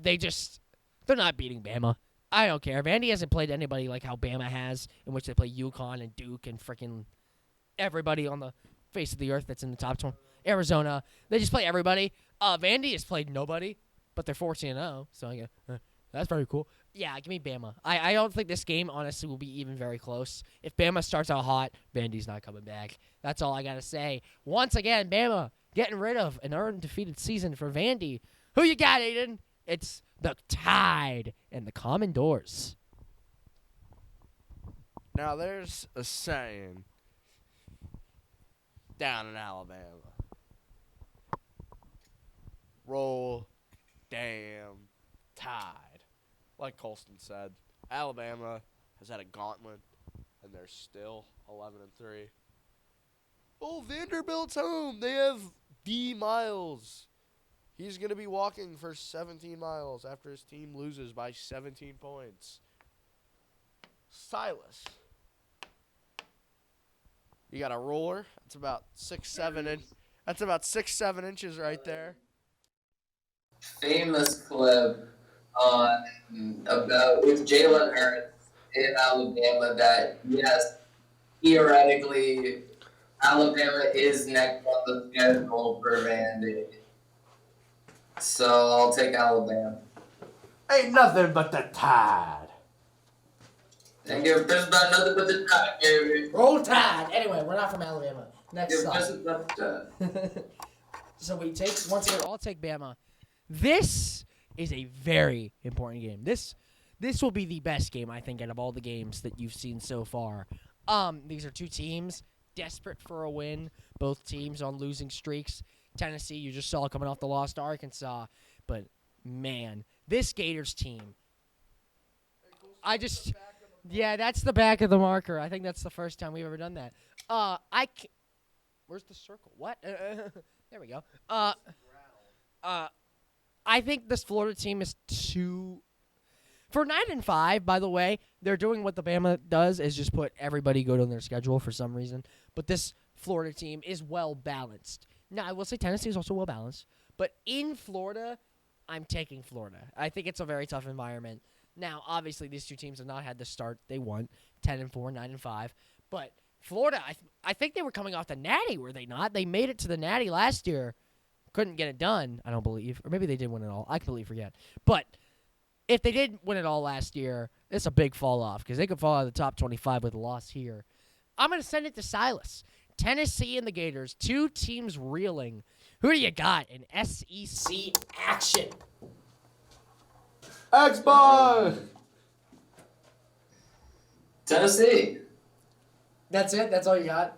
not beating Bama. I don't care. Vandy hasn't played anybody like how Bama has, in which they play UConn and Duke and freaking everybody on the face of the earth that's in the top 20. Arizona. They just play everybody. Vandy has played nobody, but they're 14-0, so I go, that's very cool. Yeah, give me Bama. I don't think this game, honestly, will be even very close. If Bama starts out hot, Vandy's not coming back. That's all I got to say. Once again, Bama getting rid of an undefeated season for Vandy. Who you got, Aaden? It's the Tide and the Commodores. Now, there's a saying down in Alabama. Roll, damn, Tide. Like Kolstin said, Alabama has had a gauntlet and they're still 11-3. Oh, Vanderbilt's home. They have D. Miles. He's going to be walking for 17 miles after his team loses by 17 points. Silas. You got a roller. That's about 6-7 That's about 6-7 inches right there. Famous clip on about with Jalen Hurts in Alabama that yes, theoretically Alabama is next on the schedule for Vandy. So I'll take Alabama. Ain't nothing but the Tide. And give Chris about nothing but the Tide, baby. Roll Tide. Anyway, we're not from Alabama. Next Give Chris up. about the Tide. So we take once again. I'll take Bama. This is a very important game. This will be the best game, I think, out of all the games that you've seen so far. These are two teams desperate for a win. Both teams on losing streaks. Tennessee, you just saw coming off the loss to Arkansas. But, man, this Gators team. Yeah, that's the back of the marker. I think that's the first time we've ever done that. Where's the circle? What? There we go. I think this Florida team is too. For 9-5, by the way, they're doing what the Bama does, is just put everybody good on their schedule for some reason. But this Florida team is well balanced. Now, I will say Tennessee is also well balanced, but in Florida, I'm taking Florida. I think it's a very tough environment. Now, obviously, these two teams have not had the start they want, 10-4, 9-5, but Florida, I think they were coming off the Natty, were they not? They made it to the Natty last year. Couldn't get it done, I don't believe. Or maybe they did win it all. I completely forget. But if they did win it all last year, it's a big fall off because they could fall out of the top 25 with a loss here. I'm going to send it to Silas. Tennessee and the Gators, two teams reeling. Who do you got in SEC action? Xbox! Tennessee. That's it? That's all you got?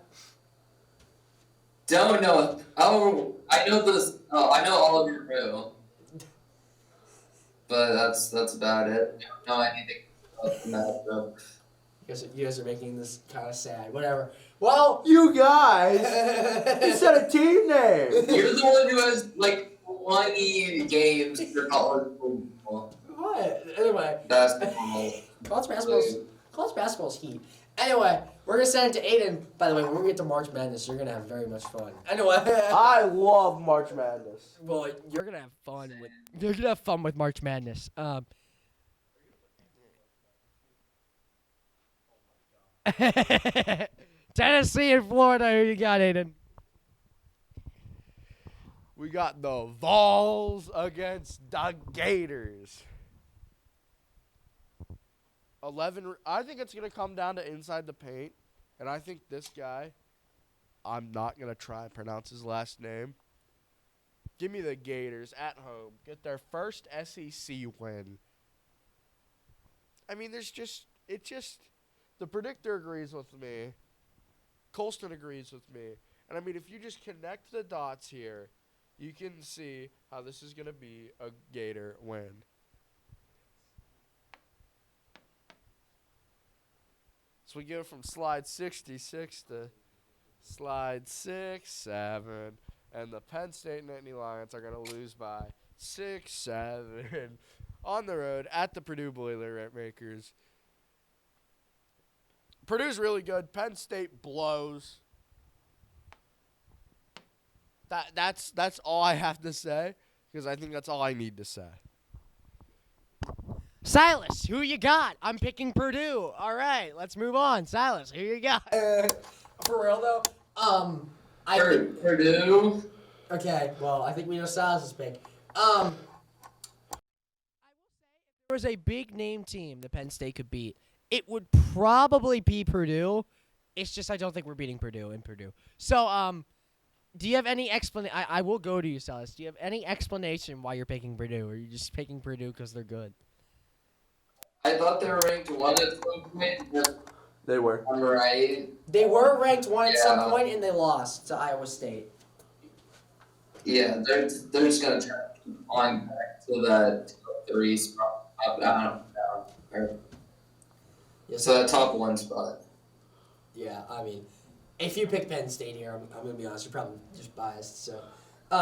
Don't know. Oh, I know this. Oh, I know all of your crew. But that's about it. Don't know anything else from that, bro. You guys are making this kind of sad. Whatever. Well, You guys! You said a team name! You're the one who has like 20 games for college football. what? Anyway, Basketball. college basketball's heat. Anyway, we're gonna send it to Aaden. By the way, when we get to March Madness, you're gonna have very much fun. Anyway, I love March Madness. well, You're gonna have fun with March Madness. Tennessee and Florida. Who you got, Aiden? We got the Vols against the Gators. 11. I think it's going to come down to inside the paint. And I think this guy, I'm not going to try and pronounce his last name. Give me the Gators at home. Get their first SEC win. I mean, the predictor agrees with me. Kolstin agrees with me. And I mean, if you just connect the dots here, you can see how this is going to be a Gator win. So we go from slide 66 to slide 6-7. And the Penn State Nittany Lions are going to lose by 6-7 on the road at the Purdue Boilermakers. Purdue's really good. Penn State blows. That's all I have to say, because I think that's all I need to say. Silas, who you got? I'm picking Purdue. All right, let's move on. Silas, who you got? for real though, I think. Purdue. Okay, well, I think we know Silas's pick. There was a big name team that Penn State could beat. It would probably be Purdue. It's just I don't think we're beating Purdue in Purdue. So, do you have any explanation? I will go to you, Silas. Do you have any explanation why you're picking Purdue? Or are you just picking Purdue because they're good? I thought they were ranked 1 at some point. They were. I'm right. They were ranked 1 at some Yeah. point, and they lost to Iowa State. Yeah, they're just gonna try to keep on back to the top 3 spot, up, down, down. Or, Yes. so that top 1 spot. Yeah, I mean, if you pick Penn State here, I'm going to be honest, you're probably just biased. So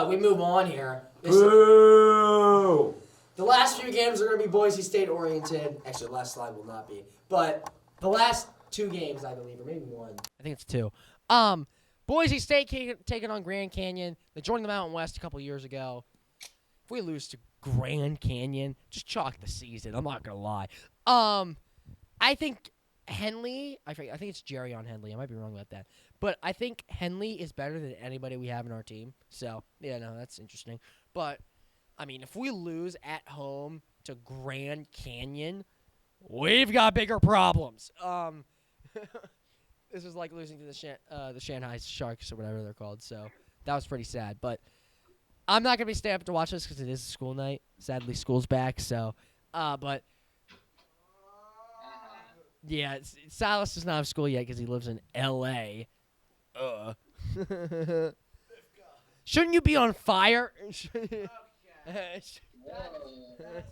we move on here. Boo! The last few games are going to be Boise State oriented. Actually, the last slide will not be. But the last 2 games, I believe, or maybe 1. I think it's 2. Boise State taking on Grand Canyon. They joined the Mountain West a couple years ago. If we lose to Grand Canyon, just chalk the season. I'm not gonna lie. I think Henley. I think it's Jerry on Henley. I might be wrong about that, but I think Henley is better than anybody we have in our team. So yeah, no, that's interesting. But I mean, if we lose at home to Grand Canyon, we've got bigger problems. This is like losing to the Shanghai Sharks or whatever they're called. So that was pretty sad. But I'm not gonna be staying up to watch this because it is a school night. Sadly, school's back. So, but yeah, Silas does not have school yet because he lives in L.A. Shouldn't you be on fire? Whoa. That's a red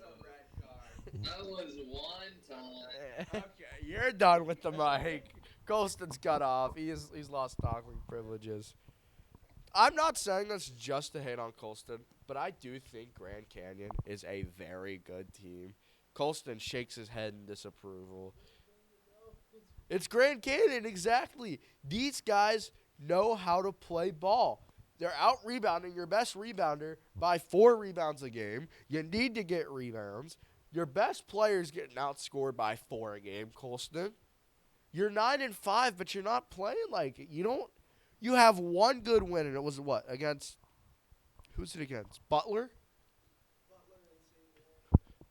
card. That was one time. Okay, you're done with the mic. Kolstin's cut off. He's lost talking privileges. I'm not saying this just to hate on Kolstin, but I do think Grand Canyon is a very good team. Kolstin shakes his head in disapproval. It's Grand Canyon, exactly. These guys know how to play ball. They're out-rebounding your best rebounder by 4 rebounds a game. You need to get rebounds. Your best player's getting outscored by 4 a game, Kolstin. You're 9-5, but you're not playing like it. You have one good win, and it was what? Against – who's it against? Butler?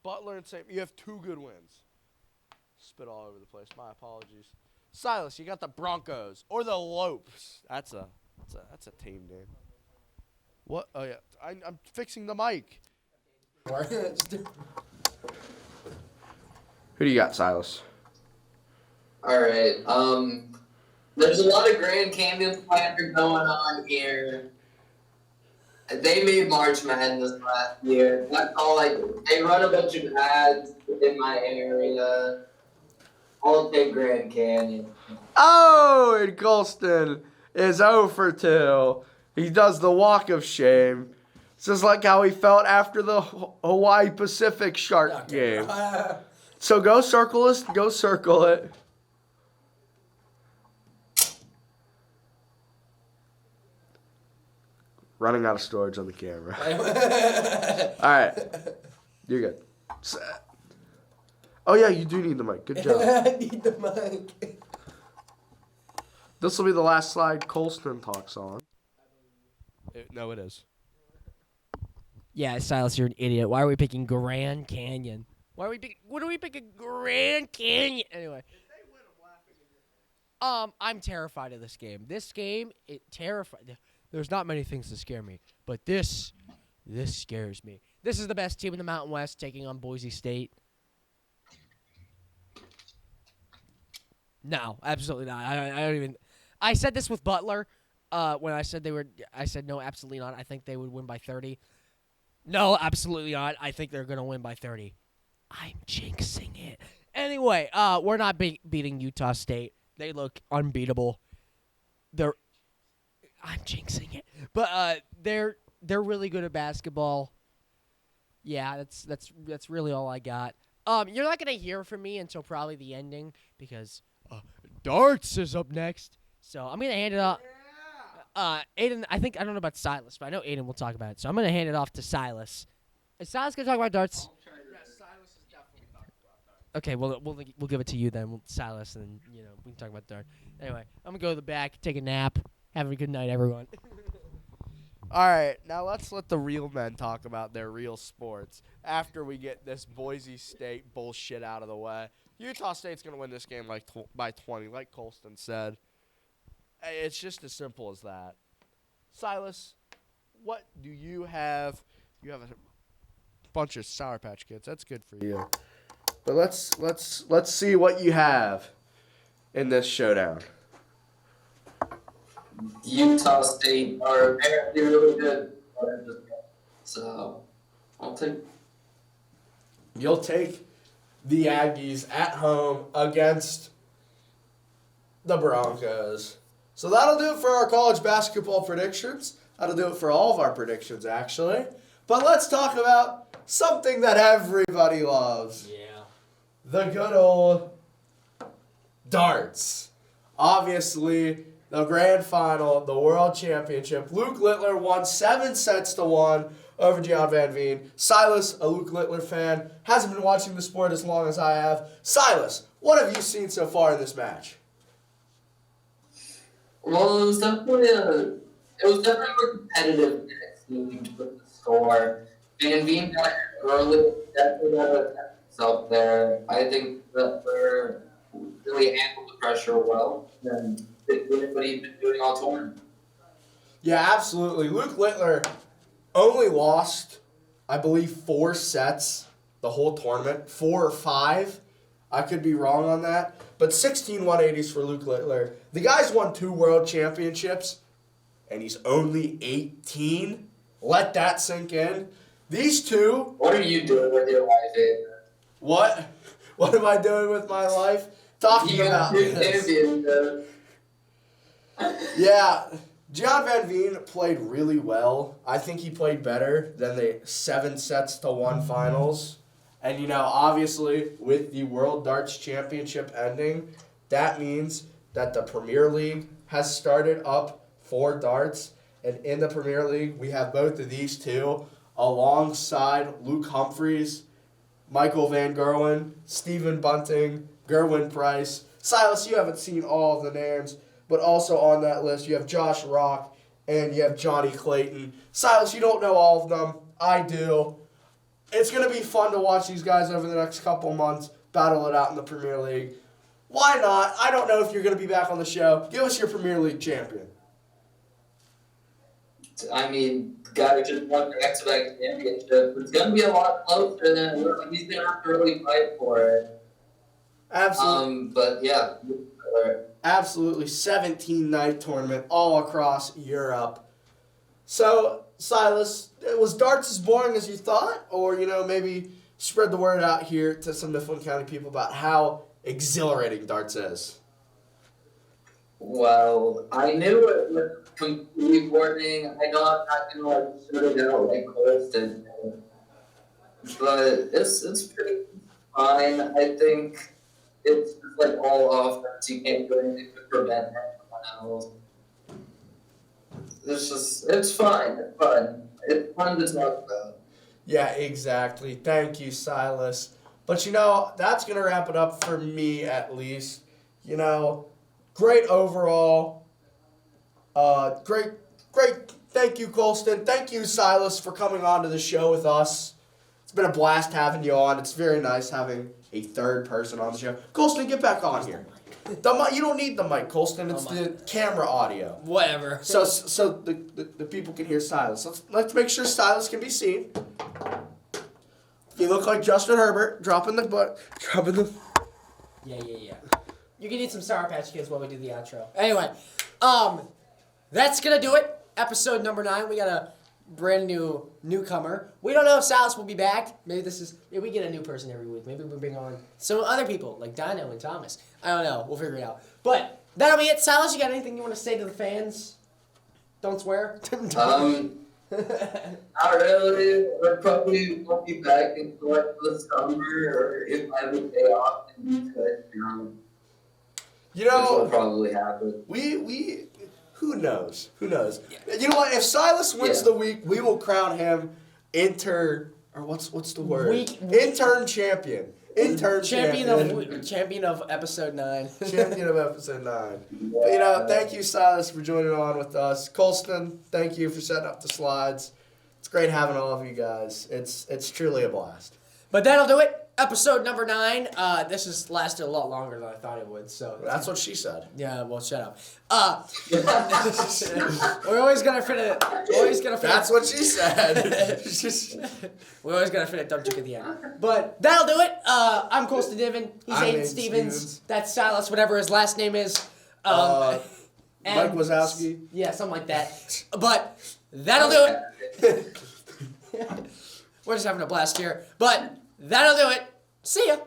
Butler and St. You have 2 good wins. Spit all over the place. My apologies. Silas, you got the Broncos or the Lopes. That's a team name. What? Oh, yeah. I'm fixing the mic. Who do you got, Silas? All right. There's a lot of Grand Canyon slander going on here. They made March Madness last year. That's all I do. They run a bunch of ads in my area. I'll take Grand Canyon. Oh, and Kolstin is 0 for 2. He does the walk of shame. It's just like how he felt after the Hawaii Pacific Shark game. So go circle us. Go circle it. Running out of storage on the camera. All right. You're good. Oh, yeah, you do need the mic. Good job. I need the mic. This will be the last slide Kolstin talks on. No, it is. Yeah, Silas, you're an idiot. Why are we picking Grand Canyon? What are we picking Grand Canyon? Anyway. I'm terrified of this game. This game, it terrified. There's not many things that scare me, but this scares me. This is the best team in the Mountain West taking on Boise State. No, absolutely not. I don't even. I said this with Butler when I said I said no, absolutely not. I think they would win by 30. No, absolutely not. I think they're gonna win by 30. I'm jinxing it. Anyway, we're not beating Utah State. They look unbeatable. I'm jinxing it, but they're really good at basketball. Yeah, that's really all I got. You're not gonna hear from me until probably the ending because darts is up next. So I'm gonna hand it off. Aaden, I don't know about Silas, but I know Aaden will talk about it. So I'm gonna hand it off to Silas. Is Silas gonna talk about darts? Yes, Silas is definitely talking about darts. Okay, we'll give it to you then, Silas, and we can talk about darts. Anyway, I'm gonna go to the back, take a nap. Have a good night, everyone. All right, now let's let the real men talk about their real sports after we get this Boise State bullshit out of the way. Utah State's going to win this game by 20, like Kolstin said. It's just as simple as that. Silas, what do you have? You have a bunch of Sour Patch Kids. That's good for you. But let's see what you have in this showdown. Utah State are apparently really good. So, I'll take. You'll take the Aggies at home against the Broncos. So that'll do it for our college basketball predictions. That'll do it for all of our predictions, actually. But let's talk about something that everybody loves. Yeah. The good old darts. Obviously, the grand final, the world championship. Luke Littler won 7-1 over John Van Veen. Silas, a Luke Littler fan, hasn't been watching the sport as long as I have. Silas, what have you seen so far in this match? Well, it was definitely more competitive than it seemed with the score. Van Veen got early, definitely got up there. I think that we're really handled the pressure well, and doing what he's been doing all tournament. Yeah, absolutely. Luke Littler only lost, I believe, 4 sets the whole tournament. 4 or 5. I could be wrong on that. But 16 180s for Luke Littler. The guy's won 2 world championships, and he's only 18. Let that sink in. These two... What are you doing with your life, Aaden? What? What am I doing with my life? Talking about this. Yeah, John Van Veen played really well. I think he played better than the 7-1 finals. And, you know, obviously, with the World Darts Championship ending, that means that the Premier League has started up for darts. And in the Premier League, we have both of these two alongside Luke Humphreys, Michael Van Gerwen, Stephen Bunting, Gerwin Price. Silas, you haven't seen all of the names, but also on that list you have Josh Rock and you have Johnny Clayton. Silas, you don't know all of them. I do. It's going to be fun to watch these guys over the next couple months battle it out in the Premier League. Why not? I don't know if you're going to be back on the show. Give us your Premier League champion. I mean, the guy who just won the back-to-back championship. It's going to be a lot closer than he's going to have to really fight for it. Absolutely. But yeah. Absolutely. 17-night tournament all across Europe. So, Silas, was darts as boring as you thought? Or, you know, maybe spread the word out here to some Mifflin County people about how exhilarating darts is. Well, I knew it was completely boring. I know I'm not going to shoot it out like Kolstin. But it's pretty fine. I think it's just like all offense. You can't do anything to prevent anyone else. It's fine. It's fun. It's fun to talk about. Yeah, exactly. Thank you, Silas. But, you know, that's going to wrap it up for me, at least. You know, great overall. Great. Thank you, Kolstin. Thank you, Silas, for coming on to the show with us. It's been a blast having you on. It's very nice having a third person on the show. Kolstin, get back on here. You don't need the mic, Kolstin. It's the camera audio. Whatever. So the people can hear Silas. Let's make sure Silas can be seen. You look like Justin Herbert dropping the. Yeah. You can eat some Sour Patch Kids while we do the outro. Anyway, that's gonna do it. Episode number 9. We got a brand new newcomer. We don't know if Silas will be back. Maybe we get a new person every week. Maybe we bring on some other people like Dino and Thomas. I don't know. We'll figure it out. But that'll be it. Silas, you got anything you want to say to the fans? Don't swear. Not really. I probably won't be back until like the summer, or if I have a day off. You Which will know, probably happen. we who knows? You know what? If Silas wins the week, we will crown him what's the word? Intern champion. Champion of episode 9. Champion of episode 9. But, you know, thank you, Silas, for joining on with us. Kolstin, thank you for setting up the slides. It's great having all of you guys. It's truly a blast. But that'll do it. Episode number 9. This has lasted a lot longer than I thought it would. So That's what she said. yeah, well, shut up. We're always gonna fit it. That's what she said. We're always gonna fit a dumb chick at the end. But that'll do it. I'm Kolstin Diven. He's I'm Aaden Aaden Stevens. Stevens. That's Silas, whatever his last name is. Mike and- Wazowski. Yeah, something like that. But that'll do it. We're just having a blast here. But that'll do it. See ya.